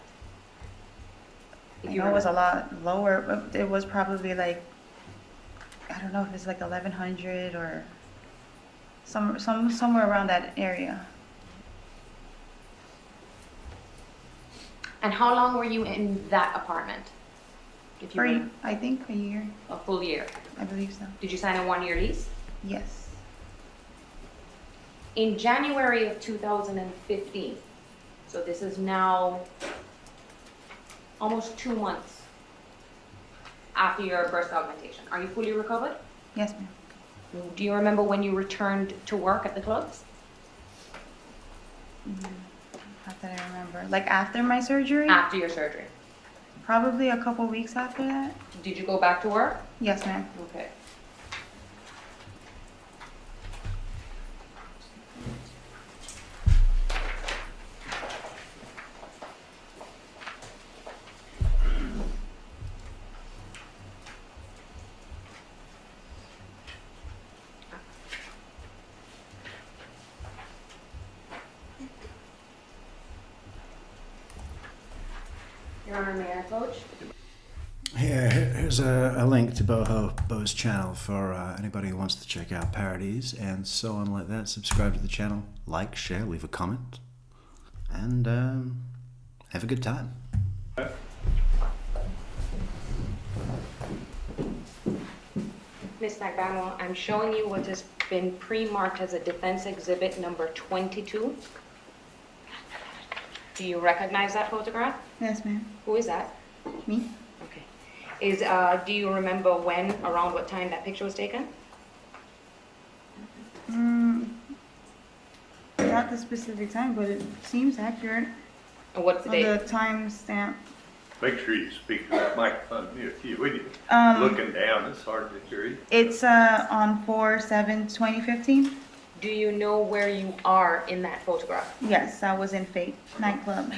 I know it was a lot lower, but it was probably like, I don't know if it's like 1,100 or somewhere around that area. And how long were you in that apartment? If you were I think a year. a full year. I believe so. Did you sign a 1-year lease? Yes. In January of 2015, so this is now almost 2 months after your breast augmentation. Are you fully recovered? Yes, ma'am. Do you remember when you returned to work at the clubs? Not that I remember. Like after my surgery? After your surgery. Probably a couple weeks after that. Did you go back to work? Yes, ma'am. Okay. Your Honor, may I coach? Here, here's a link to Bo's channel for anybody who wants to check out parodies and so on like that. Subscribe to the channel, like, share, leave a comment, and have a good time. Ms. Magbanua, I'm showing you what has been pre-marked as a defense exhibit number 22. Do you recognize that photograph? Yes, ma'am. Who is that? Me? Okay. Do you remember when, around what time that picture was taken? Not the specific time, but it seems accurate. And what's the On date? the time stamp. Make sure you speak to the microphone near you. When you're looking down, it's hard to hear you. It's on 4/7/2015. Do you know where you are in that photograph? Yes, I was in Fate nightclub.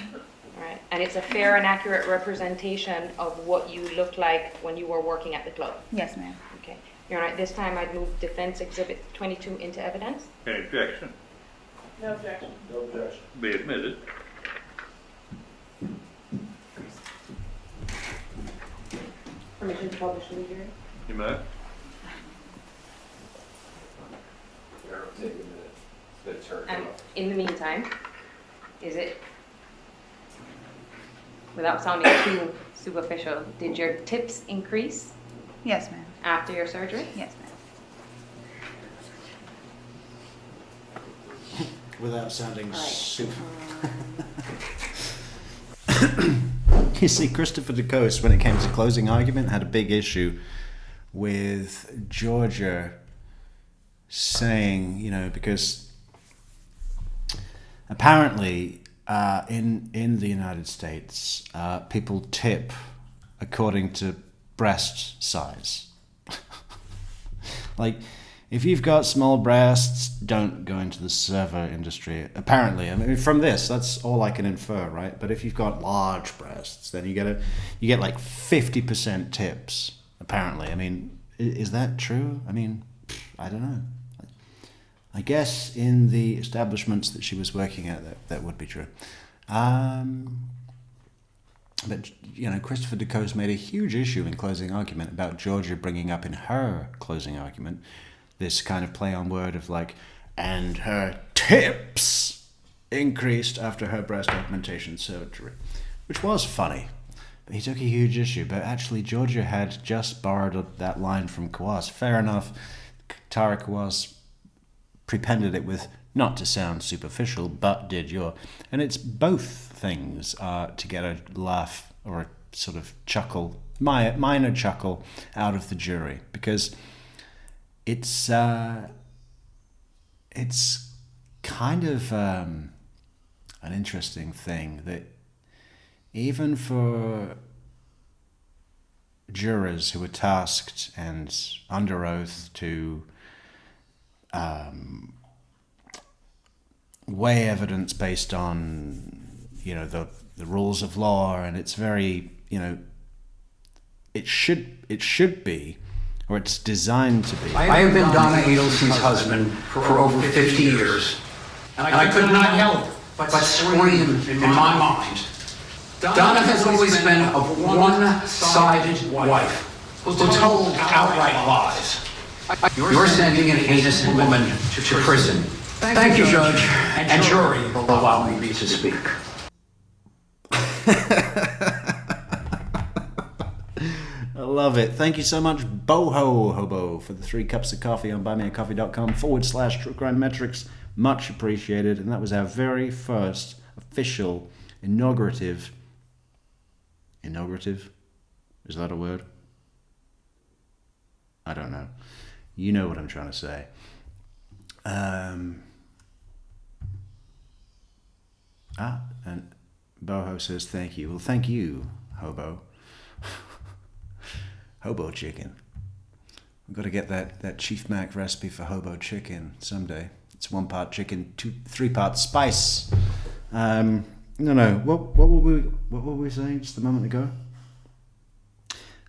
All right. And it's a fair and accurate representation of what you looked like when you were working at the club? Yes, ma'am. Okay. Your Honor, at this time I'd move defense exhibit 22 into evidence. Any objection? No objection. No objection. Be admitted. Permission to publish the hearing? You may. Take a minute. It's gonna turn off. In the meantime, is it, without sounding too superficial, did your tips increase Yes, ma'am. after your surgery? Yes, ma'am. without sounding Right. super. You see, Christopher DeCoste, when it came to closing argument, had a big issue with Georgia saying, because apparently in the United States, people tip according to breast size. Like, if you've got small breasts, don't go into the server industry. Apparently, I mean, from this, that's all I can infer, right? But if you've got large breasts, then you get like 50% tips. Apparently, I mean, is that true? I mean, I don't know. I guess in the establishments that she was working at, that would be true. But, Christopher DeCoste made a huge issue in closing argument about Georgia bringing up in her closing argument this kind of play on word of like, and her tips increased after her breast augmentation surgery, which was funny. But he took a huge issue. But actually, Georgia had just borrowed that line from Kawaz. Fair enough, Tara Kawaz prepended it with, not to sound superficial, but did your. And it's both things to get a laugh or a sort of chuckle, minor chuckle out of the jury, because it's kind of an interesting thing that even for jurors who are tasked and under oath to weigh evidence based on the rules of law, and it's very it should be, or it's designed to be. I have been Donna Adelson's husband for over 50 years, and I could not help but scream in my mind. Donna has always been a one-sided wife who told outright lies. You're sending an innocent woman to prison. Thank you, Judge, and jury, for allowing me to speak. I love it. Thank you so much, Boho Hobo, for the 3 cups of coffee on buymeacoffee.com/True Crime Metrix. Much appreciated. And that was our very first official inaugurative. Is that a word? I don't know. You know what I'm trying to say. And Boho says thank you. Well, thank you, Hobo. Hobo chicken. We've got to get that Chief Mac recipe for hobo chicken someday. It's 1 part chicken, 3 parts spice. No. What were we saying just a moment ago?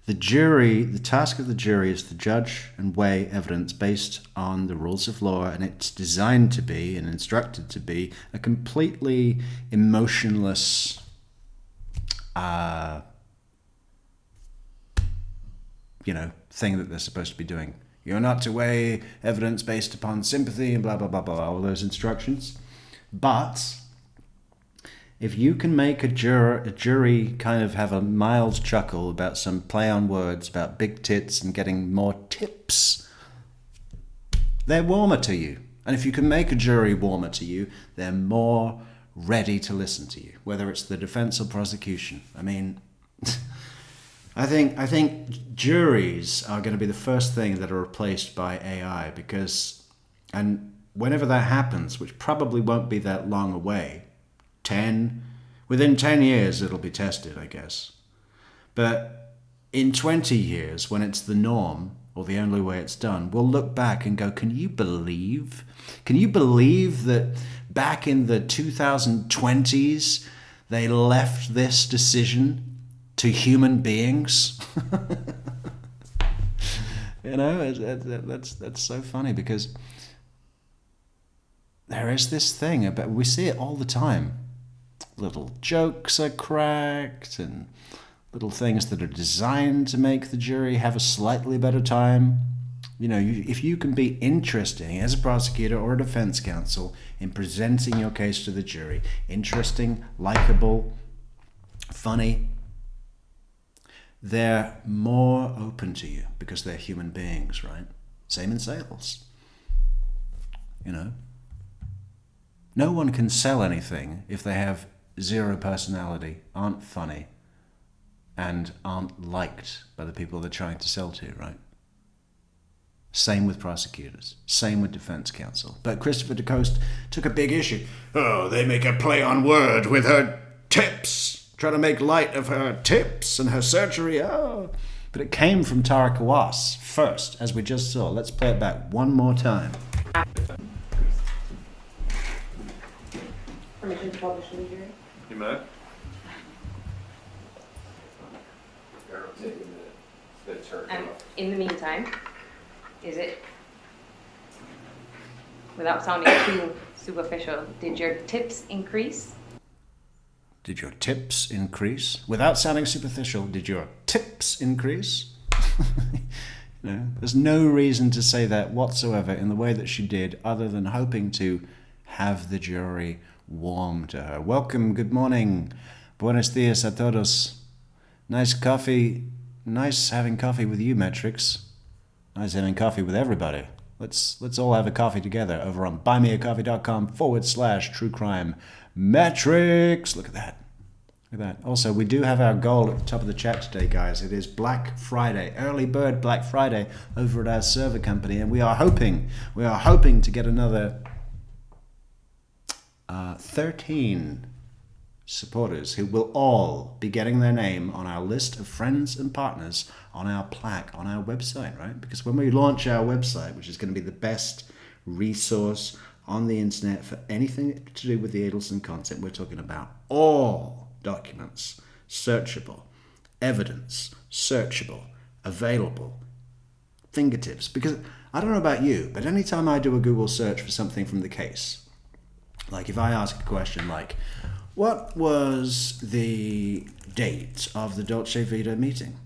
The task of the jury is to judge and weigh evidence based on the rules of law, and it's designed to be and instructed to be a completely emotionless thing that they're supposed to be doing. You're not to weigh evidence based upon sympathy and blah, blah, blah, blah, all those instructions. But if you can make a jury kind of have a mild chuckle about some play on words about big tits and getting more tips, they're warmer to you. And if you can make a jury warmer to you, they're more ready to listen to you, whether it's the defense or prosecution. I mean, I think juries are going to be the first thing that are replaced by AI, and whenever that happens, which probably won't be that long away, within 10 years it'll be tested, I guess. But in 20 years, when it's the norm, or the only way it's done, we'll look back and go, can you believe that back in the 2020s, they left this decision to human beings? That's so funny, because there is this thing about, we see it all the time. Little jokes are cracked and little things that are designed to make the jury have a slightly better time. If you can be interesting as a prosecutor or a defense counsel in presenting your case to the jury, interesting, likable, funny, they're more open to you because they're human beings, right? Same in sales. No one can sell anything if they have zero personality, aren't funny, and aren't liked by the people they're trying to sell to, right? Same with prosecutors. Same with defense counsel. But Christopher DeCoste took a big issue. Oh, they make a play on word with her tips. Try to make light of her tips and her surgery. Oh. But it came from Tara Kawas first, as we just saw. Let's play it back one more time. Permission to publish in the jury? You may. It'll take a minute. It's gonna turn And off. in the meantime, is it, without sounding too superficial, did your tips increase? Did your tips increase? Without sounding superficial, did your tips increase? There's no reason to say that whatsoever in the way that she did, other than hoping to have the jury warm to her. Welcome, good morning. Buenos dias a todos. Nice coffee. Nice having coffee with you, Metrix. Nice having coffee with everybody. Let's all have a coffee together over on buymeacoffee.com/true crime Metrix. Look at that. Look at that. Also, we do have our goal at the top of the chat today, guys. It is Black Friday, early bird Black Friday over at our server company, and we are hoping to get another 13 supporters who will all be getting their name on our list of friends and partners on our plaque on our website, right? Because when we launch our website, which is going to be the best resource on the internet for anything to do with the Adelson content, we're talking about all documents, searchable, evidence, searchable, available, fingertips. Because I don't know about you, but anytime I do a Google search for something from the case, like if I ask a question like, what was the date of the Dolce Vita meeting?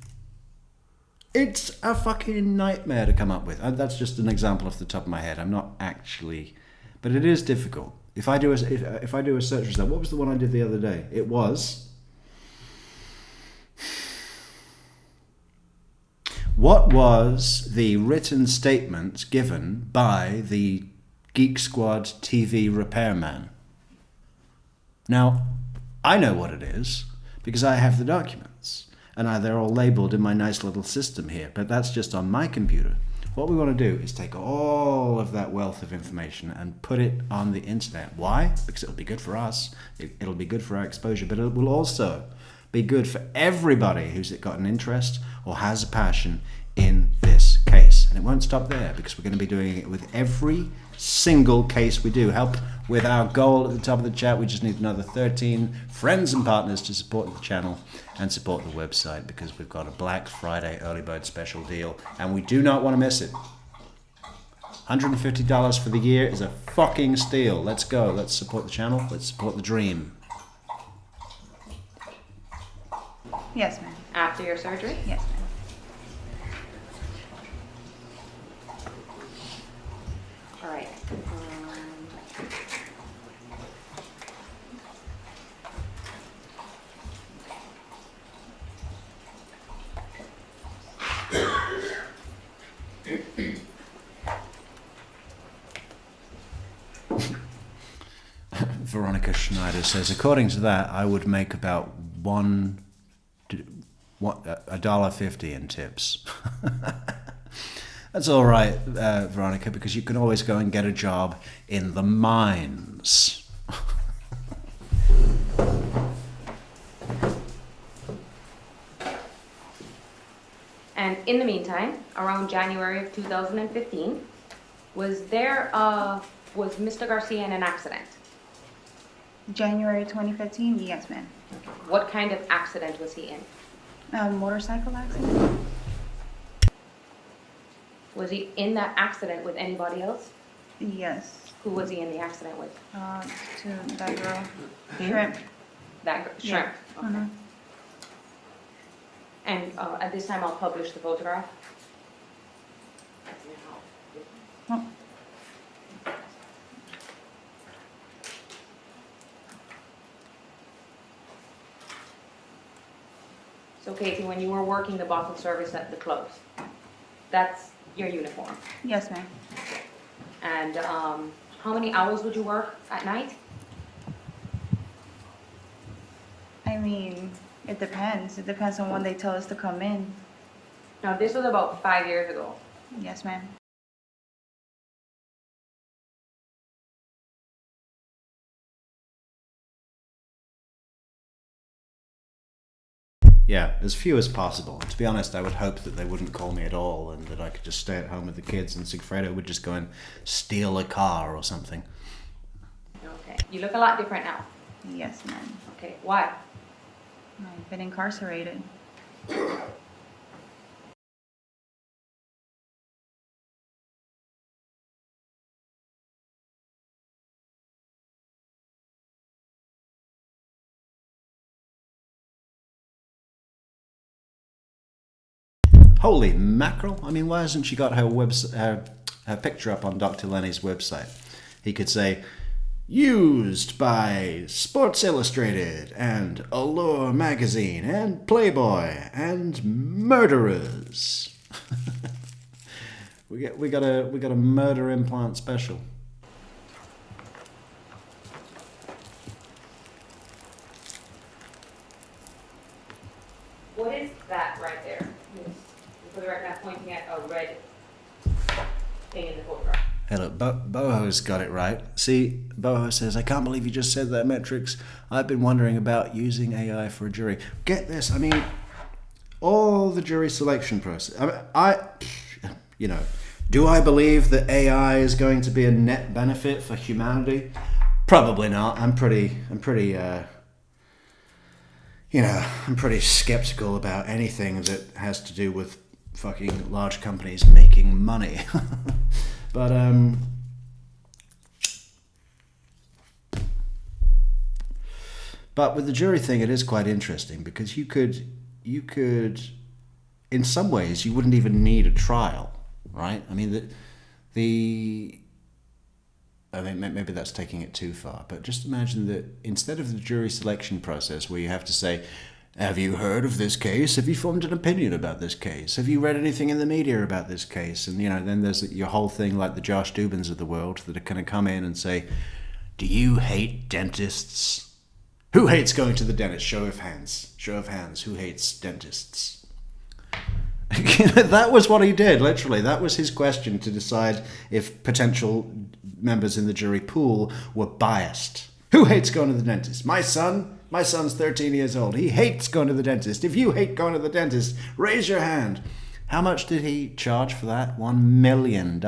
It's a fucking nightmare to come up with. That's just an example off the top of my head. I'm not actually, but it is difficult. If I do a search result, what was the one I did the other day? It was, what was the written statement given by the Geek Squad TV repairman? Now, I know what it is because I have the documents and they're all labeled in my nice little system here, but that's just on my computer. What we want to do is take all of that wealth of information and put it on the internet. Why? Because it'll be good for us. It'll be good for our exposure, but it will also be good for everybody who's got an interest or has a passion in this case. And it won't stop there because we're going to be doing it with every single case we do. Help with our goal at the top of the chat. We just need another 13 friends and partners to support the channel and support the website because we've got a Black Friday early bird special deal and we do not want to miss it. $150 for the year is a fucking steal. Let's go. Let's support the channel. Let's support the dream. Yes, ma'am. After your surgery? Yes, ma'am. All right. Veronica Schneider says, according to that, I would make about $1.50 in tips. That's all right, Veronica, because you can always go and get a job in the mines. And in the meantime, around January of 2015, was Mr. Garcia in an accident? January 2015? Yes, ma'am. What kind of accident was he in? A motorcycle accident? Was he in that accident with anybody else? Yes. Who was he in the accident with? To that girl. Shrimp. Shrimp. Okay. Uh-huh. And at this time, I'll publish the photograph. Oh. So Katie, when you were working the bottle service at the clubs, that's your uniform. Yes, ma'am. And How many hours would you work at night? I mean, it depends. It depends on when they tell us to come in. Now, this was about 5 years ago. Yes, ma'am. Yeah, as few as possible. To be honest, I would hope that they wouldn't call me at all and that I could just stay at home with the kids and Sigfredo would just go and steal a car or something. Okay. You look a lot different now. Yes, ma'am. Okay, why? I've been incarcerated. Holy mackerel! I mean, why hasn't she got her picture up on Dr. Lenny's website? He could say, used by Sports Illustrated and Allure Magazine and Playboy and murderers. we got a murder implant special. What is that right there? For the record, I'm pointing at a red thing in the photograph. Hey look, Boho's got it right. See, Boho says, I can't believe you just said that, Metrix. I've been wondering about using AI for a jury. Get this, I mean, all the jury selection process. Do I believe that AI is going to be a net benefit for humanity? Probably not. I'm pretty skeptical about anything that has to do with fucking large companies making money. But with the jury thing, it is quite interesting because you could, in some ways, you wouldn't even need a trial, right? I mean, I mean, maybe that's taking it too far, but just imagine that instead of the jury selection process where you have to say, have you heard of this case? Have you formed an opinion about this case? Have you read anything in the media about this case? And, then there's your whole thing like the Josh Dubins of the world that are going to come in and say, do you hate dentists? Who hates going to the dentist? Show of hands. Show of hands. Who hates dentists? That was what he did, literally. That was his question to decide if potential members in the jury pool were biased. Who hates going to the dentist? My son's 13 years old. He hates going to the dentist. If you hate going to the dentist, raise your hand. How much did he charge for that? $1 million.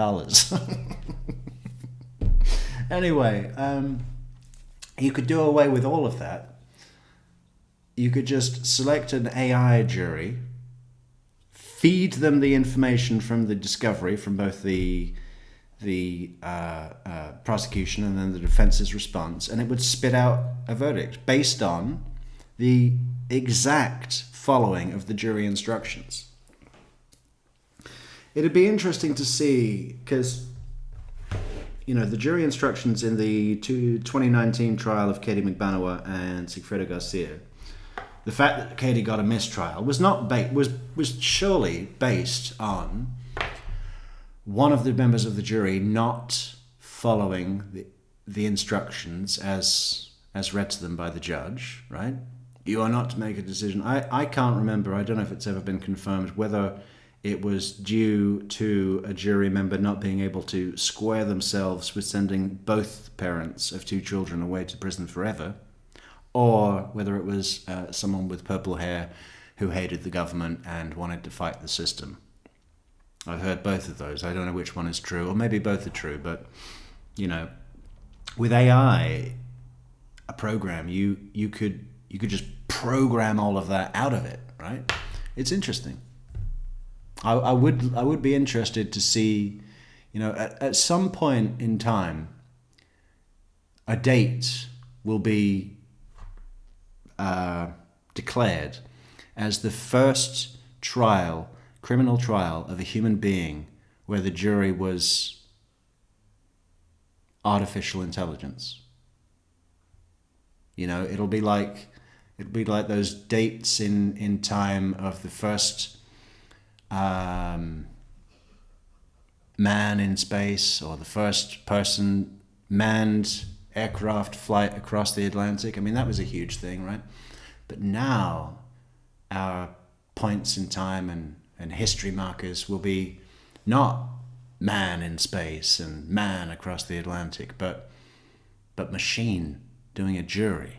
Anyway, you could do away with all of that. You could just select an AI jury, feed them the information from the discovery, from both the prosecution and then the defense's response, and it would spit out a verdict based on the exact following of the jury instructions. It'd be interesting to see, because the jury instructions in the 2019 trial of Katie Magbanua and Sigfredo Garcia, the fact that Katie got a mistrial was surely based on one of the members of the jury not following the instructions as read to them by the judge, right? You are not to make a decision. I can't remember, I don't know if it's ever been confirmed, whether it was due to a jury member not being able to square themselves with sending both parents of two children away to prison forever, or whether it was someone with purple hair who hated the government and wanted to fight the system. I've heard both of those. I don't know which one is true, or maybe both are true, but, with AI, a program, you could just program all of that out of it, right? It's interesting. I would be interested to see, at some point in time, a date will be declared as the first criminal trial of a human being where the jury was artificial intelligence. It'll be like those dates in time of the first man in space, or the first person manned aircraft flight across the Atlantic. I mean, that was a huge thing, right? But now our points in time and history markers will be not man in space and man across the Atlantic, but machine doing a jury.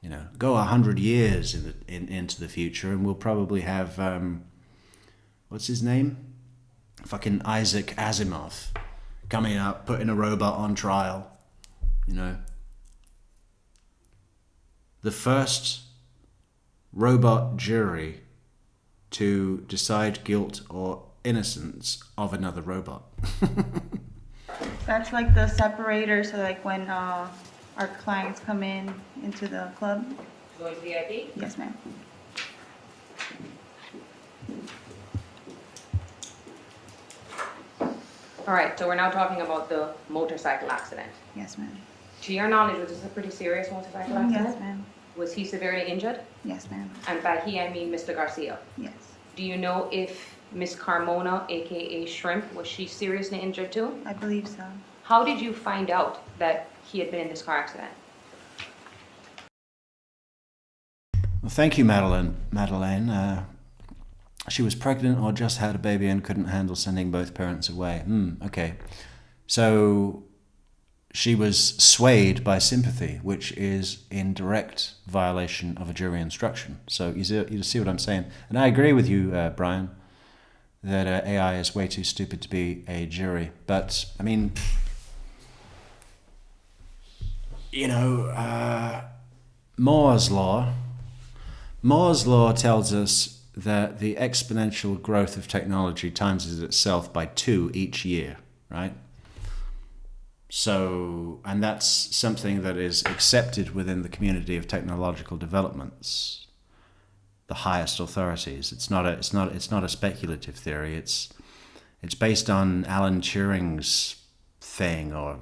You know, go 100 years into the future, and we'll probably have what's his name? Fucking Isaac Asimov coming up, putting a robot on trial. You know, the first robot jury to decide guilt or innocence of another robot. That's like the separator, so like when our clients come into the club. Going to VIP? Yes, ma'am. All right, so we're now talking about the motorcycle accident. Yes, ma'am. To your knowledge, was this a pretty serious motorcycle accident? Yes, ma'am. Was he severely injured? Yes, ma'am. And by he, I mean Mr. Garcia. Yes. Do you know if Miss Carmona, aka Shrimp, was she seriously injured too? I believe so. How did you find out that he had been in this car accident? Well, thank you, Madeleine. She was pregnant or just had a baby and couldn't handle sending both parents away. Okay. So she was swayed by sympathy, which is in direct violation of a jury instruction. So you see what I'm saying? And I agree with you, Brian, that AI is way too stupid to be a jury. But, I mean, you know, Moore's law tells us that the exponential growth of technology times itself by 2 each year, right? So, and that's something that is accepted within the community of technological developments, the highest authorities. It's not a speculative theory. It's based on Alan Turing's thing or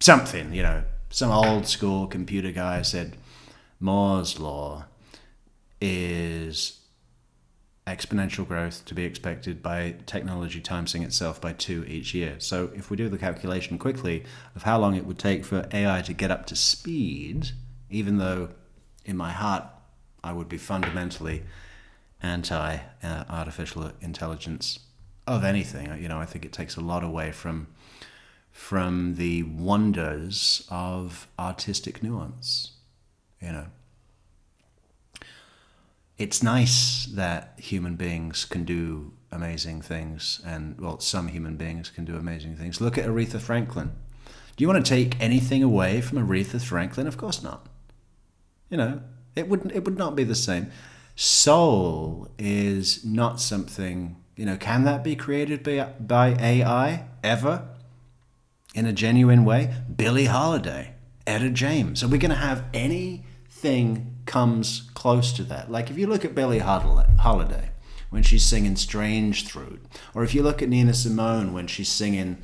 something, you know. Some old school computer guy said Moore's law is exponential growth to be expected by technology timesing itself by 2 each year. So if we do the calculation quickly of how long it would take for AI to get up to speed, even though in my heart I would be fundamentally anti-artificial intelligence of anything, you know, I think it takes a lot away from the wonders of artistic nuance, you know. It's nice that human beings can do amazing things, and, well, some human beings can do amazing things. Look at Aretha Franklin. Do you want to take anything away from Aretha Franklin? Of course not. You know, it would not be the same. Soul is not something, you know, can that be created by AI ever in a genuine way? Billie Holiday, Etta James. Are we going to have anything comes close to that? Like if you look at Billie Holiday when she's singing Strange Fruit, or if you look at Nina Simone when she's singing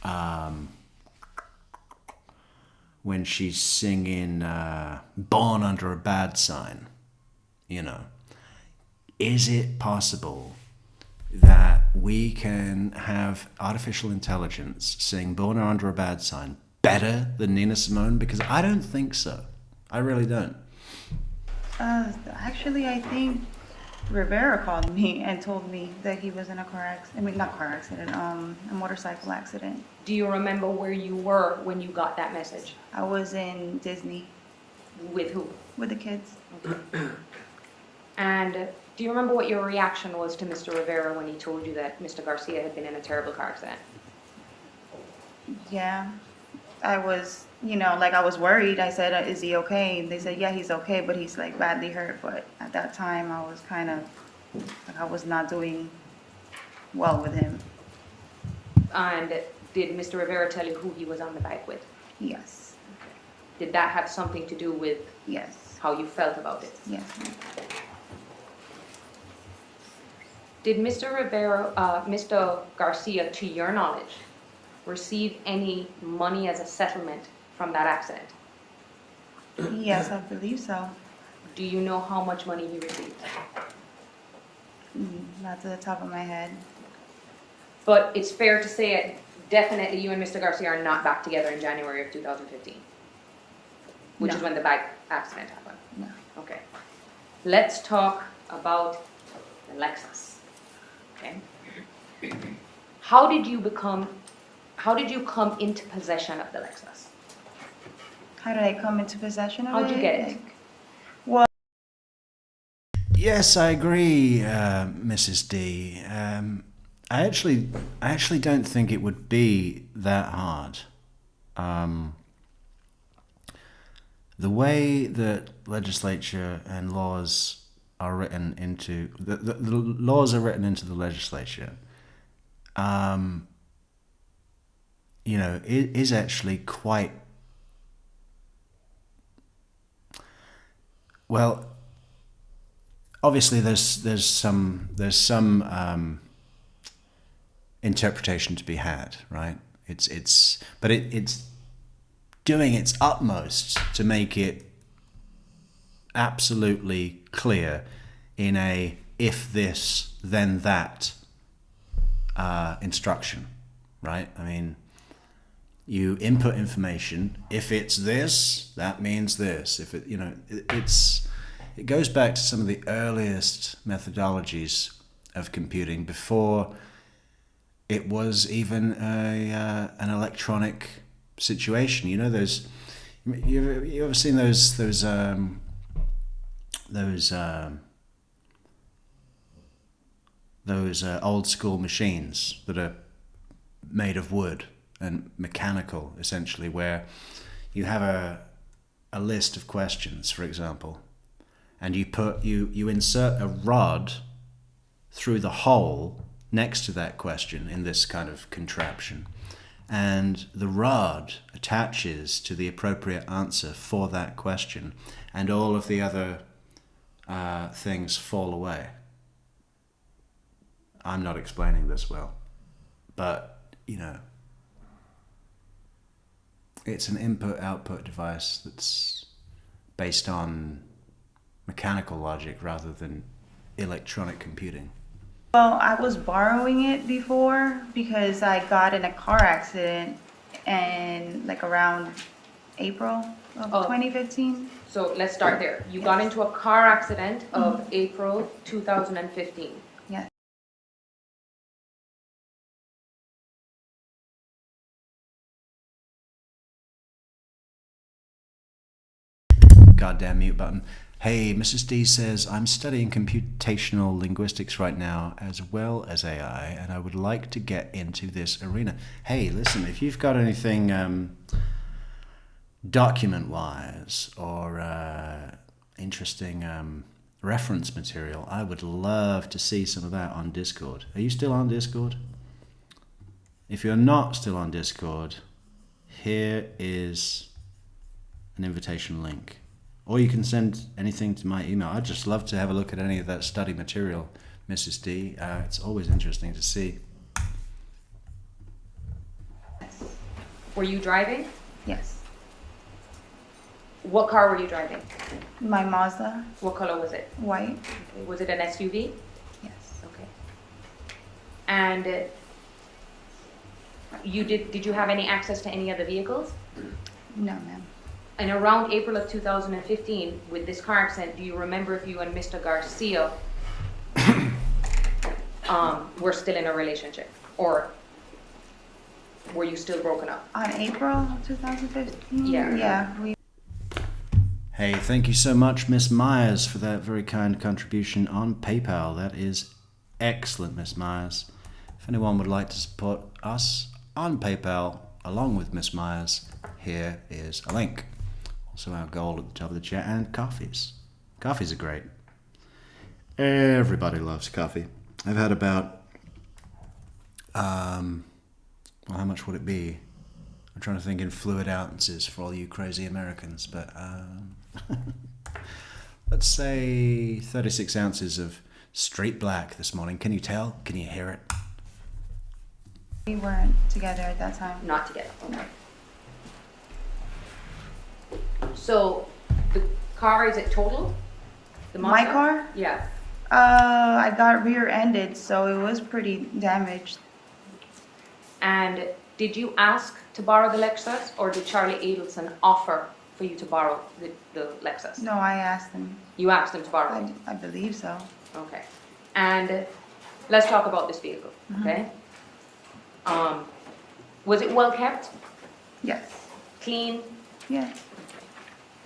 Born Under a Bad Sign, you know, is it possible that we can have artificial intelligence sing Born Under a Bad Sign better than Nina Simone? Because I don't think so. I really don't. Actually, I think Rivera called me and told me that he was in a car accident. I mean, not car accident, a motorcycle accident. Do you remember where you were when you got that message? I was in Disney With who? with the kids. And do you remember what your reaction was to Mr. Rivera when he told you that Mr. Garcia had been in a terrible car accident? Yeah, I was, you know, like I was worried. I said, is he okay? And they said, yeah, he's okay, but he's like badly hurt. But at that time, I was kind of, like I was not doing well with him. And did Mr. Rivera tell you who he was on the bike with? Yes, Did that have something to do with yes, how you felt about it? yes. Did Mr. Garcia, to your knowledge, receive any money as a settlement from that accident? Yes, I believe so. Do you know how much money he received? Not to the top of my head. But it's fair to say definitely you and Mr. Garcia are not back together in January of 2015, which is No. when the bike accident happened. No. Okay. Let's talk about the Lexus. Okay. How did you come into possession of the Lexus? How did I come into possession of it? How'd you get it? Like, well, Yes, I agree, Mrs. D. I actually don't think it would be that hard. The way that legislature and laws are written into the laws are written into the legislature, it is actually quite well. Obviously, there's some interpretation to be had, right? It's doing its utmost to make it absolutely clear in a if this then that instruction, right? I mean, you input information. If it's this, that means this. If it, it goes back to some of the earliest methodologies of computing before it was even an electronic situation. You know, you ever seen those old school machines that are made of wood and mechanical, essentially, where you have a list of questions, for example, and you insert a rod through the hole next to that question in this kind of contraption, and the rod attaches to the appropriate answer for that question, and all of the other things fall away. I'm not explaining this well, but it's an input-output device that's based on mechanical logic rather than electronic computing. well, I was borrowing it before because I got in a car accident and like around April of Oh. 2015. So let's start there. You got into a car accident of April 2015. Yes. Goddamn mute button. Hey, Mrs. D says, I'm studying computational linguistics right now as well as AI, and I would like to get into this arena. Hey, listen, if you've got anything document-wise or interesting reference material, I would love to see some of that on Discord. Are you still on Discord? If you're not still on Discord, here is an invitation link. Or you can send anything to my email. I'd just love to have a look at any of that study material, Mrs. D. It's always interesting to see. Were you driving? Yes. What car were you driving? My Mazda, What color was it? white. Was it an SUV? Yes. Okay. And did you have any access to any other vehicles? No, ma'am. And around April of 2015, with this car accident, do you remember if you and Mr. Garcia were still in a relationship? Or were you still broken up? On April 2015? Yeah. Yeah. Hey, thank you so much, Miss Myers, for that very kind contribution on PayPal. That is excellent, Miss Myers. If anyone would like to support us on PayPal along with Miss Myers, here is a link. Also our goal at the top of the chat, and coffees. Coffees are great. Everybody loves coffee. I've had about, well, how much would it be? I'm trying to think in fluid ounces for all you crazy Americans, but let's say 36 ounces of straight black this morning. Can you tell? Can you hear it? We weren't together at that time. Not together, okay. So, the car, is it total? The My Mazda? car? Yeah. I got rear-ended, so it was pretty damaged. And Did you ask to borrow the Lexus, or did Charlie Adelson offer for you to borrow the Lexus? No, I asked him. You asked him to borrow it? I believe so. Okay. And let's talk about this vehicle, okay? Was it well kept, Yes. clean, Yes.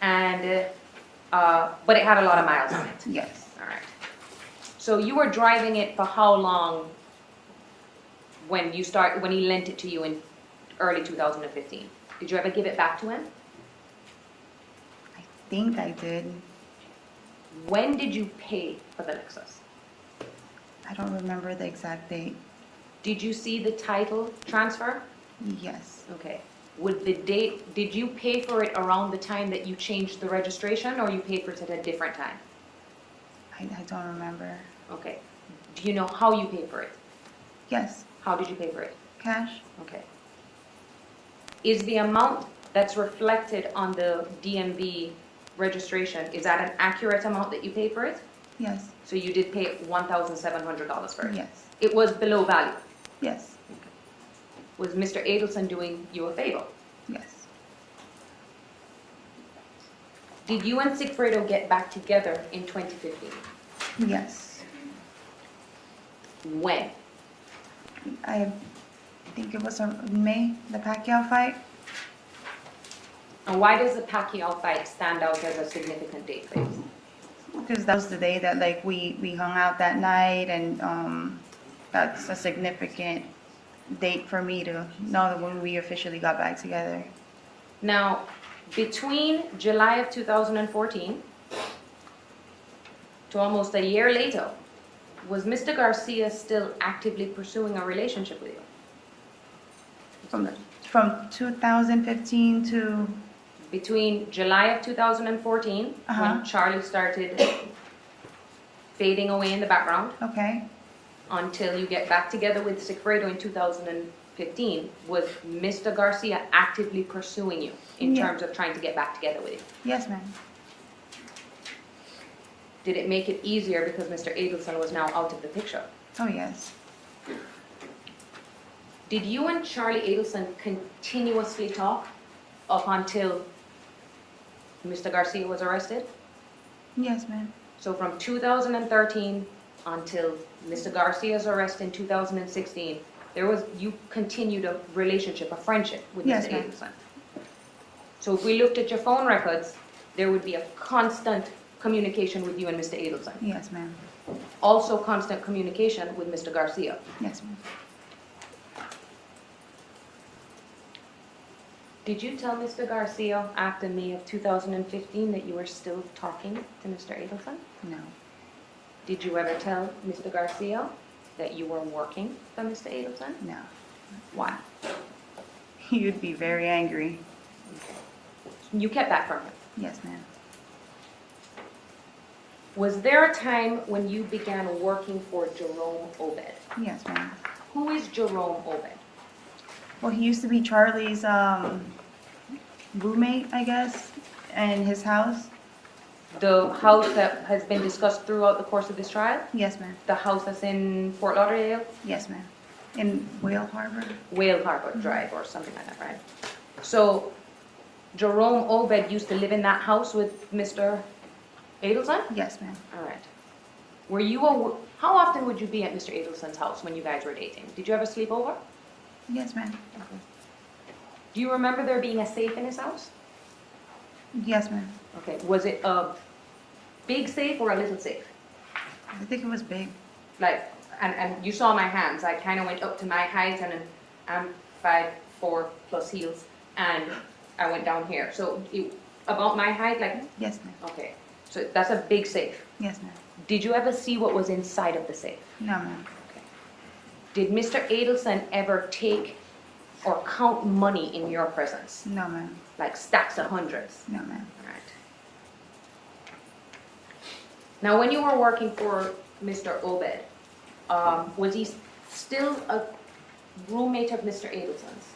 and, but it had a lot of miles on it? Yes. All right. So you were driving it for how long when he lent it to you in early 2015? Did you ever give it back to him? I think I did. When did you pay for the Lexus? I don't remember the exact date. Did you see the title transfer? Yes. Okay. Would the date, did you pay for it around the time that you changed the registration, or you paid for it at a different time? I don't remember. Okay. Do you know how you paid for it? Yes. How did you pay for it? Cash? Okay. Is the amount that's reflected on the DMV registration, is that an accurate amount that you paid for it? Yes. So you did pay $1,700 for it? Yes. It was below value. Yes. Was Mr. Adelson doing you a favor? Yes. Did you and Sigfredo get back together in 2015? Yes. When? I think it was in May, the Pacquiao fight. And why does the Pacquiao fight stand out as a significant date for you? Because that was the day that like we hung out that night, and that's a significant date for me to know that when we officially got back together. Now, between July of 2014 to almost a year later, was Mr. Garcia still actively pursuing a relationship with you? From 2015 to, Between July of 2014, when Charlie started fading away in the background, okay, until you get back together with Sigfredo in 2015, was Mr. Garcia actively pursuing you in Yeah. terms of trying to get back together with you? yes ma'am. Did it make it easier because Mr. Adelson was now out of the picture? Oh yes. Did you and Charlie Adelson continuously talk up until Mr. Garcia was arrested? Yes ma'am. So from 2013 until Mr. Garcia's arrest in 2016, you continued a relationship, a friendship with Yes, Mr. ma'am. Adelson. So if we looked at your phone records, there would be a constant communication with you and Mr. Adelson. Yes ma'am. Also constant communication with Mr. Garcia. Yes ma'am. Did you tell Mr. Garcia after May of 2015 that you were still talking to Mr. Adelson? No. Did you ever tell Mr. Garcia that you were working for Mr. Adelson? No. Why? You'd be very angry. You kept that from him. Yes ma'am. Was there a time when you began working for Jerome Obed? Yes ma'am. Who is Jerome Obed? Well, he used to be Charlie's roommate, I guess, in his house. The house that has been discussed throughout the course of this trial? Yes ma'am. The house that's in Fort Lauderdale? Yes ma'am. In Whale Harbor. Whale Harbor Drive or something like that, right? So Jerome Obed used to live in that house with Mr. Adelson? Yes ma'am. All right. How often would you be at Mr. Adelson's house when you guys were dating? Did you ever sleep over? Yes ma'am. Do you remember there being a safe in his house? Yes ma'am. Okay. Was it a big safe or a little safe? I think it was big. Like, and you saw my hands. I kind of went up to my height, and I'm 5'4" plus heels, and I went down here. So about my height, like, Yes ma'am. okay. So that's a big safe. Yes ma'am. Did you ever see what was inside of the safe? No ma'am. Did Mr. Adelson ever take or count money in your presence? No ma'am. Like stacks of hundreds? No ma'am. All right. Now, when you were working for Mr. Obed, was he still a roommate of Mr. Adelson's?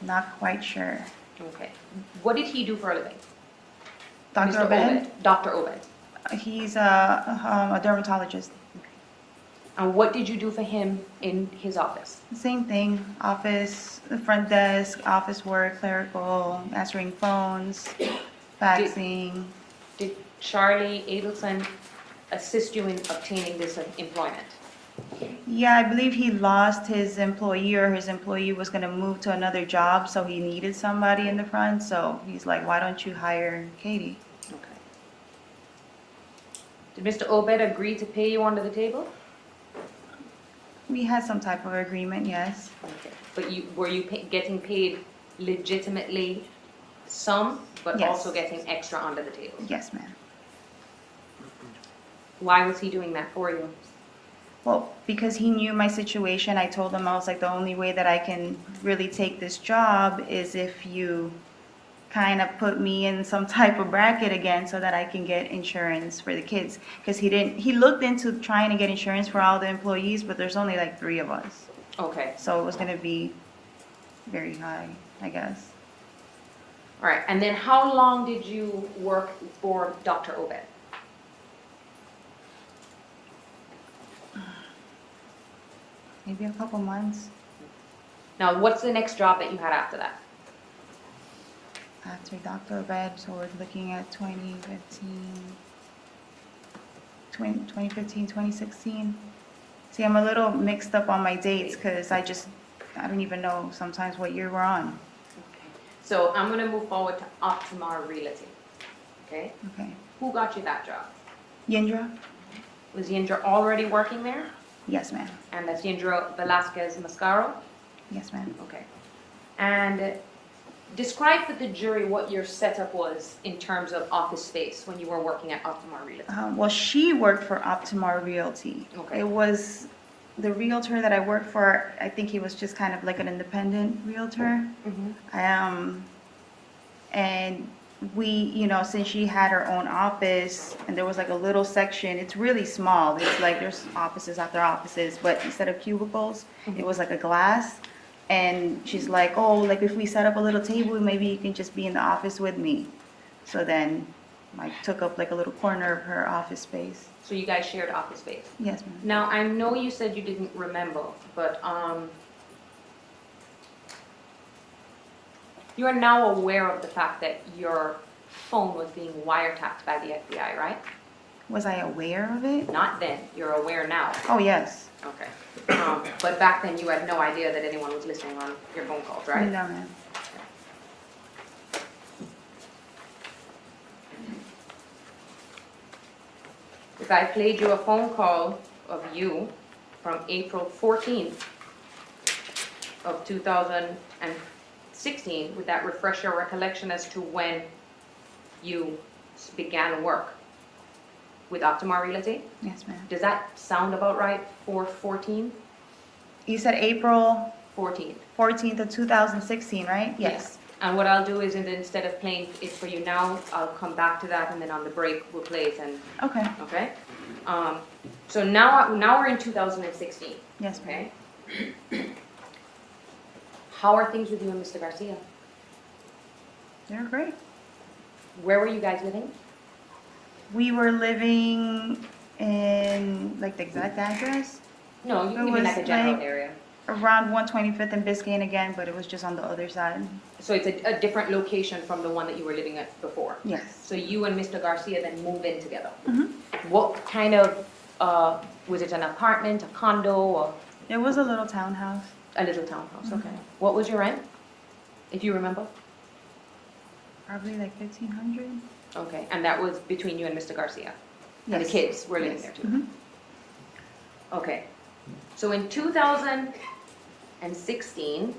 Not quite sure. Okay. What did he do for a living? Dr. Mr. Obed? Dr. Obed. He's a dermatologist. And what did you do for him in his office? Same thing, office, the front desk, office work, clerical, answering phones, faxing. Did Charlie Adelson assist you in obtaining this employment? Yeah, I believe he lost his employee, or his employee was gonna move to another job, so he needed somebody in the front, so he's like, why don't you hire Katie? Okay. Did Mr. Obed agree to pay you under the table? We had some type of agreement, yes. Okay. But were you getting paid legitimately some, but Yes. also getting extra under the table? Yes, ma'am. Why was he doing that for you? Well, because he knew my situation, I told him, I was like, the only way that I can really take this job is if you kind of put me in some type of bracket again so that I can get insurance for the kids. Because he looked into trying to get insurance for all the employees, but there's only like 3 of us. Okay. So it was gonna be very high, I guess. All right. And then how long did you work for Dr. Obed? Maybe a couple months Now, what's the next job that you had after that? after Dr. Obed, so we're looking at 2015, 2016. See, I'm a little mixed up on my dates because I don't even know sometimes what year we're on. Okay. So I'm going to move forward to Optimar Realty. Okay. Okay. Who got you that job? Yindra? Was Yindra already working there? Yes, ma'am. And that's Yindra Velasquez Mascaro? Yes, ma'am. Okay. And describe for the jury what your setup was in terms of office space when you were working at Optimar Realty. Well, she worked for Optimar Realty. Okay. It was the realtor that I worked for, I think he was just kind of like an independent realtor. And we, since she had her own office and there was like a little section, it's really small. It's like there's offices after offices, but instead of cubicles, it was like a glass. And she's like, oh, like if we set up a little table, maybe you can just be in the office with me. So then I took up like a little corner of her office space. So you guys shared office space. Yes, ma'am. Now, I know you said you didn't remember, but you are now aware of the fact that your phone was being wiretapped by the FBI, right? Was I aware of it? Not then, you're aware now. Oh, yes. Okay. But back then you had no idea that anyone was listening on your phone calls, right? No, ma'am. If I played you a phone call of you from April 14th of 2016, would that refresh your recollection as to when you began work with Optimar Realty? Yes, ma'am. Does that sound about right for 14? You said April 14th. 14th of 2016, right? Yes. And what I'll do is, instead of playing it for you now, I'll come back to that, and then on the break, we'll play it, and, Okay. okay? So now we're in 2016, Yes, ma'am. okay? How are things with you and Mr. Garcia? They're great. Where were you guys living? We were living in, like, the exact address? No, you It can give me like a was general like- area. Around 125th and Biscayne again, but it was just on the other side. So it's a different location from the one that you were living at before? Yes. So you and Mr. Garcia then moved in together? Mhm. What kind of, was it an apartment, a condo, or It was a little townhouse. a little townhouse? Okay. What was your rent, if you remember? Probably like 1,500. Okay, and that was between you and Mr. Garcia? And the Yes. kids were living Yes. there too? Mhm. Okay. So in 2016,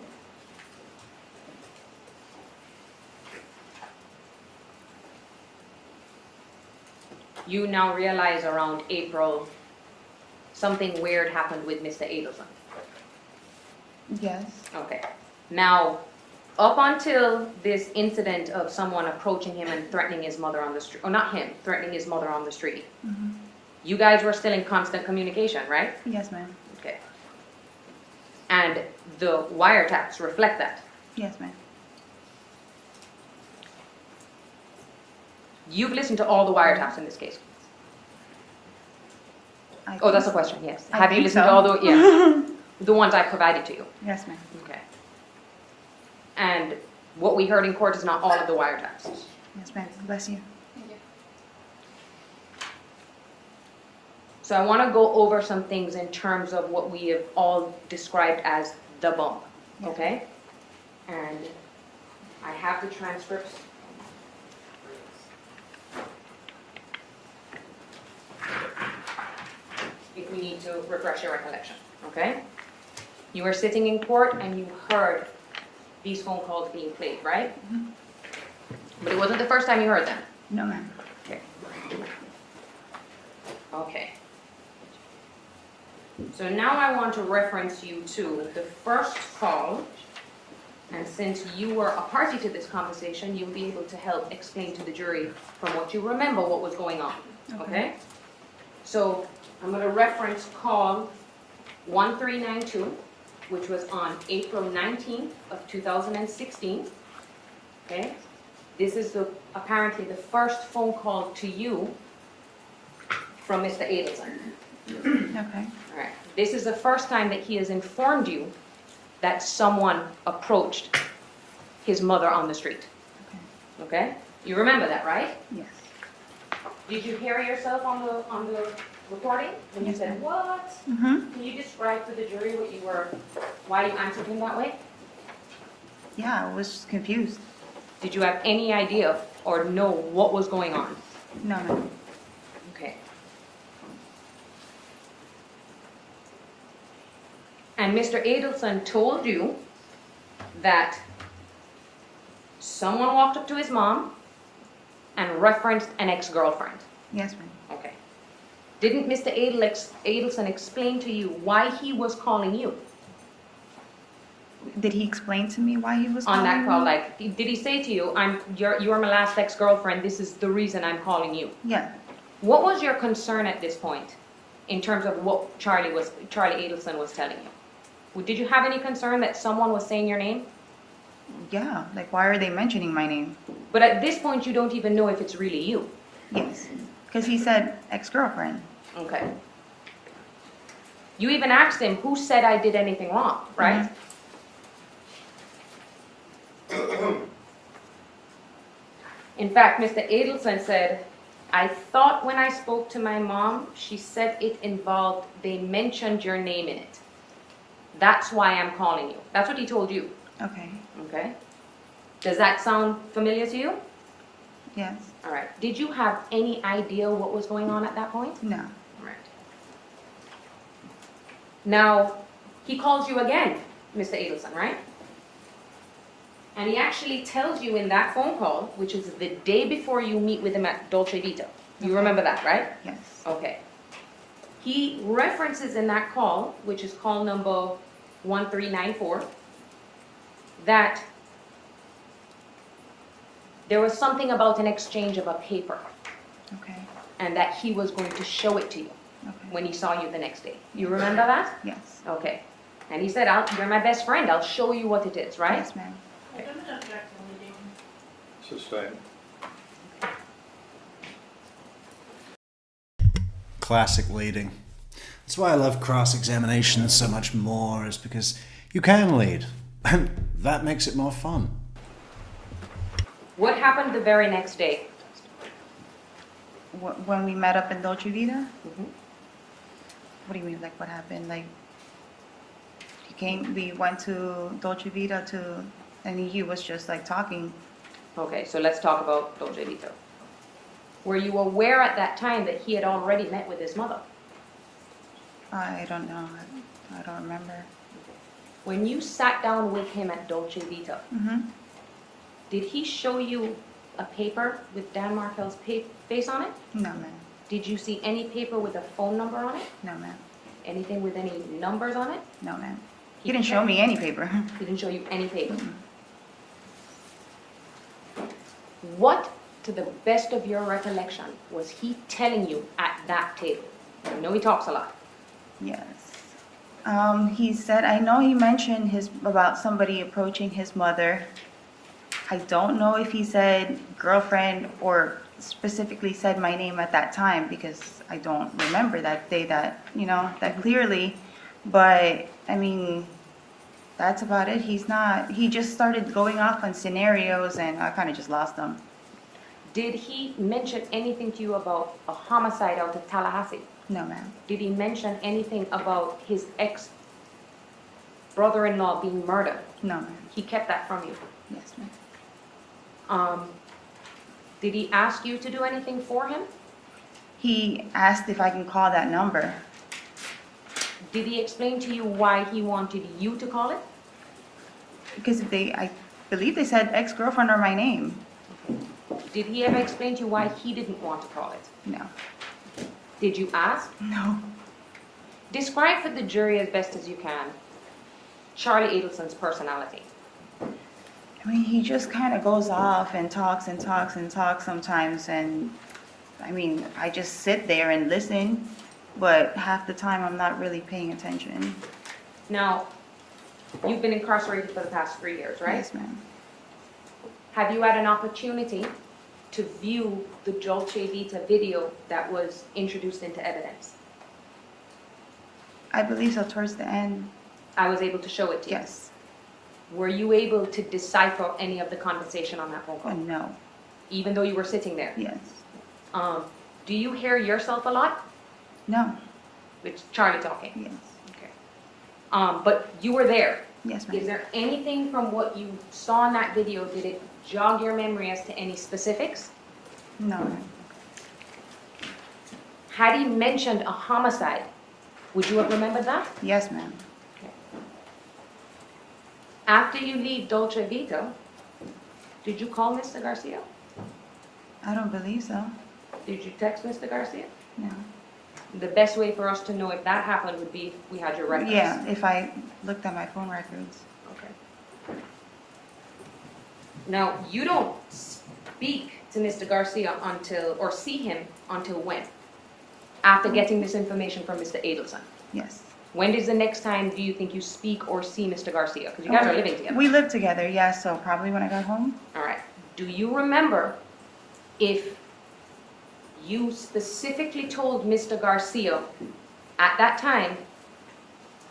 you now realize around April, something weird happened with Mr. Adelson. Yes. Okay. Now, up until this incident of someone approaching him and threatening his mother on the street, or not him, threatening his mother on the street, you guys were still in constant communication, right? Yes, ma'am. Okay. And the wiretaps reflect that. Yes, ma'am. You've listened to all the wiretaps in this case. Oh, that's a question, yes. I Have you think listened so. to all the, yeah, the ones I provided to you? Yes, ma'am. Okay. And what we heard in court is not all of the wiretaps. Yes, ma'am. Bless you. So I want to go over some things in terms of what we have all described as the bump, okay? And I have the transcripts. If we need to refresh your recollection, okay? You were sitting in court and you heard these phone calls being played, right? But it wasn't the first time you heard them. No, ma'am. Okay. Okay. So now I want to reference you to the first call, and since you were a party to this conversation, you'll be able to help explain to the jury from what you remember what was going on, okay? So I'm going to reference call 1392, which was on April 19th of 2016, okay? This is apparently the first phone call to you from Mr. Adelson. Okay. All right. This is the first time that he has informed you that someone approached his mother on the street. Okay? You remember that, right? Yes. Did you hear yourself on the recording when you Yes, said ma'am. what? Mm-hmm. Can you describe to the jury why you answered him that way? Yeah, I was confused. Did you have any idea or know what was going on? No, ma'am. Okay. And Mr. Adelson told you that someone walked up to his mom and referenced an ex-girlfriend. Yes, ma'am. Okay. Didn't Mr. Adelson explain to you why he was calling you Did he explain to me why he was on that calling call? me? Like, did he say to you, you're my last ex-girlfriend, this is the reason I'm calling you? Yeah. What was your concern at this point in terms of what Charlie Adelson was telling you? Did you have any concern that someone was saying your name? Yeah. Like, why are they mentioning my name? But at this point, you don't even know if it's really you. Yes. Because he said ex-girlfriend. Okay. You even asked him, who said I did anything wrong, right? In fact, Mr. Adelson said, I thought when I spoke to my mom, she said it involved, they mentioned your name in it. That's why I'm calling you. That's what he told you. Okay. Okay. Does that sound familiar to you? Yes. All right. Did you have any idea what was going on at that point? No. All right. Now, he calls you again, Mr. Adelson, right? And he actually tells you in that phone call, which is the day before you meet with him at Dolce Vita. You remember that, right? Yes. Okay. He references in that call, which is call number 1394, that there was something about an exchange of a paper Okay. and that he was going to show it to you Okay. when he saw you the next day. You remember that? Yes. Okay. And he said, you're my best friend. I'll show you what it is, right? Yes, ma'am. Sustained. Classic leading. That's why I love cross-examinations so much more, is because you can lead. And that makes it more fun. What happened the very next day? When we met up in Dolce Vita? Mhm. What do you mean, like, what happened? Like, we went to Dolce Vita and he was just, like, talking. Okay, so let's talk about Dolce Vita. Were you aware at that time that he had already met with his mother? I don't know. I don't remember. When you sat down with him at Dolce Vita, Mm-hmm. did he show you a paper with Dan Markel's face on it? No, ma'am. Did you see any paper with a phone number on it? No, ma'am. Anything with any numbers on it? No, ma'am. He didn't show me any paper. He didn't show you any paper? What, to the best of your recollection, was he telling you at that table? I know he talks a lot. Yes. He said, I know he mentioned about somebody approaching his mother. I don't know if he said girlfriend or specifically said my name at that time because I don't remember that day that clearly. But, I mean, that's about it. He just started going off on scenarios and I kind of just lost him. Did he mention anything to you about a homicide out of Tallahassee? No, ma'am. Did he mention anything about his ex-brother-in-law being murdered? No, ma'am. He kept that from you. Yes, ma'am. Did he ask you to do anything for him? He asked if I can call that number. Did he explain to you why he wanted you to call it? Because I believe they said ex-girlfriend or my name. Did he ever explain to you why he didn't want to call it? No. Did you ask? No. Describe for the jury as best as you can Charlie Adelson's personality. I mean, he just kind of goes off and talks and talks and talks sometimes, and I mean, I just sit there and listen, but half the time I'm not really paying attention. Now, you've been incarcerated for the past 3 years, right? Yes, ma'am. Have you had an opportunity to view the Dolce Vita video that was introduced into evidence? I believe so, towards the end. I was able to show it to you. Yes. Were you able to decipher any of the conversation on that phone call? No. Even though you were sitting there? Yes. Do you hear yourself a lot? No. It's Charlie talking? Yes. Okay. But you were there. Yes, Is ma'am. there anything from what you saw in that video, did it jog your memory as to any specifics? No, ma'am. Had he mentioned a homicide, would you have remembered that? Yes, ma'am. After you leave Dolce Vita, did you call Mr. Garcia? I don't believe so. Did you text Mr. Garcia? No. The best way for us to know if that happened would be if we had your records. Yeah, if I looked at my phone records. Okay. Now, you don't speak to Mr. Garcia until, or see him until when? After getting this information from Mr. Adelson? Yes. When is the next time do you think you speak or see Mr. Garcia? Because you guys are living together. We live together, yeah, so probably when I got home. All right. Do you remember if you specifically told Mr. Garcia at that time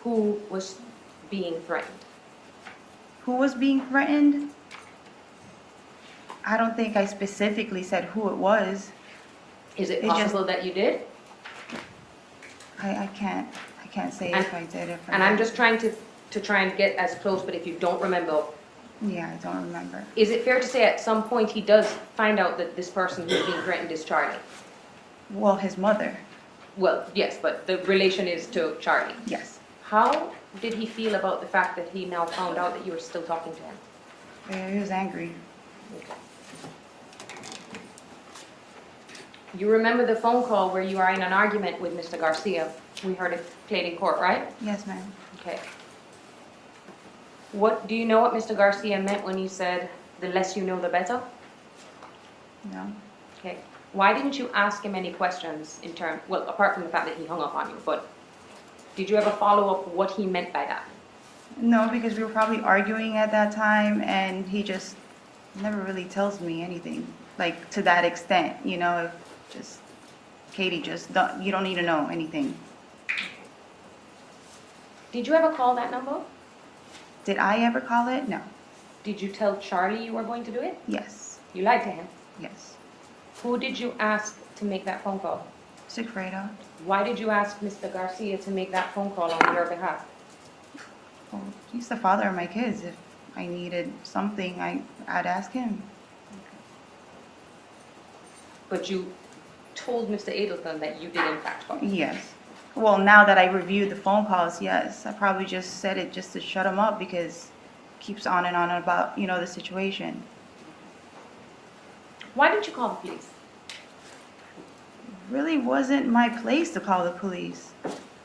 who was being threatened? Who was being threatened? I don't think I specifically said who it was. Is it It just- possible that you did? I can't say if I did it. And I'm just trying to try and get as close, but if you don't remember, Yeah, I don't remember. is it fair to say at some point he does find out that this person who's being threatened is Charlie? Well, his mother. Well, yes, but the relation is to Charlie. Yes. How did he feel about the fact that he now found out that you were still talking to him? He was angry. Okay. You remember the phone call where you are in an argument with Mr. Garcia? We heard it played in court, right? Yes, ma'am. Okay. What, do you know what Mr. Garcia meant when he said, the less you know, the better? No. Okay. Why didn't you ask him any questions in terms, well, apart from the fact that he hung up on you, but did you ever follow up what he meant by that? No, because we were probably arguing at that time, and he just never really tells me anything, like to that extent, you know, if just, Katie, just don't, you don't need to know anything. Did you ever call that number? Did I ever call it? No. Did you tell Charlie you were going to do it? Yes. You lied to him. Yes. Who did you ask to make that phone call? Sigfredo. Why did you ask Mr. Garcia to make that phone call on your behalf? Well, he's the father of my kids. If I needed something, I'd ask him. But you told Mr. Adelson that you did in fact call. Yes. Well, now that I reviewed the phone calls, yes. I probably just said it just to shut him up because he keeps on and on about, you know, the situation. Why didn't you call the police? Really wasn't my place to call the police.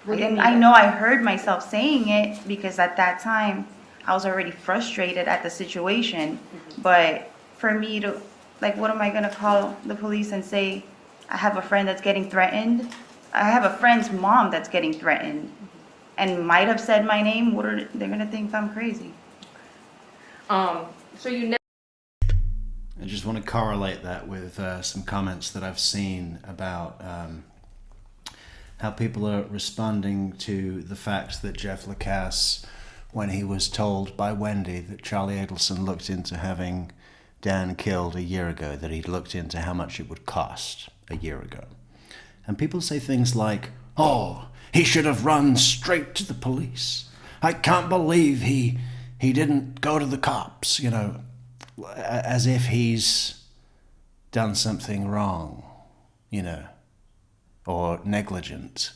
What do you mean I by know I heard myself saying it because at that time I was already frustrated at the situation. But for me to, like, what am I gonna call the police and say, I have a friend that's getting threatened? I have a friend's mom that's getting threatened and might have said my name. They're gonna think I'm crazy. So you never. I just want to correlate that with some comments that I've seen about how people are responding to the fact that Jeff Lacasse, when he was told by Wendi that Charlie Adelson looked into having Dan killed a year ago, that he'd looked into how much it would cost a year ago. And people say things like, oh, he should have run straight to the police. I can't believe he didn't go to the cops, you know, as if he's done something wrong, you know, or negligent.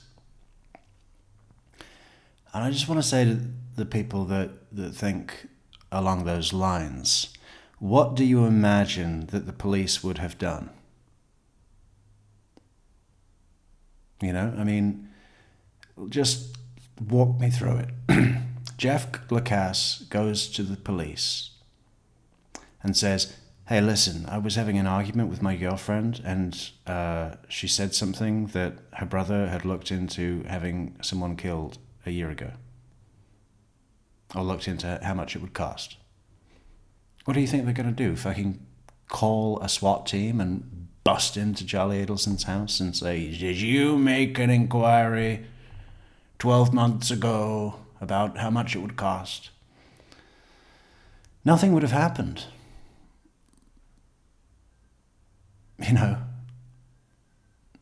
And I just want to say to the people that think along those lines, what do you imagine that the police would have done? You know, I mean, just walk me through it. Jeff Lacasse goes to the police and says, hey, listen, I was having an argument with my girlfriend and she said something that her brother had looked into having someone killed a year ago. Or looked into how much it would cost. What do you think they're going to do? Fucking call a SWAT team and bust into Charlie Adelson's house and say, did you make an inquiry 12 months ago about how much it would cost? Nothing would have happened. You know.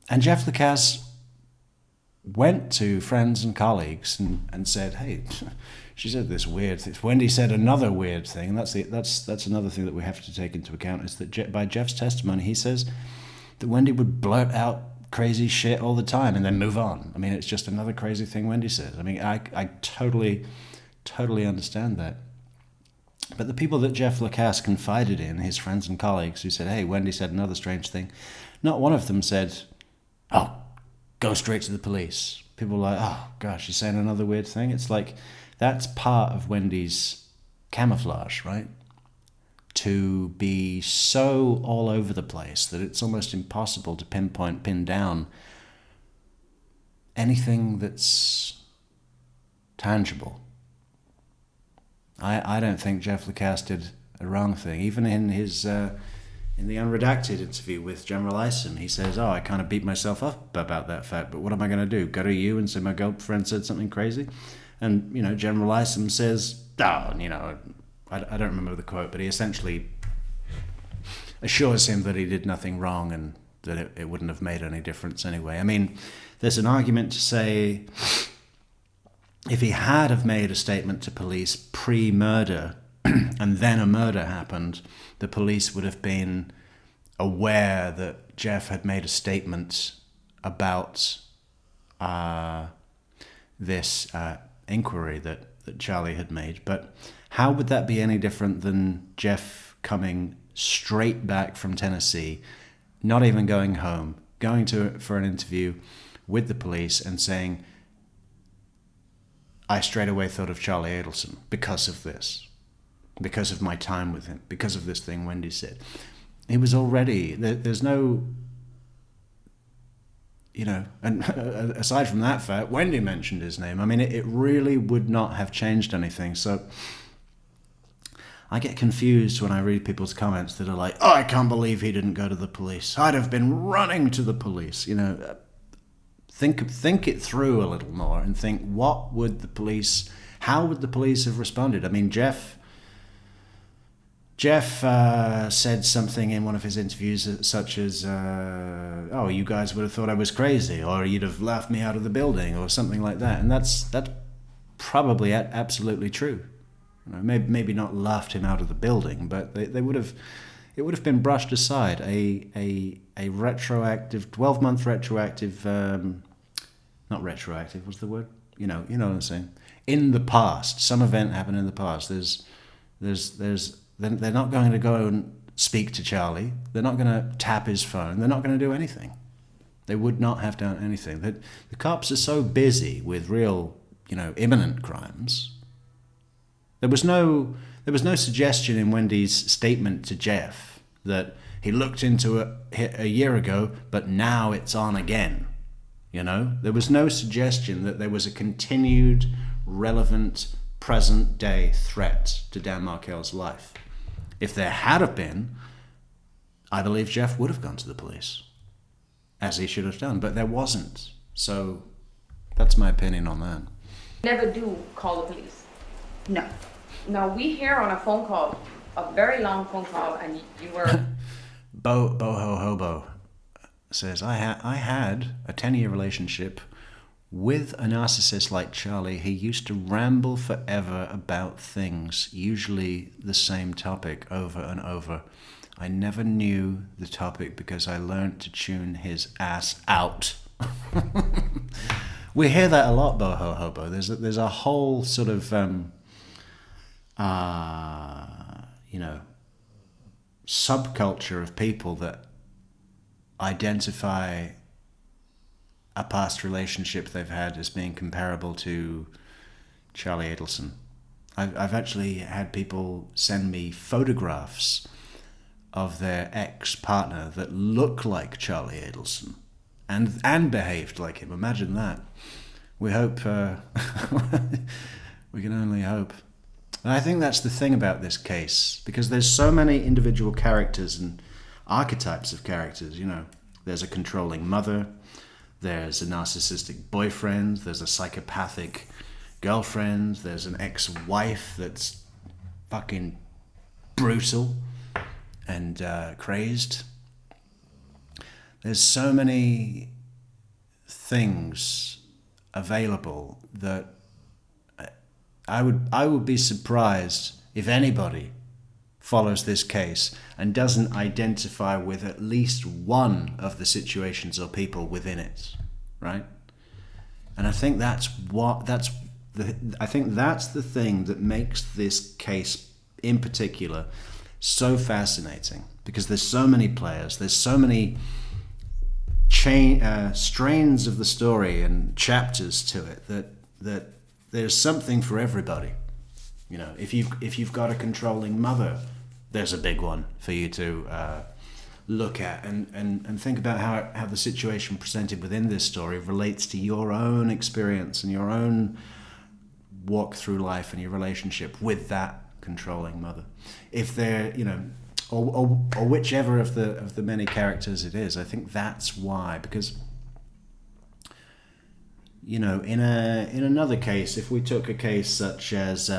And Jeff Lacasse went to friends and colleagues and said, hey, she said this weird thing. Wendi said another weird thing. That's another thing that we have to take into account, is that by Jeff's testimony, he says that Wendi would blurt out crazy shit all the time and then move on. I mean, it's just another crazy thing Wendi says. I mean, I totally understand that. But the people that Jeff Lacasse confided in, his friends and colleagues, who said, hey, Wendi said another strange thing, not one of them said, oh, go straight to the police. People were like, oh, gosh, she's saying another weird thing. It's like, that's part of Wendi's camouflage, right? To be so all over the place that it's almost impossible to pin down anything that's tangible. I don't think Jeff Lacasse did a wrong thing. Even in his in the unredacted interview with General Isom, he says, oh, I kind of beat myself up about that fact, but what am I going to do? Go to you and say my girlfriend said something crazy? And, you know, General Isom says, oh, you know, I don't remember the quote, but he essentially assures him that he did nothing wrong and that it wouldn't have made any difference anyway. I mean, there's an argument to say if he had have made a statement to police pre-murder and then a murder happened, the police would have been aware that Jeff had made a statement about this inquiry that Charlie had made. But how would that be any different than Jeff coming straight back from Tennessee, not even going home, going for an interview with the police and saying, I straight away thought of Charlie Adelson because of this, because of my time with him, because of this thing Wendi said. He was already, there's no, you know, and aside from that fact, Wendi mentioned his name. I mean, it really would not have changed anything. So I get confused when I read people's comments that are like, oh, I can't believe he didn't go to the police. I'd have been running to the police. You know, think it through a little more and think, how would the police have responded? I mean, Jeff said something in one of his interviews such as, oh, you guys would have thought I was crazy, or you'd have laughed me out of the building, or something like that. And that's probably absolutely true. You know, maybe not laughed him out of the building, but it would have been brushed aside. A retroactive, 12-month retroactive, not retroactive, what's the word? You know what I'm saying? In the past, some event happened in the past. They're not going to go and speak to Charlie. They're not going to tap his phone. They're not going to do anything. They would not have done anything. The cops are so busy with real, imminent crimes. There was no suggestion in Wendi's statement to Jeff that he looked into it a year ago, but now it's on again. There was no suggestion that there was a continued, relevant, present-day threat to Dan Markel's life. If there had have been, I believe Jeff would have gone to the police, as he should have done, but there wasn't. So that's my opinion on that. Never do call the police. No. Now, we hear on a phone call, a very long phone call, and you were... Boho Hobo says, I had a 10-year relationship with a narcissist like Charlie. He used to ramble forever about things, usually the same topic over and over. I never knew the topic because I learned to tune his ass out. We hear that a lot, Boho Hobo. There's a whole sort of, subculture of people that identify a past relationship they've had as being comparable to Charlie Adelson. I've actually had people send me photographs of their ex-partner that look like Charlie Adelson and behaved like him. Imagine that. We hope, we can only hope. And I think that's the thing about this case, because there's so many individual characters and archetypes of characters, There's a controlling mother, there's a narcissistic boyfriend, there's a psychopathic girlfriend, there's an ex-wife that's fucking brutal and crazed. There's so many things available that I would be surprised if anybody follows this case and doesn't identify with at least one of the situations or people within it, right? And I think that's the thing that makes this case in particular so fascinating, because there's so many players, there's so many strains of the story and chapters to it that there's something for everybody. If you've got a controlling mother, there's a big one for you to look at and think about how the situation presented within this story relates to your own experience and your own walk through life and your relationship with that controlling mother. If they're, or whichever of the many characters it is, I think that's why, because in another case, if we took a case such as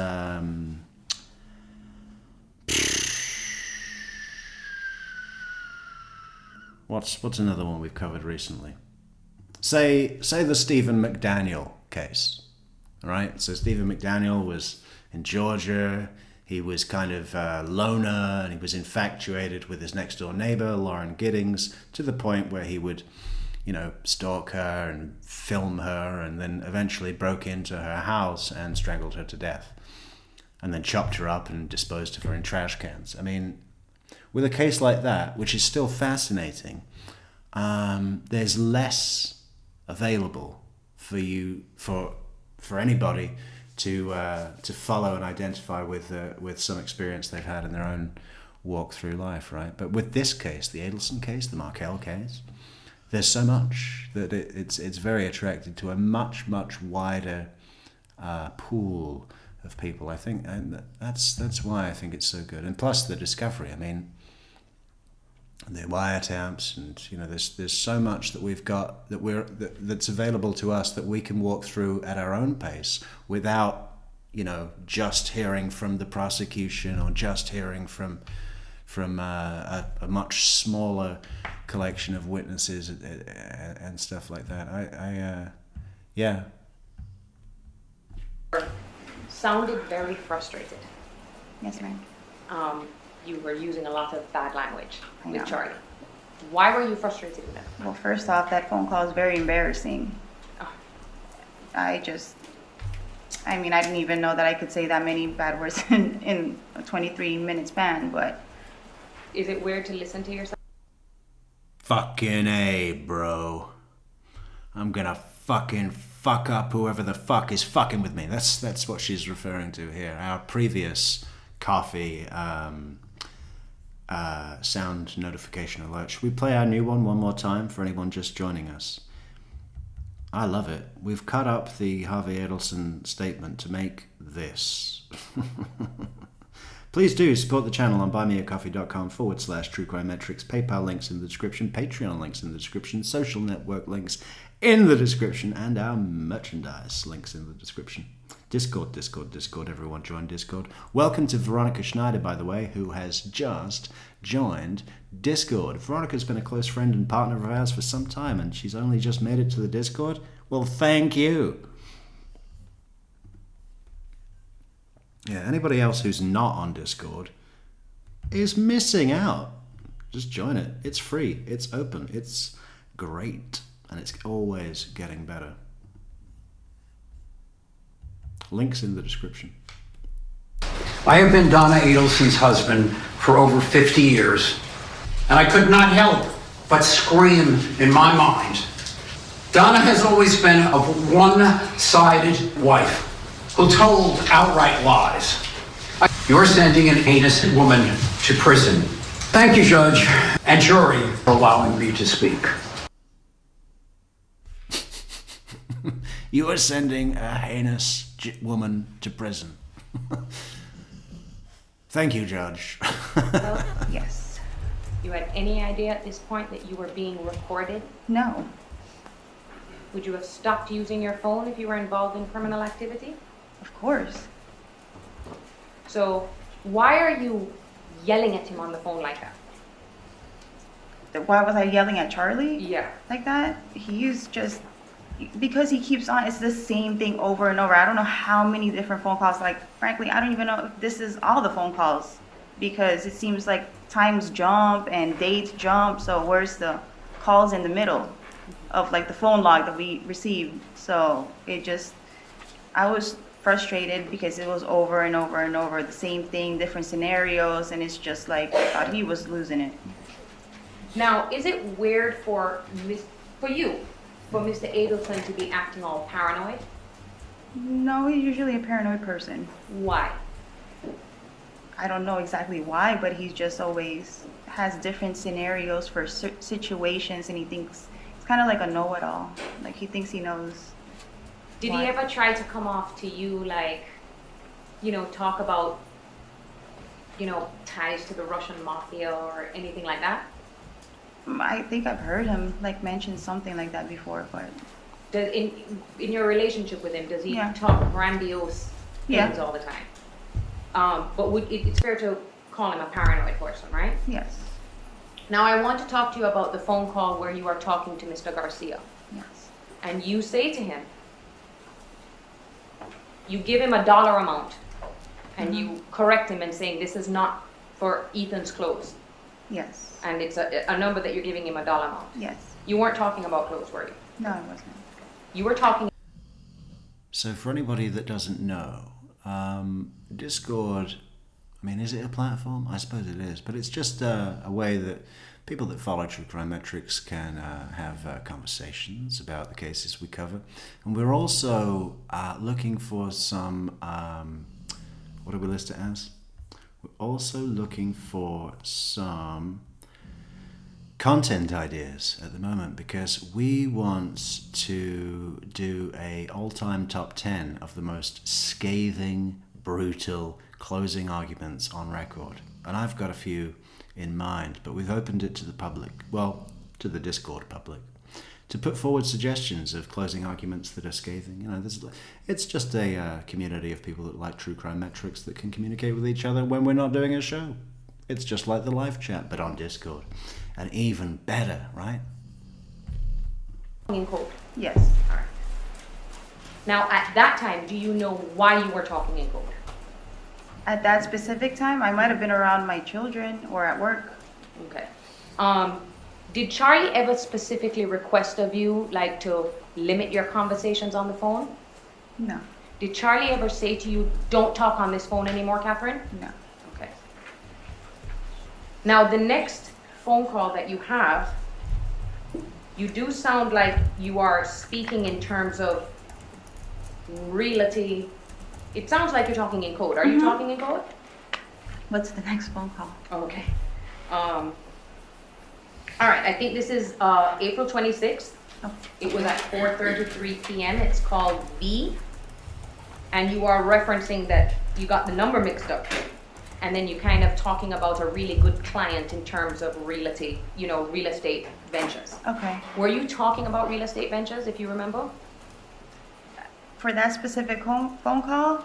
what's another one we've covered recently? Say the Stephen McDaniel case. All right, so Stephen McDaniel was in Georgia. He was kind of a loner, and he was infatuated with his next door neighbor, Lauren Giddings, to the point where he would, stalk her and film her, and then eventually broke into her house and strangled her to death, and then chopped her up and disposed of her in trash cans. I mean, with a case like that, which is still fascinating, there's less available for anybody to follow and identify with some experience they've had in their own walk through life, right? But with this case, the Adelson case, the Markel case, there's so much that it's very attracted to a much wider pool of people, I think, and that's why I think it's so good. And plus the discovery. I mean, the wiretaps, and there's so much that we've got that's available to us that we can walk through at our own pace without just hearing from the prosecution or just hearing from a much smaller collection of witnesses and stuff like that. Yeah. Sounded very frustrated. Yes, ma'am. You were using a lot of bad language I with know. Charlie. Why were you frustrated with him? Well, first off, that phone call is very embarrassing. Oh. I didn't even know that I could say that many bad words in a 23-minute span, but... Is it weird to listen to yourself? Fucking A, bro. I'm gonna fucking fuck up whoever the fuck is fucking with me. That's what she's referring to here. Our previous coffee sound notification alert. Should we play our new one more time for anyone just joining us? I love it. We've cut up the Harvey Adelson statement to make this. Please do support the channel on buymeacoffee.com/truecrimemetrics. PayPal links in the description, Patreon links in the description, social network links in the description, and our merchandise links in the description. Discord, everyone join Discord. Welcome to Veronica Schneider, by the way, who has just joined Discord. Veronica's been a close friend and partner of ours for some time, and she's only just made it to the Discord. Well, thank you. Yeah, anybody else who's not on Discord is missing out. Just join it. It's free. It's open. It's great. And it's always getting better. Links in the description. I have been Donna Adelson's husband for over 50 years, and I could not help but scream in my mind. Donna has always been a one-sided wife who told outright lies. You're sending an innocent woman to prison. Thank you, Judge and jury, for allowing me to speak. You are sending a heinous woman to prison. Thank you, Judge. Well, Yes. you had any idea at this point that you were being recorded? No. Would you have stopped using your phone if you were involved in criminal activity? Of course. So why are you yelling at him on the phone like that? Why was I yelling at Charlie? Yeah. Like that? He's just, because he keeps on, it's the same thing over and over. I don't know how many different phone calls. Like, frankly, I don't even know if this is all the phone calls, because it seems like times jump and dates jump. So where's the calls in the middle of like the phone log that we received? So it just, I was frustrated because it was over and over and over, the same thing, different scenarios, and it's just like, I thought he was losing it. Now, is it weird for you, for Mr. Adelson to be acting all paranoid? No, he's usually a paranoid person. Why? I don't know exactly why, but he just always has different scenarios for situations, and he thinks it's kind of like a know-it-all. Like he thinks he knows. Did Why? he ever try to come off to you like, talk about, ties to the Russian mafia or anything like that? I think I've heard him like mention something like that before, but In your relationship with him, does he Yeah. talk grandiose Yeah. things all the time? But it's fair to call him a paranoid person, right? yes, Now, I want to talk to you about the phone call where you are talking to Mr. Garcia. yes, And you say to him, you give him a dollar amount, and you correct him and saying this is not for Ethan's clothes, yes, and it's a number that you're giving him a dollar amount. yes. You weren't talking about clothes, were you? No, it wasn't. You were talking. So for anybody that doesn't know, Discord, I mean, is it a platform? I suppose it is, but it's just a way that people that follow True Crime Metrics can have conversations about the cases we cover. And we're also looking for some, what do we list it as? We're also looking for some content ideas at the moment, because we want to do a all-time top 10 of the most scathing, brutal closing arguments on record. And I've got a few in mind, but we've opened it to the public, well, to the Discord public, to put forward suggestions of closing arguments that are scathing. It's just a community of people that like True Crime Metrics that can communicate with each other when we're not doing a show. It's just like the live chat, but on Discord. And even better, right? In code. Yes, All right. Now, at that time, do you know why you were talking in code? at that specific time, I might have been around my children or at work. Okay. Did Charlie ever specifically request of you, like, to limit your conversations on the phone? No, Did Charlie ever say to you, don't talk on this phone anymore, Catherine? no. Okay. Now, the next phone call that you have, you do sound like you are speaking in terms of reality. It sounds like you're talking in code. Are you talking in code? What's the next phone call? Okay. All right, I think this is April 26th. Oh. It was at 4:33 p.m. It's called V. And you are referencing that you got the number mixed up. and then you kind of talking about a really good client in terms of realty, real estate ventures. Okay. Were you talking about real estate ventures, if you remember? For that specific phone call,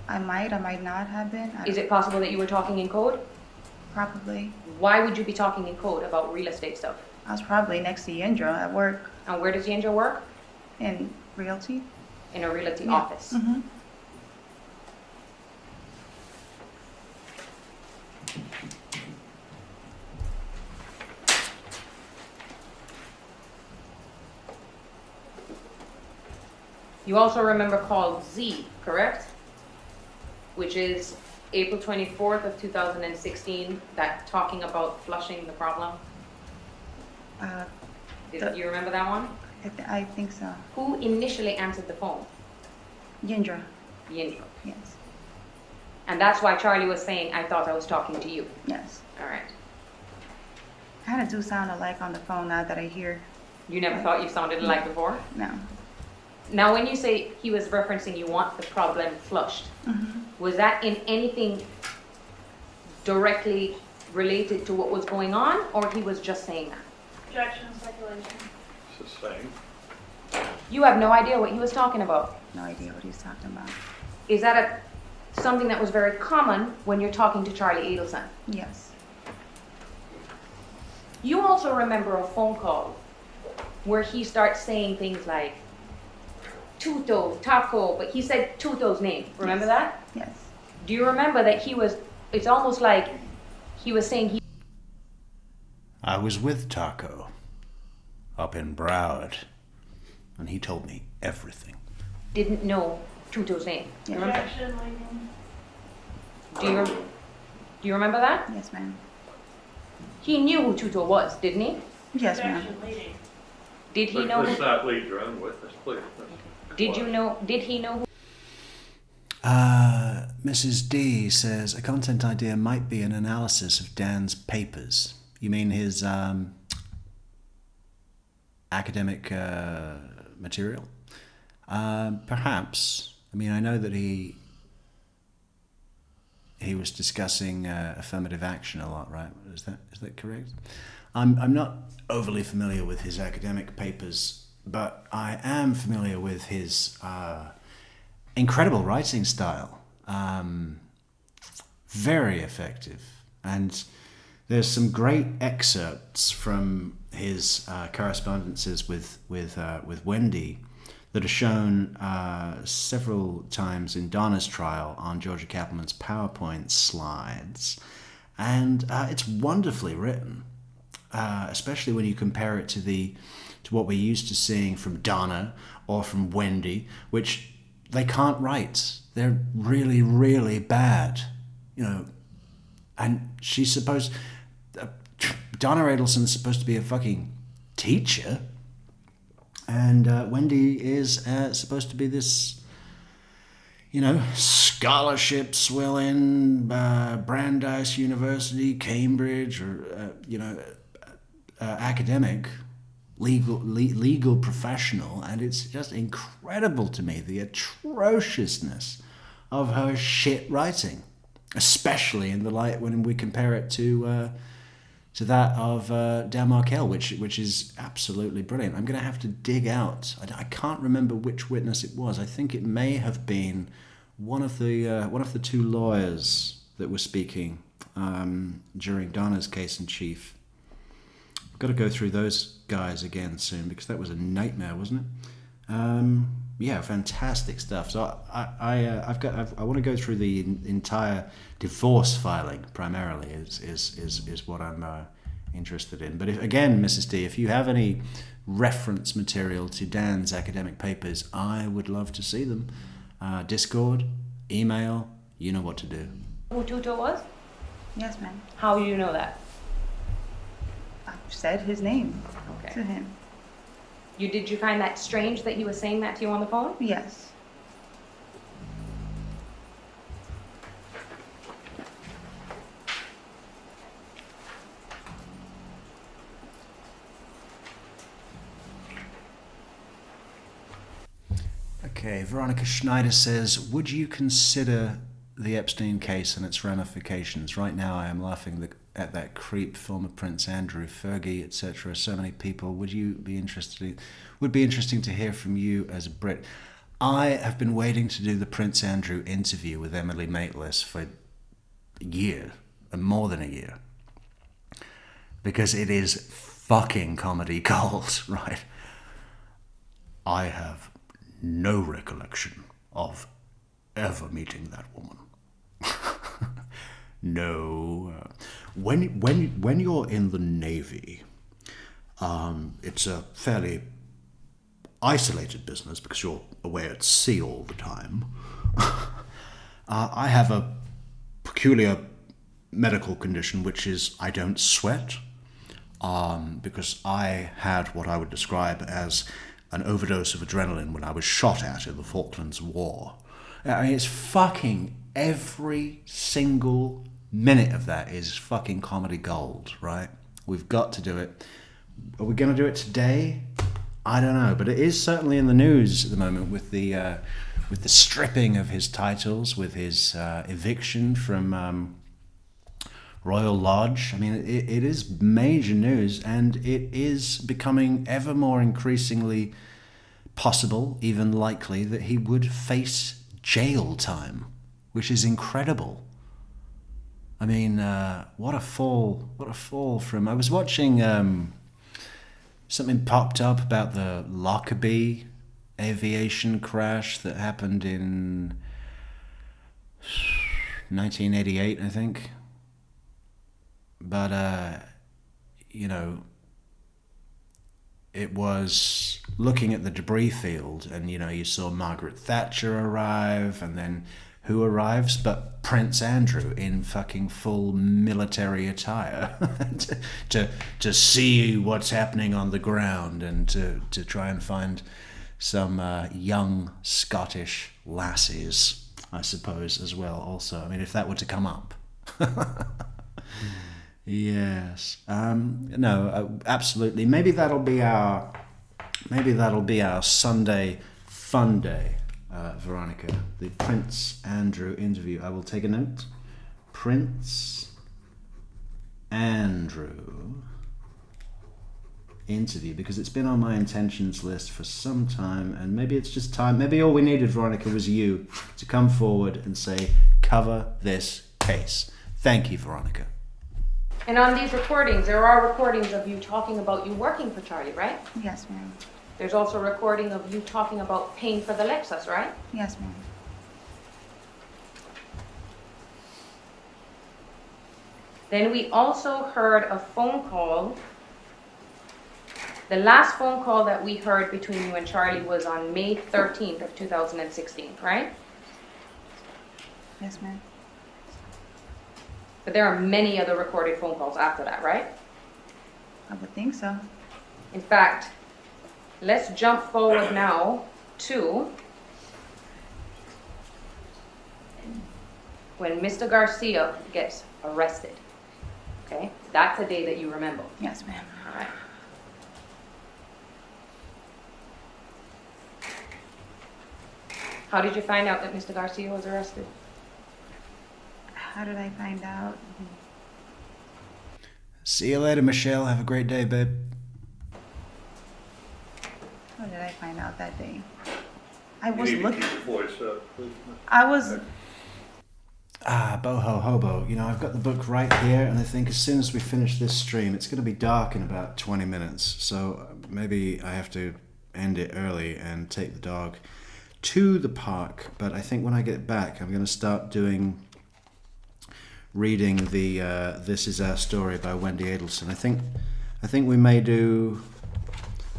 I might not have been. Is it possible that you were talking in code? Probably. Why would you be talking in code about real estate stuff? I was probably next to Yendra at work And where does Yendra work? in realty. In a realty office. Mm-hmm. You also remember call Z, correct? Which is April 24th of 2016, that talking about flushing the problem. Do you remember that one? I think so. Who initially answered the phone? Yendra. Yindra. Yes. And that's why Charlie was saying, I thought I was talking to you. Yes. All right. Kind of do sound alike on the phone now that I hear. You never thought you sounded alike before? No. Now, when you say he was referencing you want the problem flushed, was that in anything directly related to what was going on, or he was just saying that? Objection, speculation. It's the same. You have no idea what he was talking about. No idea what he's talking about. Is that something that was very common when you're talking to Charlie Adelson? Yes. You also remember a phone call where he starts saying things like, Tuto, Taco, but he said Tuto's name. Remember that? Yes. Do you remember that it's almost like he was saying I was with Taco up in Broward, and he told me everything. didn't know Tuto's name? Yeah. Remember? Objection, leading. Do you remember that? Yes, ma'am. He knew who Tuto was, didn't he? Yes, ma'am. Objection, leading. Did he know? Let's not lead your own witness, please. Did you know? Did he know who? Mrs. D says a content idea might be an analysis of Dan's papers. You mean his academic material? Perhaps. I mean, I know that he was discussing affirmative action a lot, right? Is that correct? I'm not overly familiar with his academic papers, but I am familiar with his incredible writing style. Very effective. And there's some great excerpts from his correspondences with Wendi that are shown several times in Donna's trial on Georgia Cappleman's PowerPoint slides. And it's wonderfully written, especially when you compare it to what we're used to seeing from Donna or from Wendi, which they can't write. They're really, really bad, and she's supposed... Donna Adelson's supposed to be a fucking teacher, and Wendi is supposed to be this, scholarship swilling, Brandeis University, Cambridge, or academic, legal professional, and it's just incredible to me the atrociousness of her shit writing, especially in the light when we compare it to that of Dan Markel, which is absolutely brilliant. I'm going to have to dig out. I can't remember which witness it was. I think it may have been one of the two lawyers that were speaking during Donna's case in chief. I've got to go through those guys again soon because that was a nightmare, wasn't it? Yeah, fantastic stuff. So I want to go through the entire divorce filing primarily is what I'm interested in. But again, Mrs. D, if you have any reference material to Dan's academic papers, I would love to see them. Discord, email, you know what to do. Who Tuto was? Yes, ma'am. How do you know that? I said his name Okay. to him. Did you find that strange that he was saying that to you on the phone? Yes. Okay, Veronica Schneider says, would you consider the Epstein case and its ramifications. Right now I am laughing at that creep, former Prince Andrew, Fergie, etc. So many people. Would be interesting to hear from you as a Brit. I have been waiting to do the Prince Andrew interview with Emily Maitlis for a year, and more than a year. Because it is fucking comedy gold, right? I have no recollection of ever meeting that woman. No. When you're in the Navy, it's a fairly isolated business because you're away at sea all the time. I have a peculiar medical condition, which is I don't sweat, because I had what I would describe as an overdose of adrenaline when I was shot at in the Falklands War. I mean, it's fucking every single minute of that is fucking comedy gold, right? We've got to do it. Are we going to do it today? I don't know, but it is certainly in the news at the moment with the stripping of his titles, with his eviction from Royal Lodge. I mean, it is major news, and it is becoming ever more increasingly possible, even likely, that he would face jail time, which is incredible. I mean, what a fall from... I was watching... something popped up about the Lockerbie aviation crash that happened in 1988, I think. But, you know, it was looking at the debris field, and, you know, you saw Margaret Thatcher arrive, and then who arrives but Prince Andrew in fucking full military attire to see what's happening on the ground, and to try and find some young Scottish lassies, I suppose, as well also. I mean, if that were to come up. Yes. No, absolutely. Maybe that'll be our Sunday fun day, Veronica. The Prince Andrew interview. I will take a note. Prince Andrew interview, because it's been on my intentions list for some time, and maybe it's just time. Maybe all we needed, Veronica, was you to come forward and say, cover this case. Thank you, Veronica. And on these recordings, there are recordings of you talking about you working for Charlie, right? Yes, ma'am. There's also a recording of you talking about paying for the Lexus, right? Yes, ma'am. Then we also heard a phone call. The last phone call that we heard between you and Charlie was on May 13th of 2016, right? Yes, ma'am. But there are many other recorded phone calls after that, right? I would think so. In fact, let's jump forward now to when Mr. Garcia gets arrested. Okay? That's a day that you remember. Yes, ma'am. All right. How did you find out that Mr. Garcia was arrested? How did I find out? See you later, Michelle. Have a great day, babe. How did I find out that day? I You was need to looking. keep your voice up, please. I was. Boho Hobo. You know, I've got the book right here, and I think as soon as we finish this stream, it's going to be dark in about 20 minutes. So maybe I have to end it early and take the dog to the park. But I think when I get back, I'm going to start reading the This Is Our Story by Wendi Adelson. I think we may do...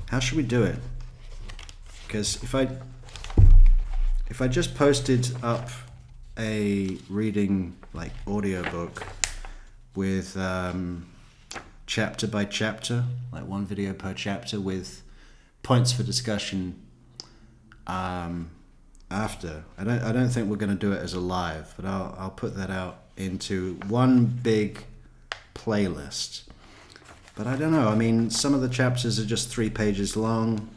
How should we do it? Because if I just posted up a reading, like, audiobook with chapter by chapter, like one video per chapter with points for discussion after. I don't think we're going to do it as a live, but I'll put that out into one big playlist. But I don't know, I mean, some of the chapters are just 3 pages long,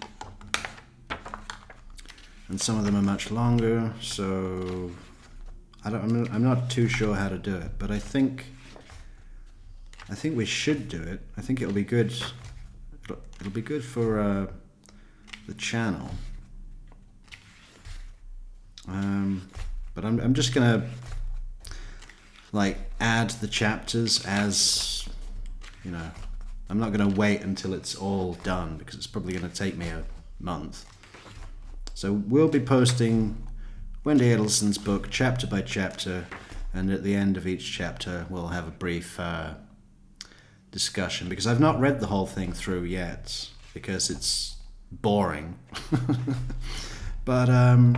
and some of them are much longer, so I'm not too sure how to do it, but I think we should do it. I think it'll be good. It'll be good for the channel. But I'm just gonna like add the chapters as, you know. I'm not gonna wait until it's all done because it's probably gonna take me a month. So we'll be posting Wendi Adelson's book chapter by chapter, and at the end of each chapter we'll have a brief discussion, because I've not read the whole thing through yet because it's boring. But I'm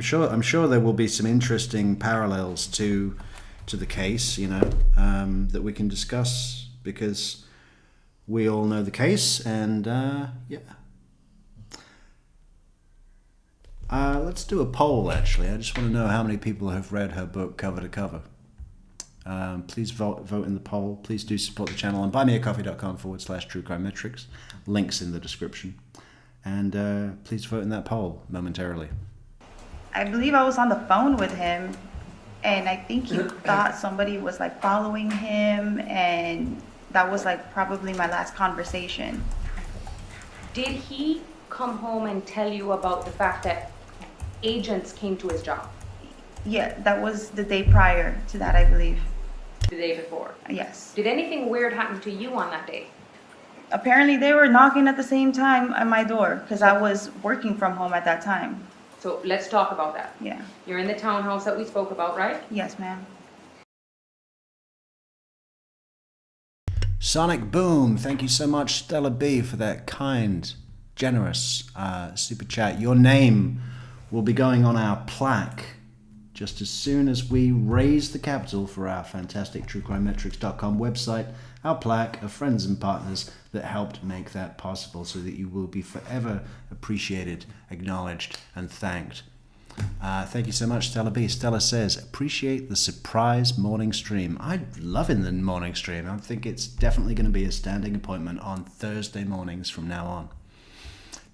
sure there will be some interesting parallels to the case, you know, that we can discuss, because we all know the case. And yeah. Let's do a poll, actually. I just want to know how many people have read her book cover to cover. Please vote in the poll. Please do support the channel on buymeacoffee.com/truecrimemetrics. Links in the description. And please vote in that poll momentarily. I believe I was on the phone with him, and I think he thought somebody was like following him, and that was like probably my last conversation. Did he come home and tell you about the fact that agents came to his job Yeah, that was the day prior to that, I believe. the day before? Yes. Did anything weird happen to you on that day? Apparently they were knocking at the same time at my door because I was working from home at that time. So let's talk about that. Yeah. You're in the townhouse that we spoke about, right? Yes, ma'am. Sonic Boom, thank you so much, Stella B, for that kind, generous super chat. Your name will be going on our plaque just as soon as we raise the capital for our fantastic truecrimemetrics.com website, our plaque of friends and partners that helped make that possible, so that you will be forever appreciated, acknowledged, and thanked. Thank you so much, Stella B. Stella says, appreciate the surprise morning stream. I'm loving the morning stream. I think it's definitely going to be a standing appointment on Thursday mornings from now on.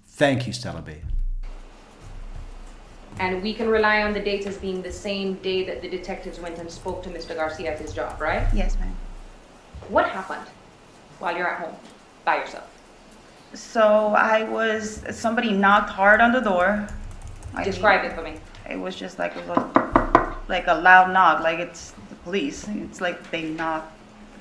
Thank you, Stella B. And we can rely on the dates as being the same day that the detectives went and spoke to Mr. Garcia at his job, right? Yes, ma'am. What happened while you're at home by yourself? So somebody knocked hard on the door. Describe it for me. It was just like a loud knock, like it's the police. It's like they knock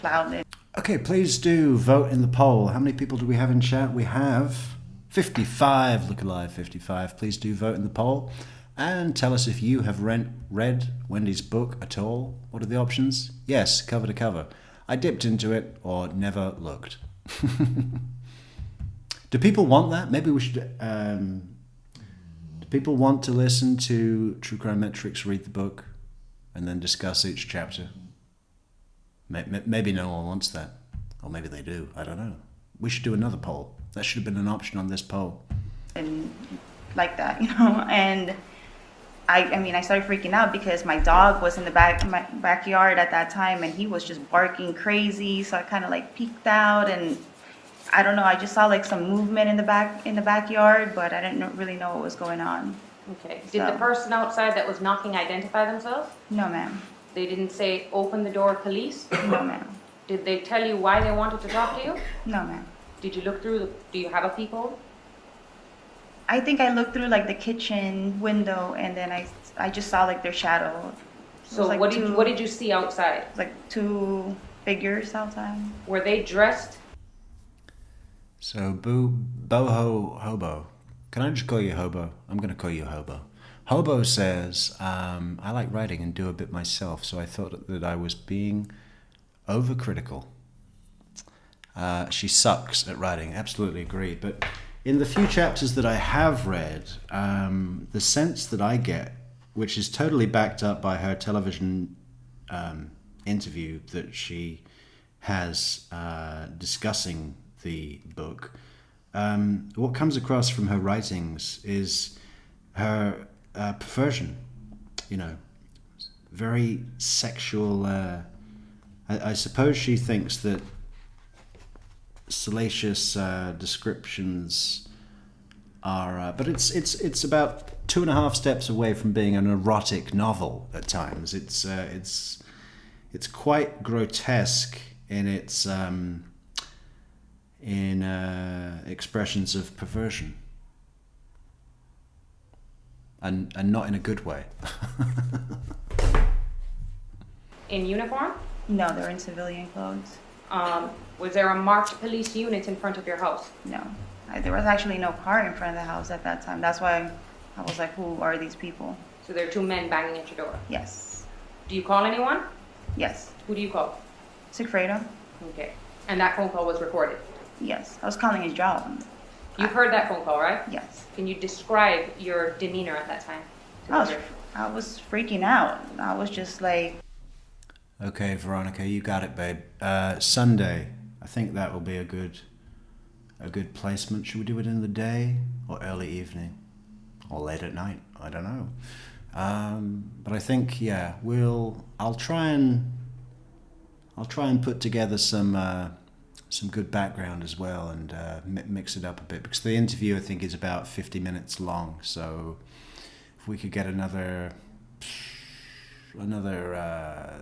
loudly. Okay, please do vote in the poll. How many people do we have in chat? We have 55. Look alive, 55. Please do vote in the poll. And tell us if you have read Wendi's book at all. What are the options? Yes, cover to cover. I dipped into it or never looked. Do people want that? Maybe we should... do people want to listen to True Crime Metrics read the book and then discuss each chapter? Maybe no one wants that. Or maybe they do. I don't know. We should do another poll. That should have been an option on this poll. And like that, you know, and I mean, I started freaking out because my dog was in my backyard at that time, and he was just barking crazy. So I kind of like peeked out, and I don't know. I just saw like some movement in the backyard, but I didn't really know what was going on. Okay. Did the person outside that was knocking identify themselves? No, ma'am. They didn't say, open the door, police? No, ma'am. Did they tell you why they wanted to talk to you? No, ma'am. Did you look through do you have a peephole? I think I looked through like the kitchen window, and then I just saw like their shadow. So like what did you see outside? Like two figures outside. Were they dressed? So Boho Hobo. Can I just call you Hobo? I'm going to call you Hobo. Hobo says, I like writing and do a bit myself, so I thought that I was being overcritical. She sucks at writing, absolutely agree. But in the few chapters that I have read, the sense that I get, which is totally backed up by her television interview that she has discussing the book, what comes across from her writings is her perversion, you know, very sexual. I suppose she thinks that salacious descriptions are, but it's about 2.5 steps away from being an erotic novel at times. It's quite grotesque in its expressions of perversion, and not in a good way. In uniform? No, they're in civilian clothes. Was there a marked police unit in front of your house? No. There was actually no car in front of the house at that time. That's why I was like, who are these people? So there are 2 men banging at your door. Yes. Do you call anyone? Yes. Who do you call? Sigfredo? Okay. And that phone call was recorded? Yes. I was calling his job. You heard that phone call, right? Yes. Can you describe your demeanor at that time? I was freaking out. I was just like... Okay, Veronica, you got it, babe. Sunday. I think that will be a good placement. Should we do it in the day or early evening or late at night? I don't know. But I think, yeah, I'll try and put together some good background as well, and mix it up a bit, because the interview, I think, is about 50 minutes long. So if we could get another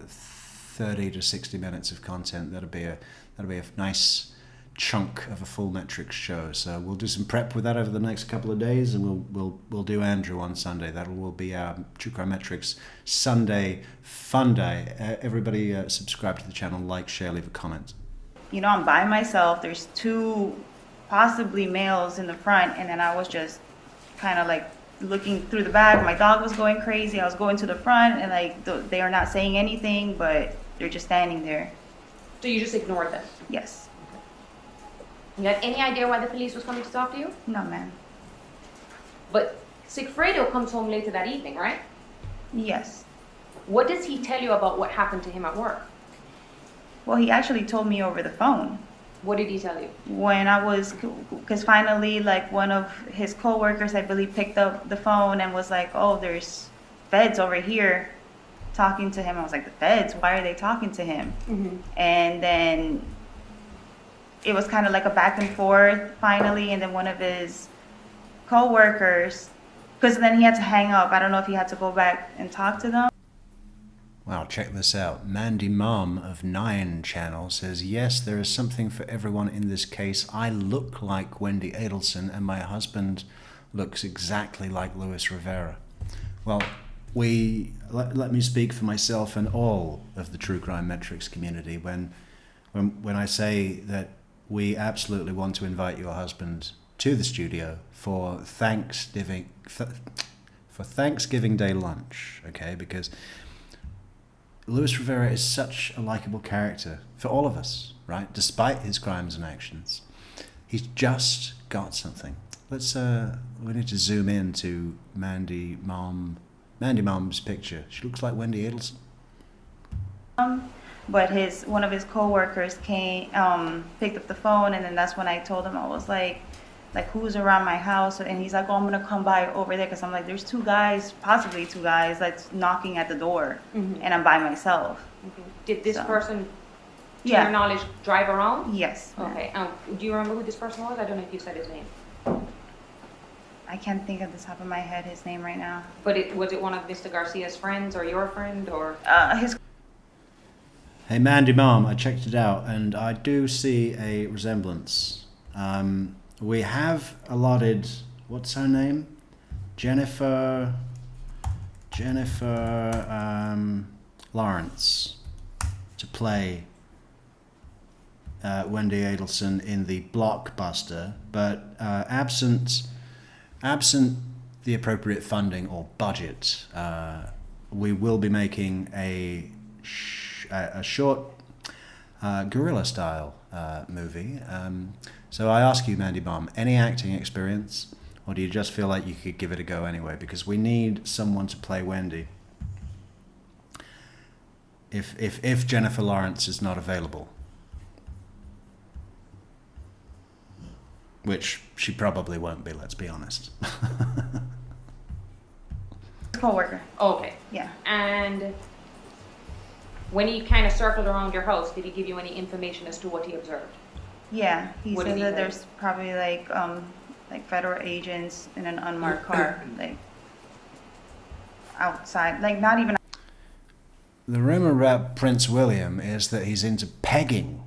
30 to 60 minutes of content, that'll be a nice chunk of a full Metrix show. So we'll do some prep with that over the next couple of days, and we'll do Andrew on Sunday. That will be our True Crime Metrix Sunday fun day. Everybody subscribe to the channel, like, share, leave a comment. You know, I'm by myself. There's 2 possibly males in the front, and then I was just kind of like looking through the back. My dog was going crazy. I was going to the front, and like they are not saying anything, but they're just standing there. So you just ignored them? Yes. You had any idea why the police was coming to talk to you? No, ma'am. But Sigfredo comes home later that evening, right? Yes. What does he tell you about what happened to him at work? Well, he actually told me over the phone. What did he tell you? When because finally, like, one of his coworkers, I believe, picked up the phone and was like, oh, there's feds over here talking to him. I was like, the feds? Why are they talking to him? Mm-hmm. And then it was kind of like a back and forth finally, and then one of his co-workers, because then he had to hang up. I don't know if he had to go back and talk to them. Wow, check this out. Mandy Mom of 9 channel says, yes, there is something for everyone in this case. I look like Wendi Adelson, and my husband looks exactly like Luis Rivera. Well, let me speak for myself and all of the True Crime Metrix community when I say that we absolutely want to invite your husband to the studio for Thanksgiving Day lunch, okay? Because Luis Rivera is such a likable character for all of us, right? Despite his crimes and actions, he's just got something. We need to zoom in to Mandy Mom's picture. She looks like Wendi Adelson. But one of his co-workers came, picked up the phone, and then that's when I told him, I was like who's around my house? And he's like, oh, I'm gonna come by over there, because I'm like, there's 2 guys, possibly 2 guys, that's knocking at the door, Mm-hmm. and I'm by myself. Mm-hmm. Did this person, to Yeah. your knowledge, drive around? Yes. Okay. Do you remember who this person was? I don't know if you said his name. I can't think of the top of my head his name right now. But was it one of Mr. Garcia's friends or your friend or? His. Hey, Mandy Mom, I checked it out, and I do see a resemblance. We have allotted, what's her name? Jennifer Lawrence to play Wendi Adelson in the blockbuster, but absent the appropriate funding or budget, we will be making a short guerrilla-style movie. So I ask you, Mandy Mom, any acting experience, or do you just feel like you could give it a go anyway? Because we need someone to play Wendi. If Jennifer Lawrence is not available, which she probably won't be, let's be honest. Co-worker. Okay. Yeah. And when he kind of circled around your house, did he give you any information as to what he observed? Yeah, he What said did he that say? there's probably like like federal agents in an unmarked car, like outside, like not even. The rumor about Prince William is that he's into pegging,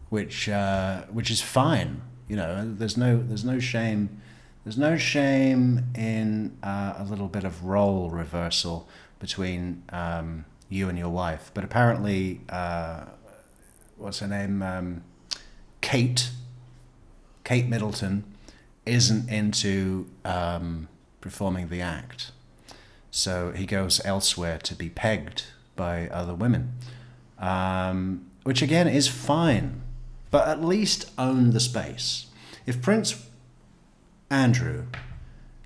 which is fine. You know, there's no shame. There's no shame in a little bit of role reversal between you and your wife. But apparently, what's her name? Kate Middleton isn't into performing the act. So he goes elsewhere to be pegged by other women, which again is fine, but at least own the space. If Prince Andrew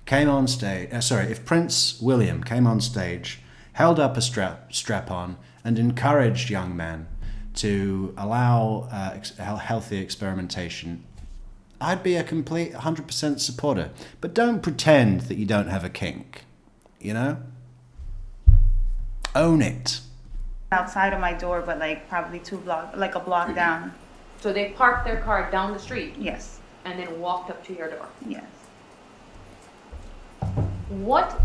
came on stage, if Prince William came on stage, held up a strap on, and encouraged young men to allow healthy experimentation, I'd be a complete 100% supporter. But don't pretend that you don't have a kink, you know? Own it. Outside of my door, but like probably a block down. So they parked their car down the street Yes, and then walked up to your door. yes. What,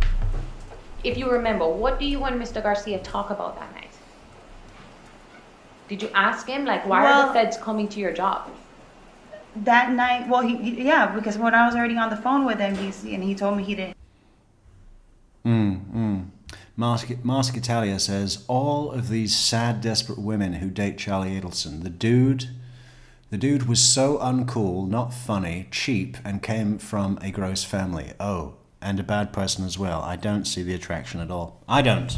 if you remember, what do you and Mr. Garcia talk about that night? Did you ask him, like, why are the Well- feds coming to your job? That night, well, because when I was already on the phone with him, he told me he didn't. Mask Italia says, all of these sad, desperate women who date Charlie Adelson. The dude was so uncool, not funny, cheap, and came from a gross family. Oh, and a bad person as well. I don't see the attraction at all. I don't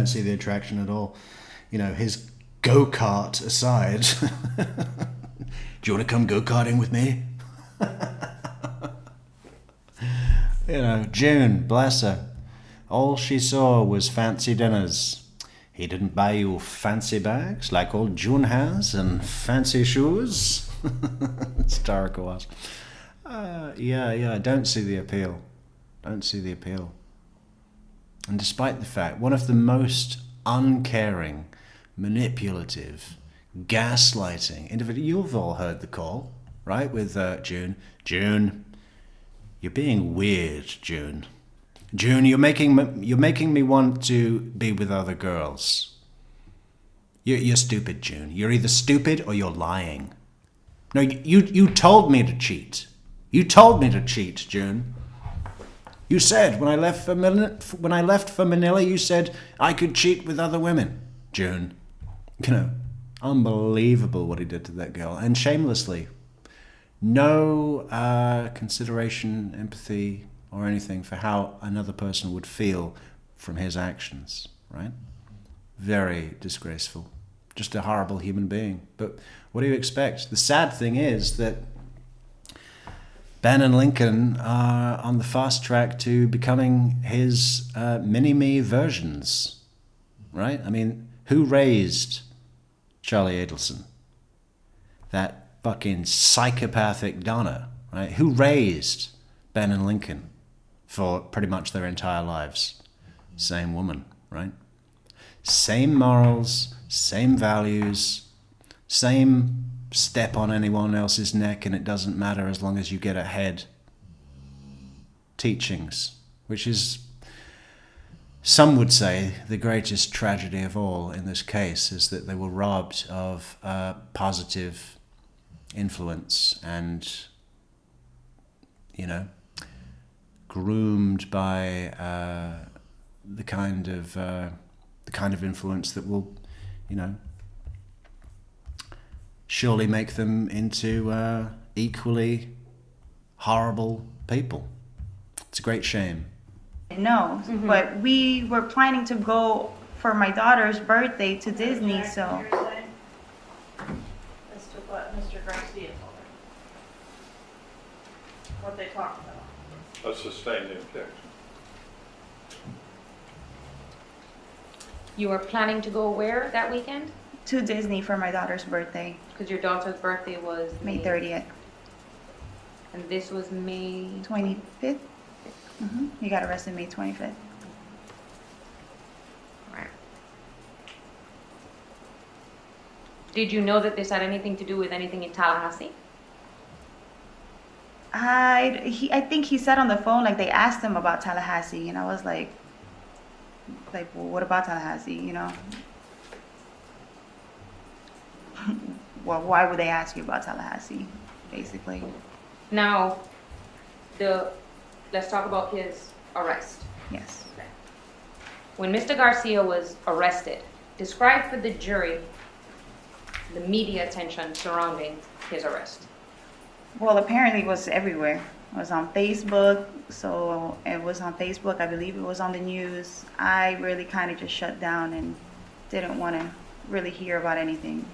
see the attraction at all. You know, his go-kart aside. Do you want to come go-karting with me? You know, June, bless her. All she saw was fancy dinners. He didn't buy you fancy bags like old June has and fancy shoes? Historical was. Yeah, I don't see the appeal. Don't see the appeal. And despite the fact, one of the most uncaring, manipulative, gaslighting individual, you've all heard the call, right, with June. June, you're being weird, June. June, you're making me want to be with other girls. You're stupid, June. You're either stupid or you're lying. No, you told me to cheat. You told me to cheat, June. You said when I left for Manila, you said I could cheat with other women, June. You know, unbelievable what he did to that girl, and shamelessly. No consideration, empathy, or anything for how another person would feel from his actions, right? Very disgraceful. Just a horrible human being. But what do you expect? The sad thing is that Ben and Lincoln are on the fast track to becoming his mini-me versions, right? I mean, who raised Charlie Adelson? That fucking psychopathic Donna, right? Who raised Ben and Lincoln for pretty much their entire lives? Same woman, right? Same morals, same values, same step on anyone else's neck and it doesn't matter as long as you get ahead teachings, which is, some would say, the greatest tragedy of all in this case, is that they were robbed of positive influence and, you know, groomed by the kind of influence that will, you know, surely make them into equally horrible people. It's a great shame. No, but we were planning to go for my daughter's birthday to Disney, so. As to what Mr. Garcia told her. What they talked about. A sustained objection. You were planning to go where that weekend? To Disney for my daughter's birthday, Because your daughter's birthday was May 30th, and this was May 25th. He got arrested May 25th. Right. Did you know that this had anything to do with anything in Tallahassee? I think he said on the phone, like, they asked him about Tallahassee, and I was like, well, what about Tallahassee, you know? Well, why would they ask you about Tallahassee, basically? Now, let's talk about his arrest. Yes. When Mr. Garcia was arrested, describe for the jury the media attention surrounding his arrest. Well, apparently it was everywhere. It was on Facebook, so it was on Facebook. I believe it was on the news. I really kind of just shut down and didn't want to really hear about anything.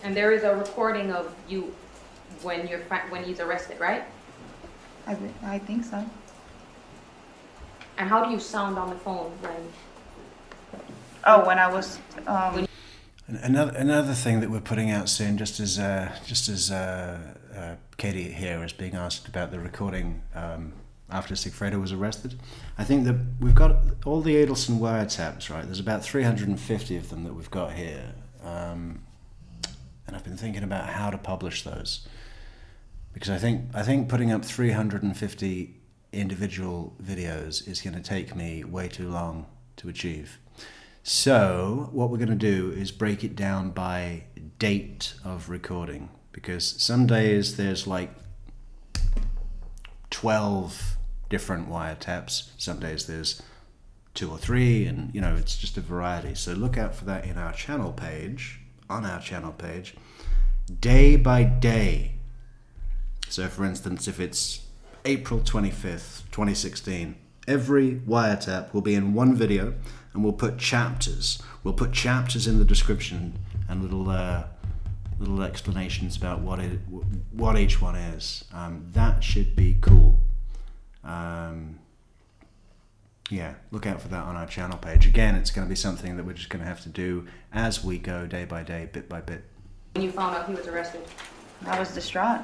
And there is a recording of you when he's arrested, right? I think so. And how do you sound on the phone when? Oh, when I was. Another thing that we're putting out soon, just as Katie here is being asked about the recording after Sigfredo was arrested. I think that we've got all the Adelson wiretaps, right? There's about 350 of them that we've got here. And I've been thinking about how to publish those. Because I think putting up 350 individual videos is going to take me way too long to achieve. So what we're going to do is break it down by date of recording, because some days there's like 12 different wiretaps, some days there's 2 or 3, and you know, it's just a variety. So look out for that in our channel page, on our channel page, day by day. So for instance, if it's April 25th, 2016, every wiretap will be in one video, and we'll put chapters. We'll put chapters in the description and little explanations about what each one is. That should be cool. Yeah, look out for that on our channel page. Again, it's going to be something that we're just going to have to do as we go, day by day, bit by bit. When you found out he was arrested? I was distraught.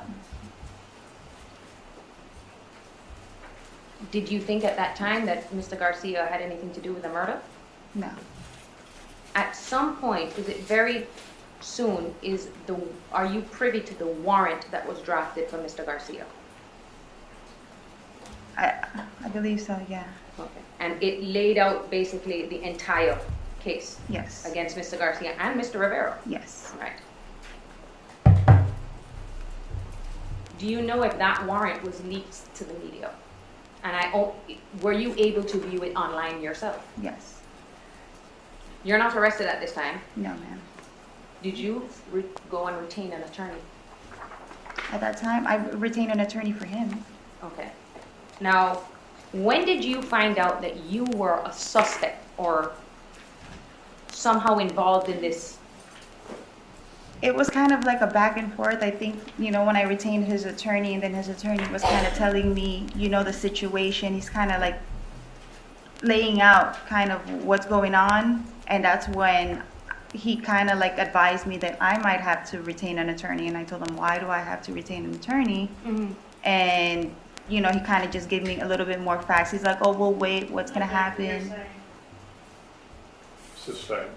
Did you think at that time that Mr. Garcia had anything to do with the murder? No. At some point, is it very soon, are you privy to the warrant that was drafted for Mr. Garcia? I believe so, yeah. Okay. And it laid out basically the entire case? Yes. Against Mr. Garcia and Mr. Rivera? Yes. Right. Do you know if that warrant was leaked to the media? And were you able to view it online yourself? Yes. You're not arrested at this time. No, ma'am. Did you go and retain an attorney? At that time, I retained an attorney for him. Okay. Now, when did you find out that you were a suspect or somehow involved in this? It was kind of like a back and forth. I think, you know, when I retained his attorney, and then his attorney was kind of telling me, you know, the situation. He's kind of like laying out kind of what's going on. And that's when he kind of like advised me that I might have to retain an attorney. And I told him, why do I have to retain an attorney? Mm-hmm. And, you know, he kind of just gave me a little bit more facts. He's like, oh, we'll wait. What's going to happen? Sustained.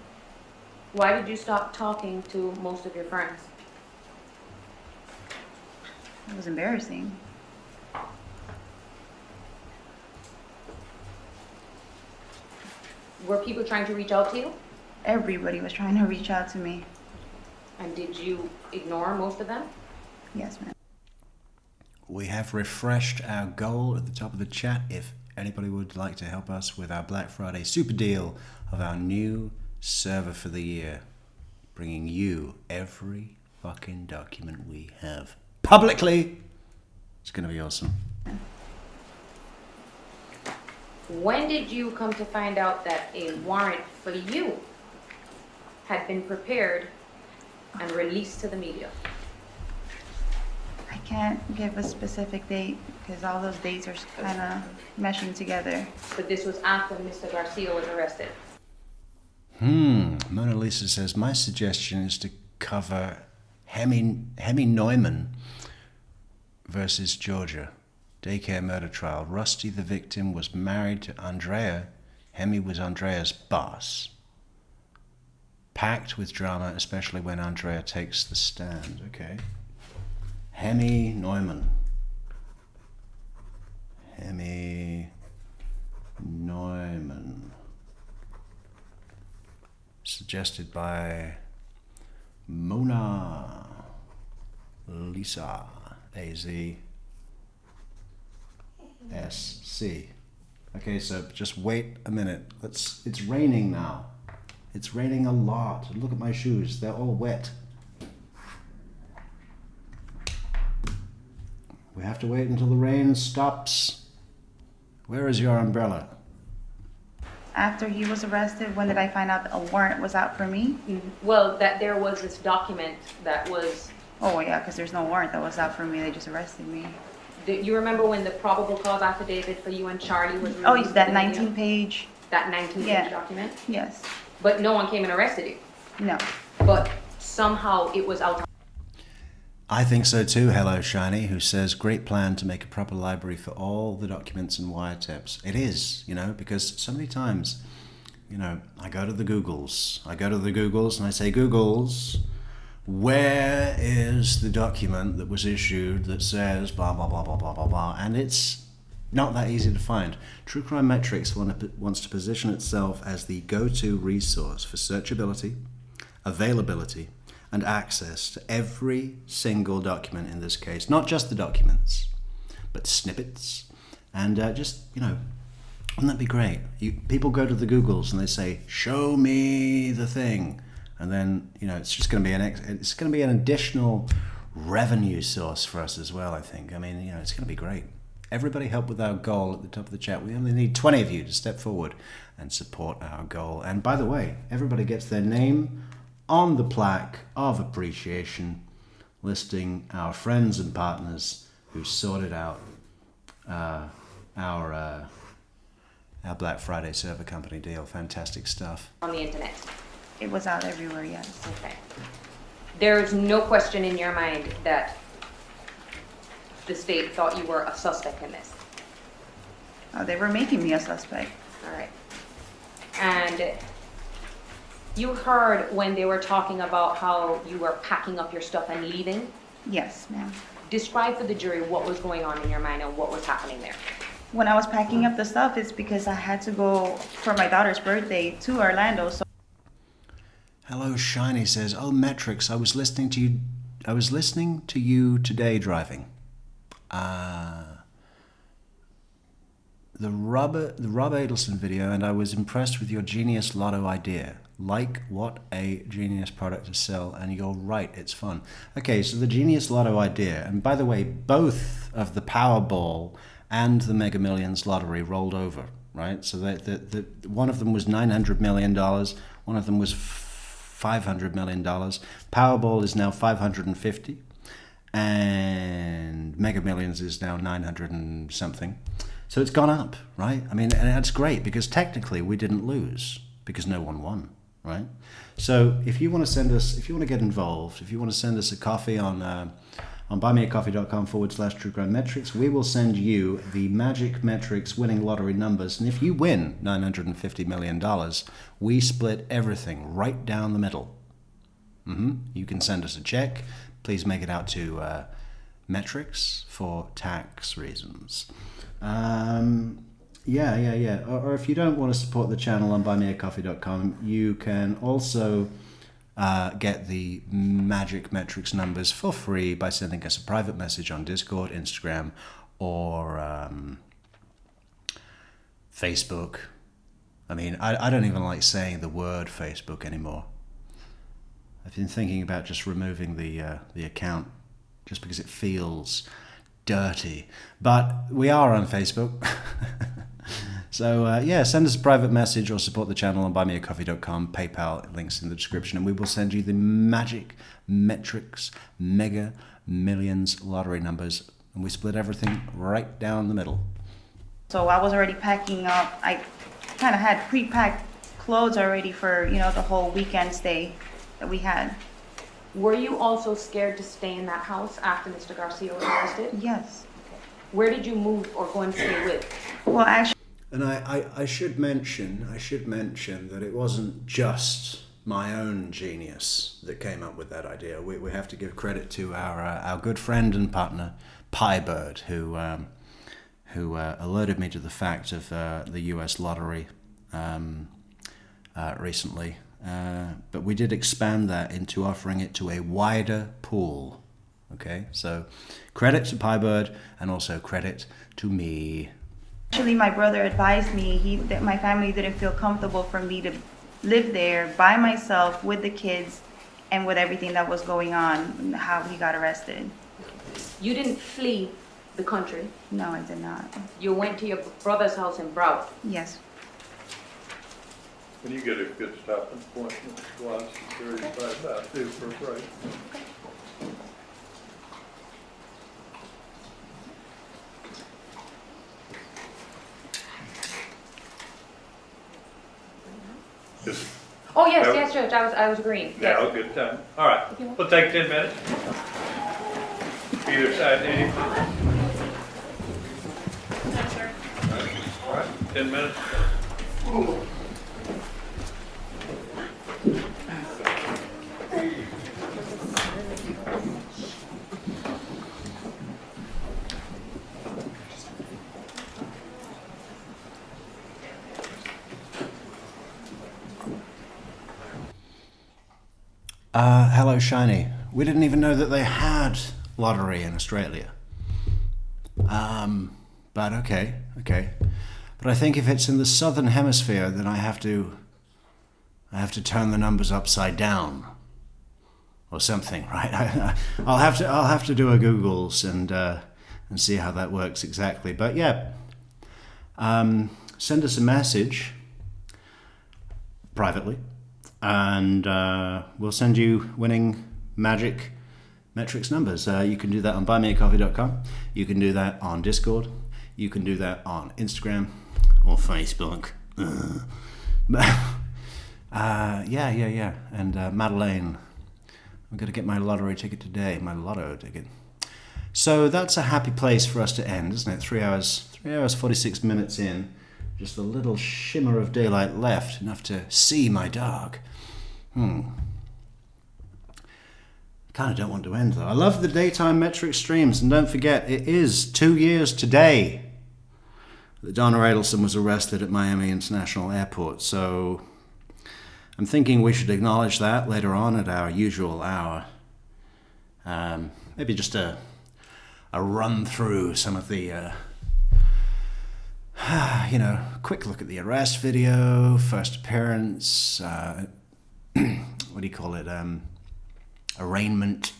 Why did you stop talking to most of your friends? It was embarrassing. Were people trying to reach out to you? Everybody was trying to reach out to me. And did you ignore most of them? Yes, ma'am. We have refreshed our goal at the top of the chat. If anybody would like to help us with our Black Friday super deal of our new server for the year, bringing you every fucking document we have publicly, it's going to be awesome. When did you come to find out that a warrant for you had been prepared and released to the media? I can't give a specific date because all those dates are kind of meshing together. But this was after Mr. Garcia was arrested. Mona Lisa says, my suggestion is to cover Hemi Neumann versus Georgia. Daycare murder trial. Rusty, the victim, was married to Andrea. Hemi was Andrea's boss. Packed with drama, especially when Andrea takes the stand. Okay. Hemi Neumann. Hemi Neumann. Suggested by Mona Lisa AZSC. Okay, so just wait a minute. It's raining now. It's raining a lot. Look at my shoes. They're all wet. We have to wait until the rain stops. Where is your umbrella? After he was arrested, when did I find out that a warrant was out for me? Well, that there was this document that was, Oh, yeah, because there's no warrant that was out for me. They just arrested me. you remember when the probable cause affidavit for you and Charlie was released? Oh, that in the media? 19-page? That 19-page Yeah. document? Yes. But no one came and arrested you. No. But somehow it was out. I think so too, Hello Shiny, who says, great plan to make a proper library for all the documents and wiretaps. It is, because so many times, I go to the Googles and I say, Googles, where is the document that was issued that says blah, blah, blah, blah, blah, blah, blah, and it's not that easy to find. True Crime Metrix wants to position itself as the go-to resource for searchability, availability, and access to every single document in this case. Not just the documents, but snippets. And wouldn't that be great? People go to the Googles and they say, show me the thing. And then, it's just going to be an additional revenue source for us as well, I think. I mean, it's going to be great. Everybody help with our goal at the top of the chat. We only need 20 of you to step forward and support our goal. And by the way, everybody gets their name on the plaque of appreciation, listing our friends and partners who sorted out our Black Friday server company deal. Fantastic stuff. On the internet. It was out everywhere, yes. Okay. There is no question in your mind that the state thought you were a suspect in this. Oh, they were making me a suspect. All right. And you heard when they were talking about how you were packing up your stuff and leaving? Yes, ma'am. Describe for the jury what was going on in your mind and what was happening there. When I was packing up the stuff, it's because I had to go for my daughter's birthday to Orlando. So Hello Shiny says, oh Metrix, I was listening to you today driving. The Rob Adelson video, and I was impressed with your genius lotto idea. Like what a genius product to sell, and you're right, it's fun. Okay, so the genius lotto idea, and by the way, both of the Powerball and the Mega Millions lottery rolled over, right? So the one of them was $900 million, one of them was $500 million. Powerball is now 550, and Mega Millions is now 900 and something. So it's gone up, right? I mean, and that's great because technically we didn't lose because no one won, right? So if you want to send us, if you want to get involved, if you want to send us a coffee on buymeacoffee.com/TrueCrimeMetrix, we will send you the Magic Metrix winning lottery numbers. And if you win $950 million, we split everything right down the middle. You can send us a check. Please make it out to Metrix for tax reasons. Yeah. Or if you don't want to support the channel on buymeacoffee.com, you can also get the Magic Metrix numbers for free by sending us a private message on Discord, Instagram, or Facebook. I mean, I don't even like saying the word Facebook anymore. I've been thinking about just removing the account just because it feels dirty. But we are on Facebook. So send us a private message or support the channel on buymeacoffee.com. PayPal links in the description, and we will send you the Magic Metrix Mega Millions lottery numbers, and we split everything right down the middle. I was already packing up. I kind of had pre-packed clothes already for, the whole weekend stay that we had. Were you also scared to stay in that house after Mr. Garcia was arrested? Yes. Where did you move or go and stay with? Well, actually, And I should mention that it wasn't just my own genius that came up with that idea. We have to give credit to our good friend and partner Piebird, who alerted me to the fact of the US lottery recently. But we did expand that into offering it to a wider pool. Okay, so credit to Piebird and also credit to me. Actually, my brother advised me that my family didn't feel comfortable for me to live there by myself with the kids and with everything that was going on and how he got arrested. You didn't flee the country. No, I did not. You went to your brother's house in Broward. Yes. When you get a good stopping point, watch security find out too for a break. Just, Oh, yes, Judge, I was agreeing. now, Yes. good time. All right, we'll take 10 minutes. Either side, any? All right, 10 minutes. Hello, Shiny. We didn't even know that they had lottery in Australia. But okay. But I think if it's in the southern hemisphere, then I have to turn the numbers upside down, or something, right? I'll have to do a Googles and see how that works exactly. But yeah, send us a message privately. And we'll send you winning magic Metrix numbers. You can do that on buymeacoffee.com. You can do that on Discord. You can do that on Instagram or Facebook. Yeah. And Madeleine, I'm going to get my lottery ticket today, my lotto ticket. So that's a happy place for us to end, isn't it? 3 hours, 46 minutes in. Just a little shimmer of daylight left, enough to see my dog. Kind of don't want to end though. I love the daytime Metrix streams, and don't forget, it is 2 years today that Donna Adelson was arrested at Miami International Airport. So I'm thinking we should acknowledge that later on at our usual hour. Maybe just a run through some of the quick look at the arrest video, first appearance, what do you call it, arraignment.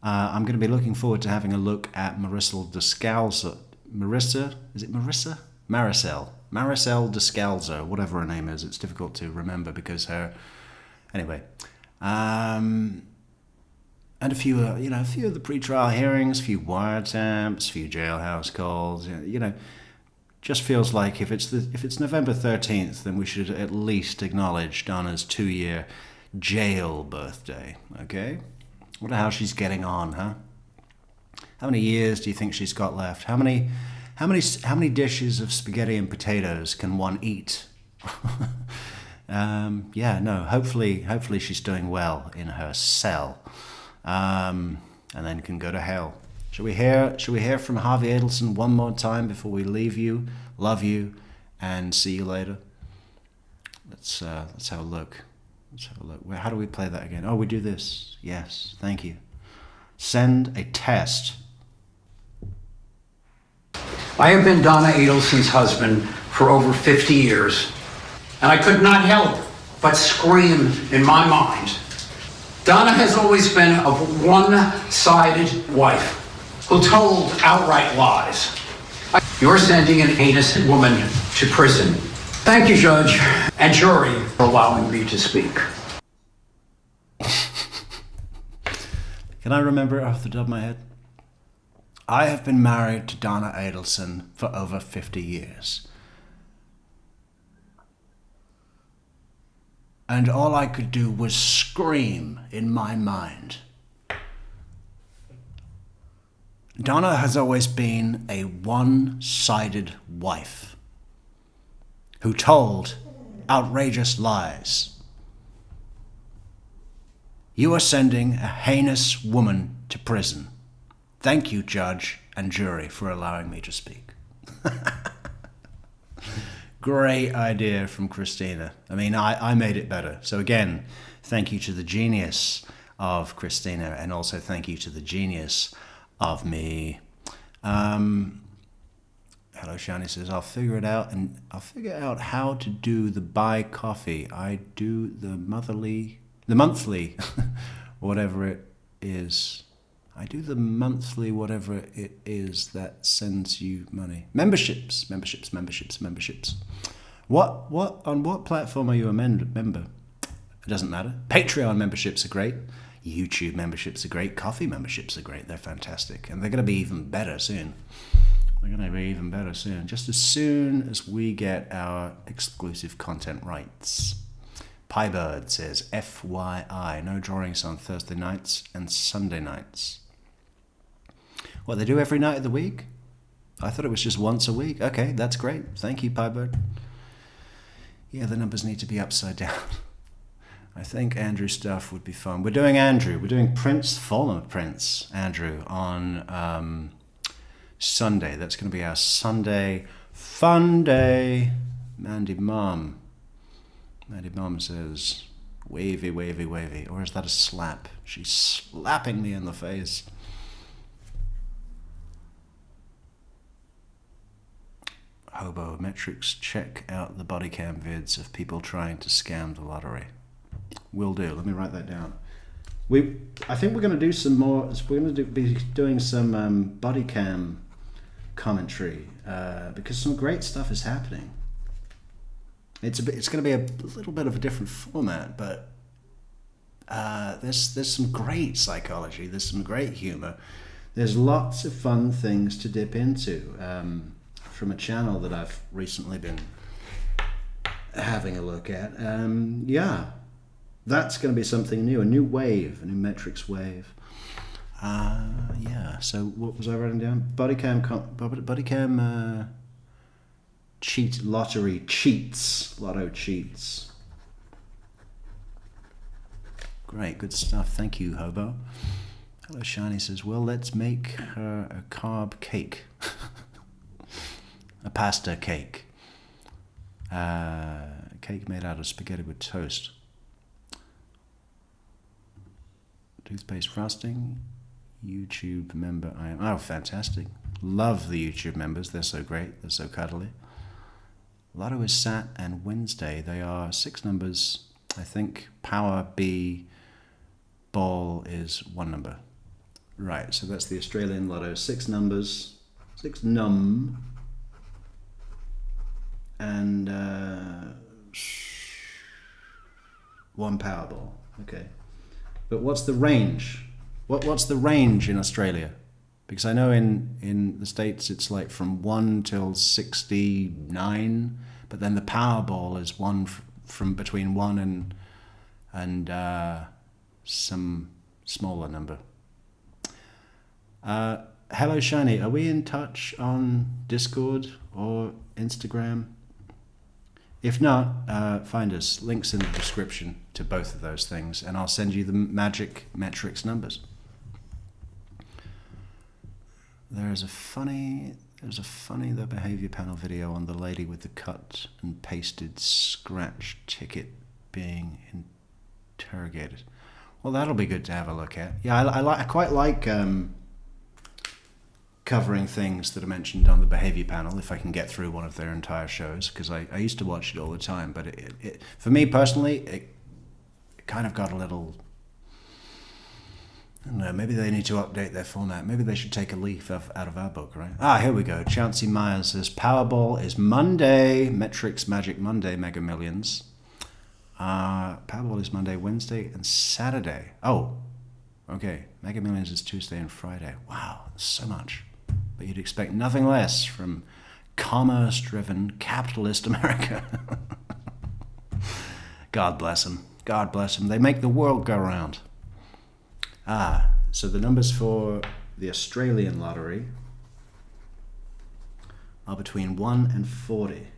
I'm going to be looking forward to having a look at Maricel Descalzo. Maricel Descalzo, whatever her name is. It's difficult to remember because anyway. And a few of the pre-trial hearings, a few wiretaps, a few jailhouse calls, just feels like if it's November 13th, then we should at least acknowledge Donna's 2-year jail birthday, okay? Wonder how she's getting on, huh? How many years do you think she's got left? How many dishes of spaghetti and potatoes can one eat? Hopefully she's doing well in her cell, and then can go to hell. Shall we hear from Harvey Adelson one more time before we leave you? Love you, and see you later. Let's have a look. How do we play that again? Oh, we do this. Yes, thank you. Send a test. I have been Donna Adelson's husband for over 50 years, and I could not help but scream in my mind. Donna has always been a one-sided wife who told outright lies. You're sending an innocent woman to prison. Thank you, Judge and jury, for allowing me to speak. Can I remember it off the top of my head? I have been married to Donna Adelson for over 50 years. And all I could do was scream in my mind. Donna has always been a one-sided wife who told outrageous lies. You are sending a heinous woman to prison. Thank you, judge and jury, for allowing me to speak. Great idea from Christina. I mean, I made it better. So again, thank you to the genius of Christina, and also thank you to the genius of me. Hello, Shani says, I'll figure it out, and I'll figure out how to do the buy coffee. I do the monthly, whatever it is. I do the monthly, whatever it is that sends you money. Memberships. On what platform are you a member? It doesn't matter. Patreon memberships are great. YouTube memberships are great. Coffee memberships are great. They're fantastic. And they're going to be even better soon. Just as soon as we get our exclusive content rights. Piebird says, FYI, no drawings on Thursday nights and Sunday nights. What, they do every night of the week? I thought it was just once a week. Okay, that's great. Thank you, Piebird. Yeah, the numbers need to be upside down. I think Andrew stuff would be fun. We're doing Andrew. We're doing Prince, former Prince Andrew, on Sunday. That's going to be our Sunday fun day. Mandy Mom says, wavy, wavy, wavy. Or is that a slap? She's slapping me in the face. Hobo Metrix, check out the body cam vids of people trying to scam the lottery. Will do. Let me write that down. I think we're going to do some more. We're going to be doing some body cam commentary because some great stuff is happening. It's going to be a little bit of a different format, but there's some great psychology. There's some great humor. There's lots of fun things to dip into. From a channel that I've recently been having a look at. Yeah, that's going to be something new, a new wave, a new Metrix wave. Yeah, so what was I writing down? Body cam lotto cheats. Great, good stuff. Thank you, Hobo. Hello, Shiny says, well, let's make her a carb cake. A pasta cake. Cake made out of spaghetti with toast. Toothpaste frosting. YouTube member I am. Oh, fantastic. Love the YouTube members. They're so great. They're so cuddly. Lotto is Sat and Wednesday. They are 6 numbers. I think Power B Ball is 1 number. Right, so that's the Australian Lotto. 6 numbers. 6 num. And 1 Powerball. Okay. But what's the range? What's the range in Australia? Because I know in the States it's like from 1 till 69, but then the Powerball is one from between 1 and some smaller number. Hello, Shiny. Are we in touch on Discord or Instagram? If not, find us. Links in the description to both of those things, and I'll send you the magic Metrix numbers. There's a funny the behavior panel video on the lady with the cut and pasted scratch ticket being interrogated. Well, that'll be good to have a look at. Yeah, I quite like covering things that are mentioned on the behavior panel if I can get through one of their entire shows, because I used to watch it all the time, but it for me personally it kind of got a little, I don't know, maybe they need to update their format. Maybe they should take a leaf out of our book, right? Here we go. Chauncey Myers says Powerball is Monday, Metrix Magic Monday Mega Millions. Powerball is Monday, Wednesday and Saturday. Oh, okay. Mega Millions is Tuesday and Friday. Wow, so much. But you'd expect nothing less from commerce-driven capitalist America. God bless them. God bless them. They make the world go round. So the numbers for the Australian lottery are between 1 and 40.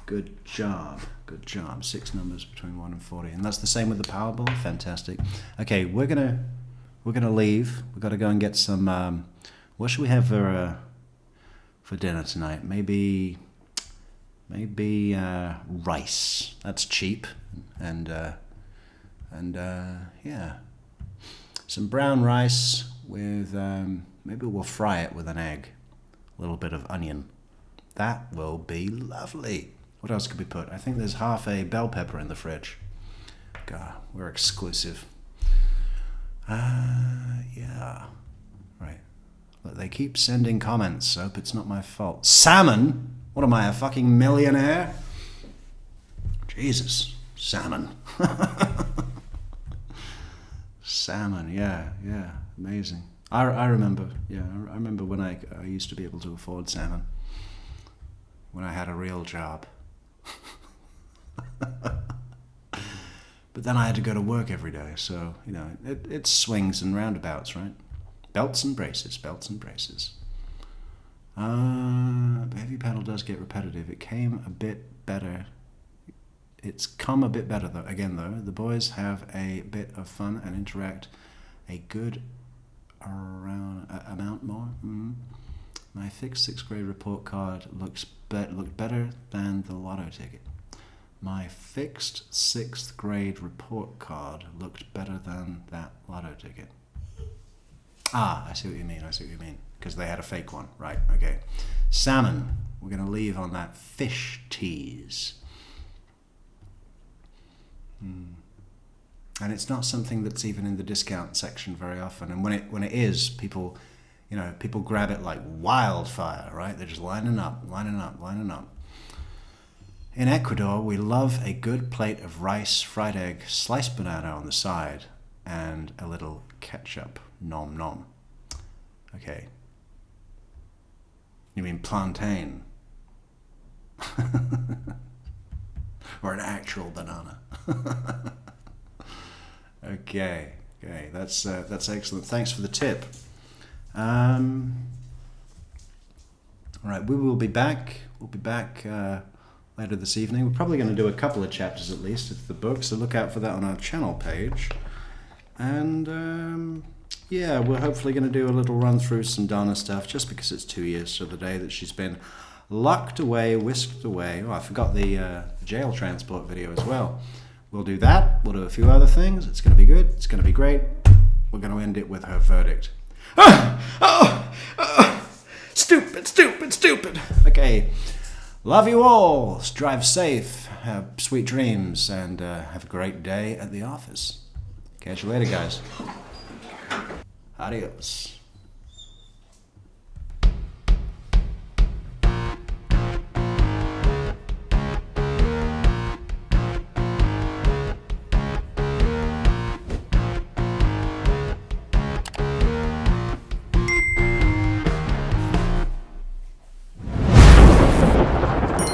Good job. Good job. 6 numbers between 1 and 40. And that's the same with the Powerball. Fantastic. Okay, we're gonna leave. We've got to go and get some what should we have for for dinner tonight? Maybe rice. That's cheap, and yeah, some brown rice with maybe we'll fry it with an egg, a little bit of onion. That will be lovely. What else could we put? I think there's half a bell pepper in the fridge. God, we're exclusive. Yeah, right. Look, they keep sending comments, so it's not my fault. Salmon? What am I, a fucking millionaire? Jesus, salmon. Salmon, yeah, amazing. I remember, I remember when I used to be able to afford salmon. When I had a real job. But then I had to go to work every day, so, you know, it swings and roundabouts, right? Belts and braces, belts and braces. Heavy pedal does get repetitive. It came a bit better. It's come a bit better, though. Again, though, the boys have a bit of fun and interact a good amount more. My fixed 6th grade report card looked better than the lotto ticket. My fixed 6th grade report card looked better than that lotto ticket. Ah, I see what you mean, because they had a fake one. Right, okay. Salmon. We're going to leave on that fish tease. And it's not something that's even in the discount section very often. And when it is, people grab it like wildfire, right? They're just lining up. In Ecuador, we love a good plate of rice, fried egg, sliced banana on the side, and a little ketchup. Nom nom. Okay. You mean plantain? Or an actual banana? Okay, that's excellent. Thanks for the tip. All right, we will be back. We'll be back later this evening. We're probably going to do a couple of chapters at least of the book, so look out for that on our channel page. And yeah, we're hopefully going to do a little run through some Donna stuff, just because it's 2 years to the day that she's been locked away, whisked away. Oh, I forgot the jail transport video as well. We'll do that. We'll do a few other things. It's going to be good. It's going to be great. We're going to end it with her verdict. Stupid. Okay. Love you all. Drive safe. Have sweet dreams. And have a great day at the office. Catch you later, guys. Adios.